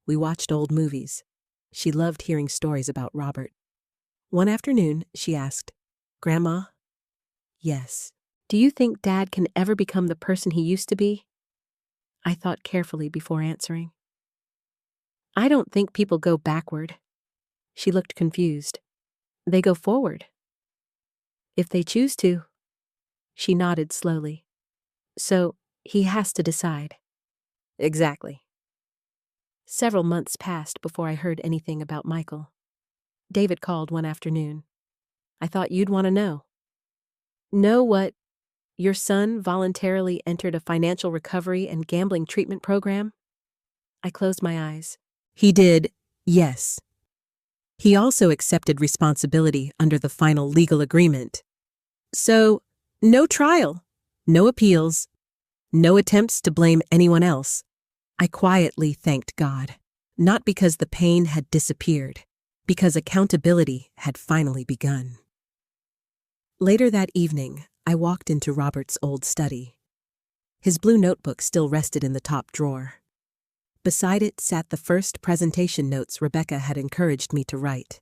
Speaker 1: We watched old movies. She loved hearing stories about Robert. One afternoon, she asked, "Grandma, yes. Do you think Dad can ever become the person he used to be? I thought carefully before answering. I don't think people go backward. She looked confused. They go forward. If they choose to. She nodded slowly. So, he has to decide. Exactly. Several months passed before I heard anything about Michael. David called one afternoon. I thought you'd want to know. Know what? Your son voluntarily entered a financial recovery and gambling treatment program? I closed my eyes. He did, yes. He also accepted responsibility under the final legal agreement. So, no trial, no appeals, no attempts to blame anyone else. I quietly thanked God, not because the pain had disappeared, because accountability had finally begun. Later that evening, I walked into Robert's old study. His blue notebook still rested in the top drawer. Beside it sat the first presentation notes Rebecca had encouraged me to write.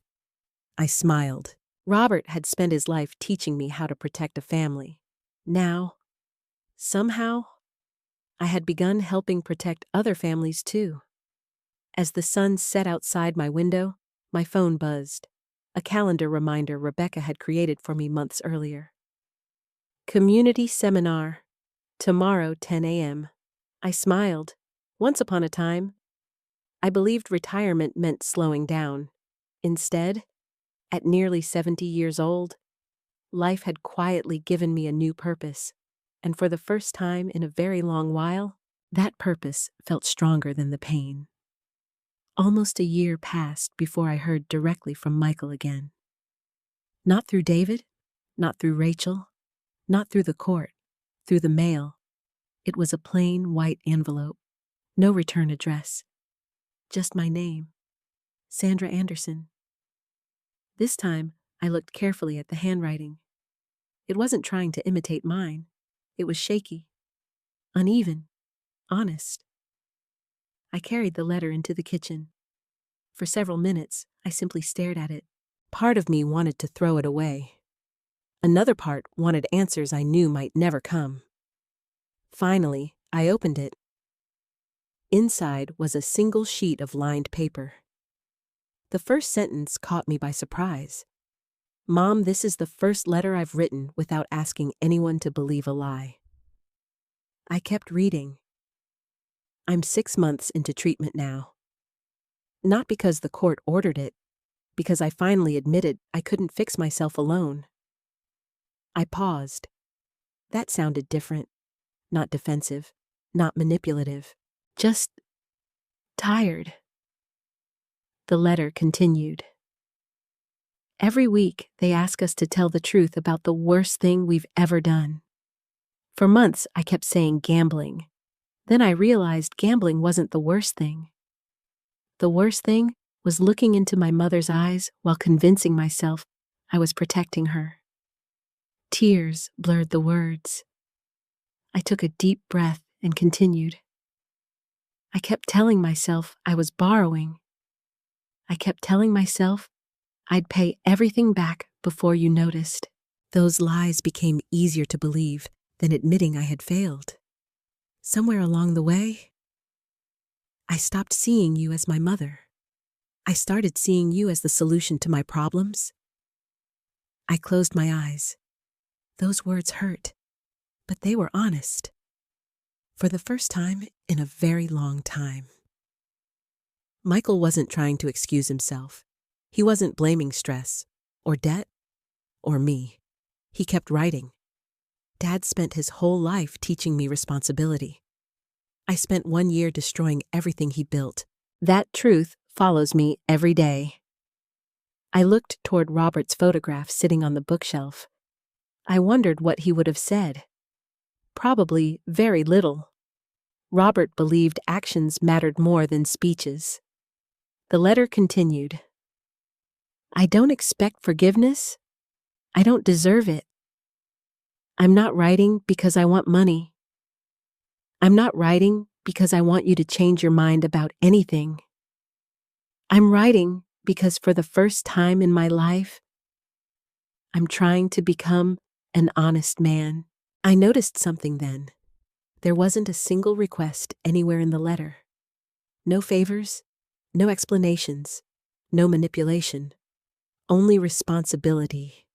Speaker 1: I smiled. Robert had spent his life teaching me how to protect a family. Now, somehow, I had begun helping protect other families too. As the sun set outside my window, my phone buzzed. A calendar reminder Rebecca had created for me months earlier. Community seminar. Tomorrow, 10 a.m. I smiled. Once upon a time, I believed retirement meant slowing down. Instead, at nearly 70 years old, life had quietly given me a new purpose, and for the first time in a very long while, that purpose felt stronger than the pain. Almost a year passed before I heard directly from Michael again. Not through David, not through Rachel, not through the court, through the mail. It was a plain white envelope, no return address, just my name, Sandra Anderson. This time, I looked carefully at the handwriting. It wasn't trying to imitate mine. It was shaky, uneven, honest. I carried the letter into the kitchen. For several minutes, I simply stared at it. Part of me wanted to throw it away. Another part wanted answers I knew might never come. Finally, I opened it. Inside was a single sheet of lined paper. The first sentence caught me by surprise. Mom, this is the first letter I've written without asking anyone to believe a lie. I kept reading. I'm 6 months into treatment now. Not because the court ordered it, because I finally admitted I couldn't fix myself alone. I paused. That sounded different, not defensive, not manipulative, just tired. The letter continued. Every week, they ask us to tell the truth about the worst thing we've ever done. For months, I kept saying gambling. Then I realized gambling wasn't the worst thing. The worst thing was looking into my mother's eyes while convincing myself I was protecting her. Tears blurred the words. I took a deep breath and continued. I kept telling myself I was borrowing. I kept telling myself I'd pay everything back before you noticed. Those lies became easier to believe than admitting I had failed. Somewhere along the way, I stopped seeing you as my mother. I started seeing you as the solution to my problems. I closed my eyes. Those words hurt, but they were honest. For the first time in a very long time. Michael wasn't trying to excuse himself. He wasn't blaming stress, or debt, or me. He kept writing. Dad spent his whole life teaching me responsibility. I spent 1 year destroying everything he built. That truth follows me every day. I looked toward Robert's photograph sitting on the bookshelf. I wondered what he would have said. Probably very little. Robert believed actions mattered more than speeches. The letter continued. I don't expect forgiveness. I don't deserve it. I'm not writing because I want money. I'm not writing because I want you to change your mind about anything. I'm writing because for the first time in my life, I'm trying to become An honest man. I noticed something then. There wasn't a single request anywhere in the letter. No favors, no explanations, no manipulation, only responsibility.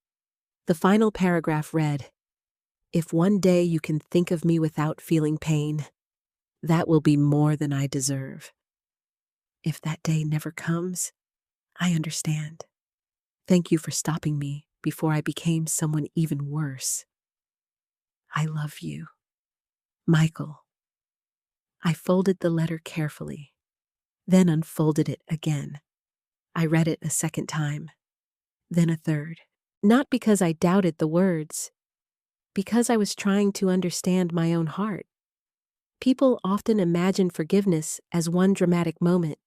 Speaker 1: The final paragraph read, "If one day you can think of me without feeling pain, that will be more than I deserve. If that day never comes, I understand. Thank you for stopping me before I became someone even worse. I love you. Michael." I folded the letter carefully, then unfolded it again. I read it a second time, then a third. Not because I doubted the words, because I was trying to understand my own heart. People often imagine forgiveness as one dramatic moment.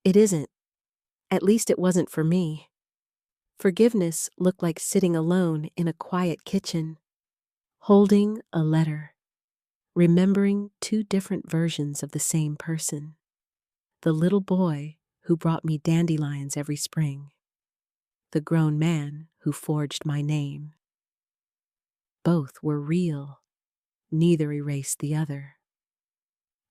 Speaker 1: It isn't. At least it wasn't for me. Forgiveness looked like sitting alone in a quiet kitchen, holding a letter, remembering two different versions of the same person. The little boy who brought me dandelions every spring. The grown man who forged my name. Both were real. Neither erased the other.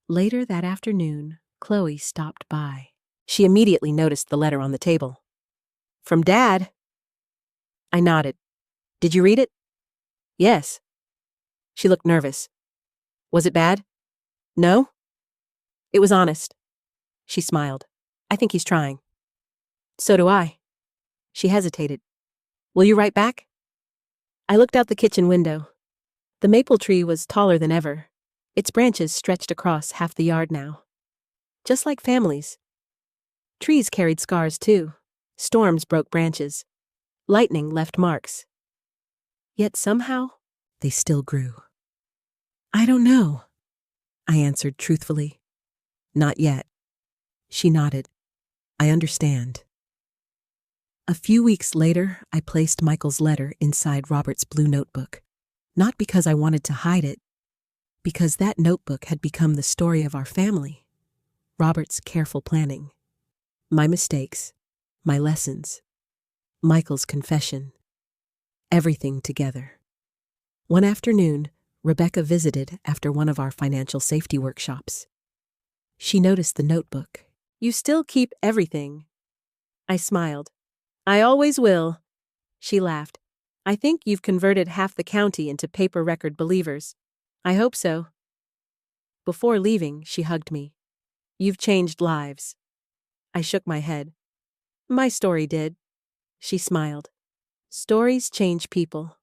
Speaker 1: Later that afternoon, Chloe stopped by. She immediately noticed the letter on the table. "From Dad?" I nodded. "Did you read it?" "Yes." She looked nervous. "Was it bad?" "No." "It was honest." She smiled. "I think he's trying." "So do I." She hesitated. "Will you write back?" I looked out the kitchen window. The maple tree was taller than ever. Its branches stretched across half the yard now. Just like families. Trees carried scars too. Storms broke branches. Lightning left marks. Yet somehow, they still grew. "I don't know," I answered truthfully. "Not yet." She nodded. "I understand." A few weeks later, I placed Michael's letter inside Robert's blue notebook. Not because I wanted to hide it, because that notebook had become the story of our family. Robert's careful planning. My mistakes. My lessons. Michael's confession. Everything together. One afternoon, Rebecca visited after one of our financial safety workshops. She noticed the notebook. "You still keep everything." I smiled. "I always will." She laughed. "I think you've converted half the county into paper record believers." "I hope so." Before leaving, she hugged me. "You've changed lives." I shook my head. "My story did." She smiled. "Stories change people."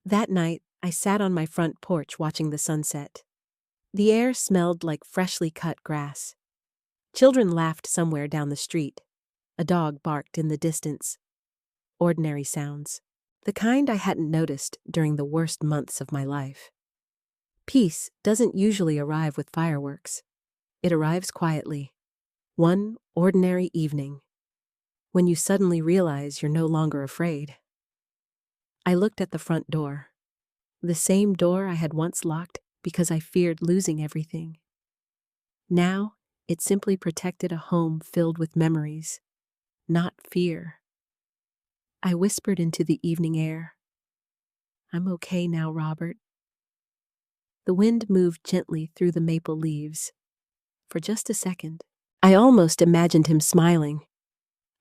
Speaker 1: That night, I sat on my front porch watching the sunset. The air smelled like freshly cut grass. Children laughed somewhere down the street. A dog barked in the distance. Ordinary sounds. The kind I hadn't noticed during the worst months of my life. Peace doesn't usually arrive with fireworks. It arrives quietly. One ordinary evening. When you suddenly realize you're no longer afraid. I looked at the front door. The same door I had once locked because I feared losing everything. Now, it simply protected a home filled with memories, not fear. I whispered into the evening air. "I'm okay now, Robert." The wind moved gently through the maple leaves. For just a second, I almost imagined him smiling.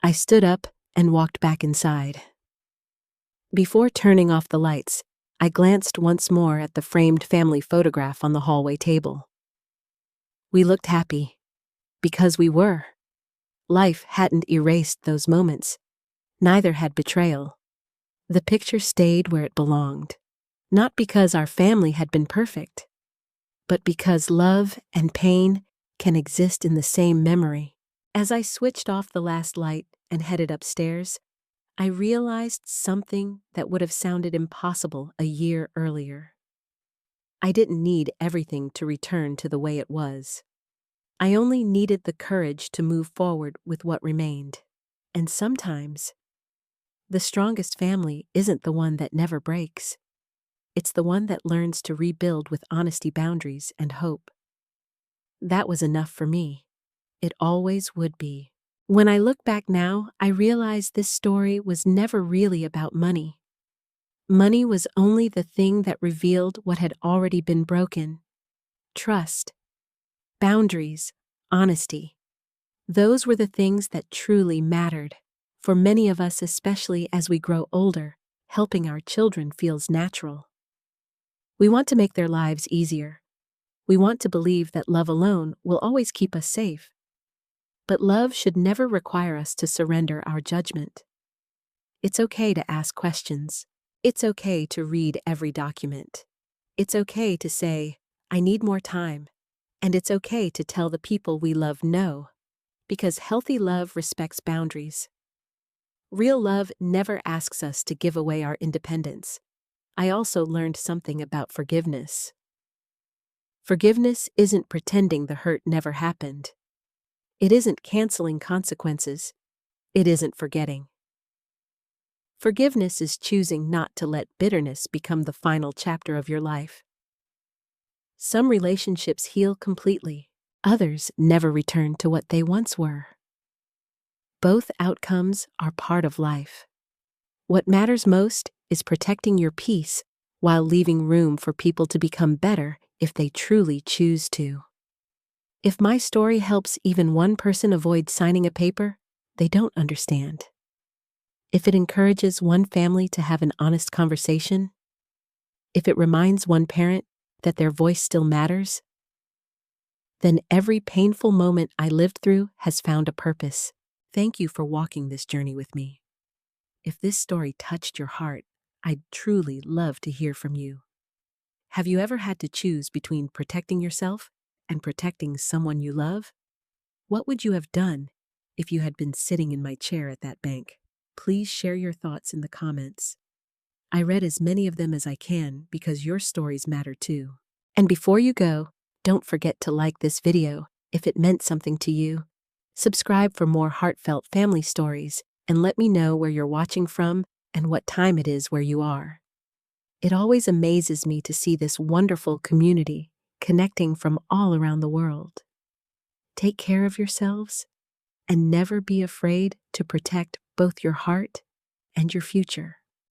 Speaker 1: I stood up and walked back inside. Before turning off the lights, I glanced once more at the framed family photograph on the hallway table. We looked happy. Because we were. Life hadn't erased those moments. Neither had betrayal. The picture stayed where it belonged. Not because our family had been perfect, but because love and pain can exist in the same memory. As I switched off the last light and headed upstairs, I realized something that would have sounded impossible a year earlier. I didn't need everything to return to the way it was. I only needed the courage to move forward with what remained. And sometimes, the strongest family isn't the one that never breaks. It's the one that learns to rebuild with honesty, boundaries, and hope. That was enough for me. It always would be. When I look back now, I realize this story was never really about money. Money was only the thing that revealed what had already been broken. Trust, boundaries, honesty. Those were the things that truly mattered. For many of us, especially as we grow older, helping our children feels natural. We want to make their lives easier. We want to believe that love alone will always keep us safe. But love should never require us to surrender our judgment. It's okay to ask questions. It's okay to read every document. It's okay to say, I need more time. And it's okay to tell the people we love no. Because healthy love respects boundaries. Real love never asks us to give away our independence. I also learned something about forgiveness. Forgiveness isn't pretending the hurt never happened. It isn't canceling consequences. It isn't forgetting. Forgiveness is choosing not to let bitterness become the final chapter of your life. Some relationships heal completely. Others never return to what they once were. Both outcomes are part of life. What matters most is protecting your peace while leaving room for people to become better if they truly choose to. If my story helps even one person avoid signing a paper, they don't understand. If it encourages one family to have an honest conversation, if it reminds one parent that their voice still matters, then every painful moment I lived through has found a purpose. Thank you for walking this journey with me. If this story touched your heart, I'd truly love to hear from you. Have you ever had to choose between protecting yourself and protecting someone you love? What would you have done if you had been sitting in my chair at that bank? Please share your thoughts in the comments. I read as many of them as I can because your stories matter too. And before you go, don't forget to like this video if it meant something to you. Subscribe for more heartfelt family stories and let me know where you're watching from and what time it is where you are. It always amazes me to see this wonderful community connecting from all around the world. Take care of yourselves and never be afraid to protect both your heart and your future.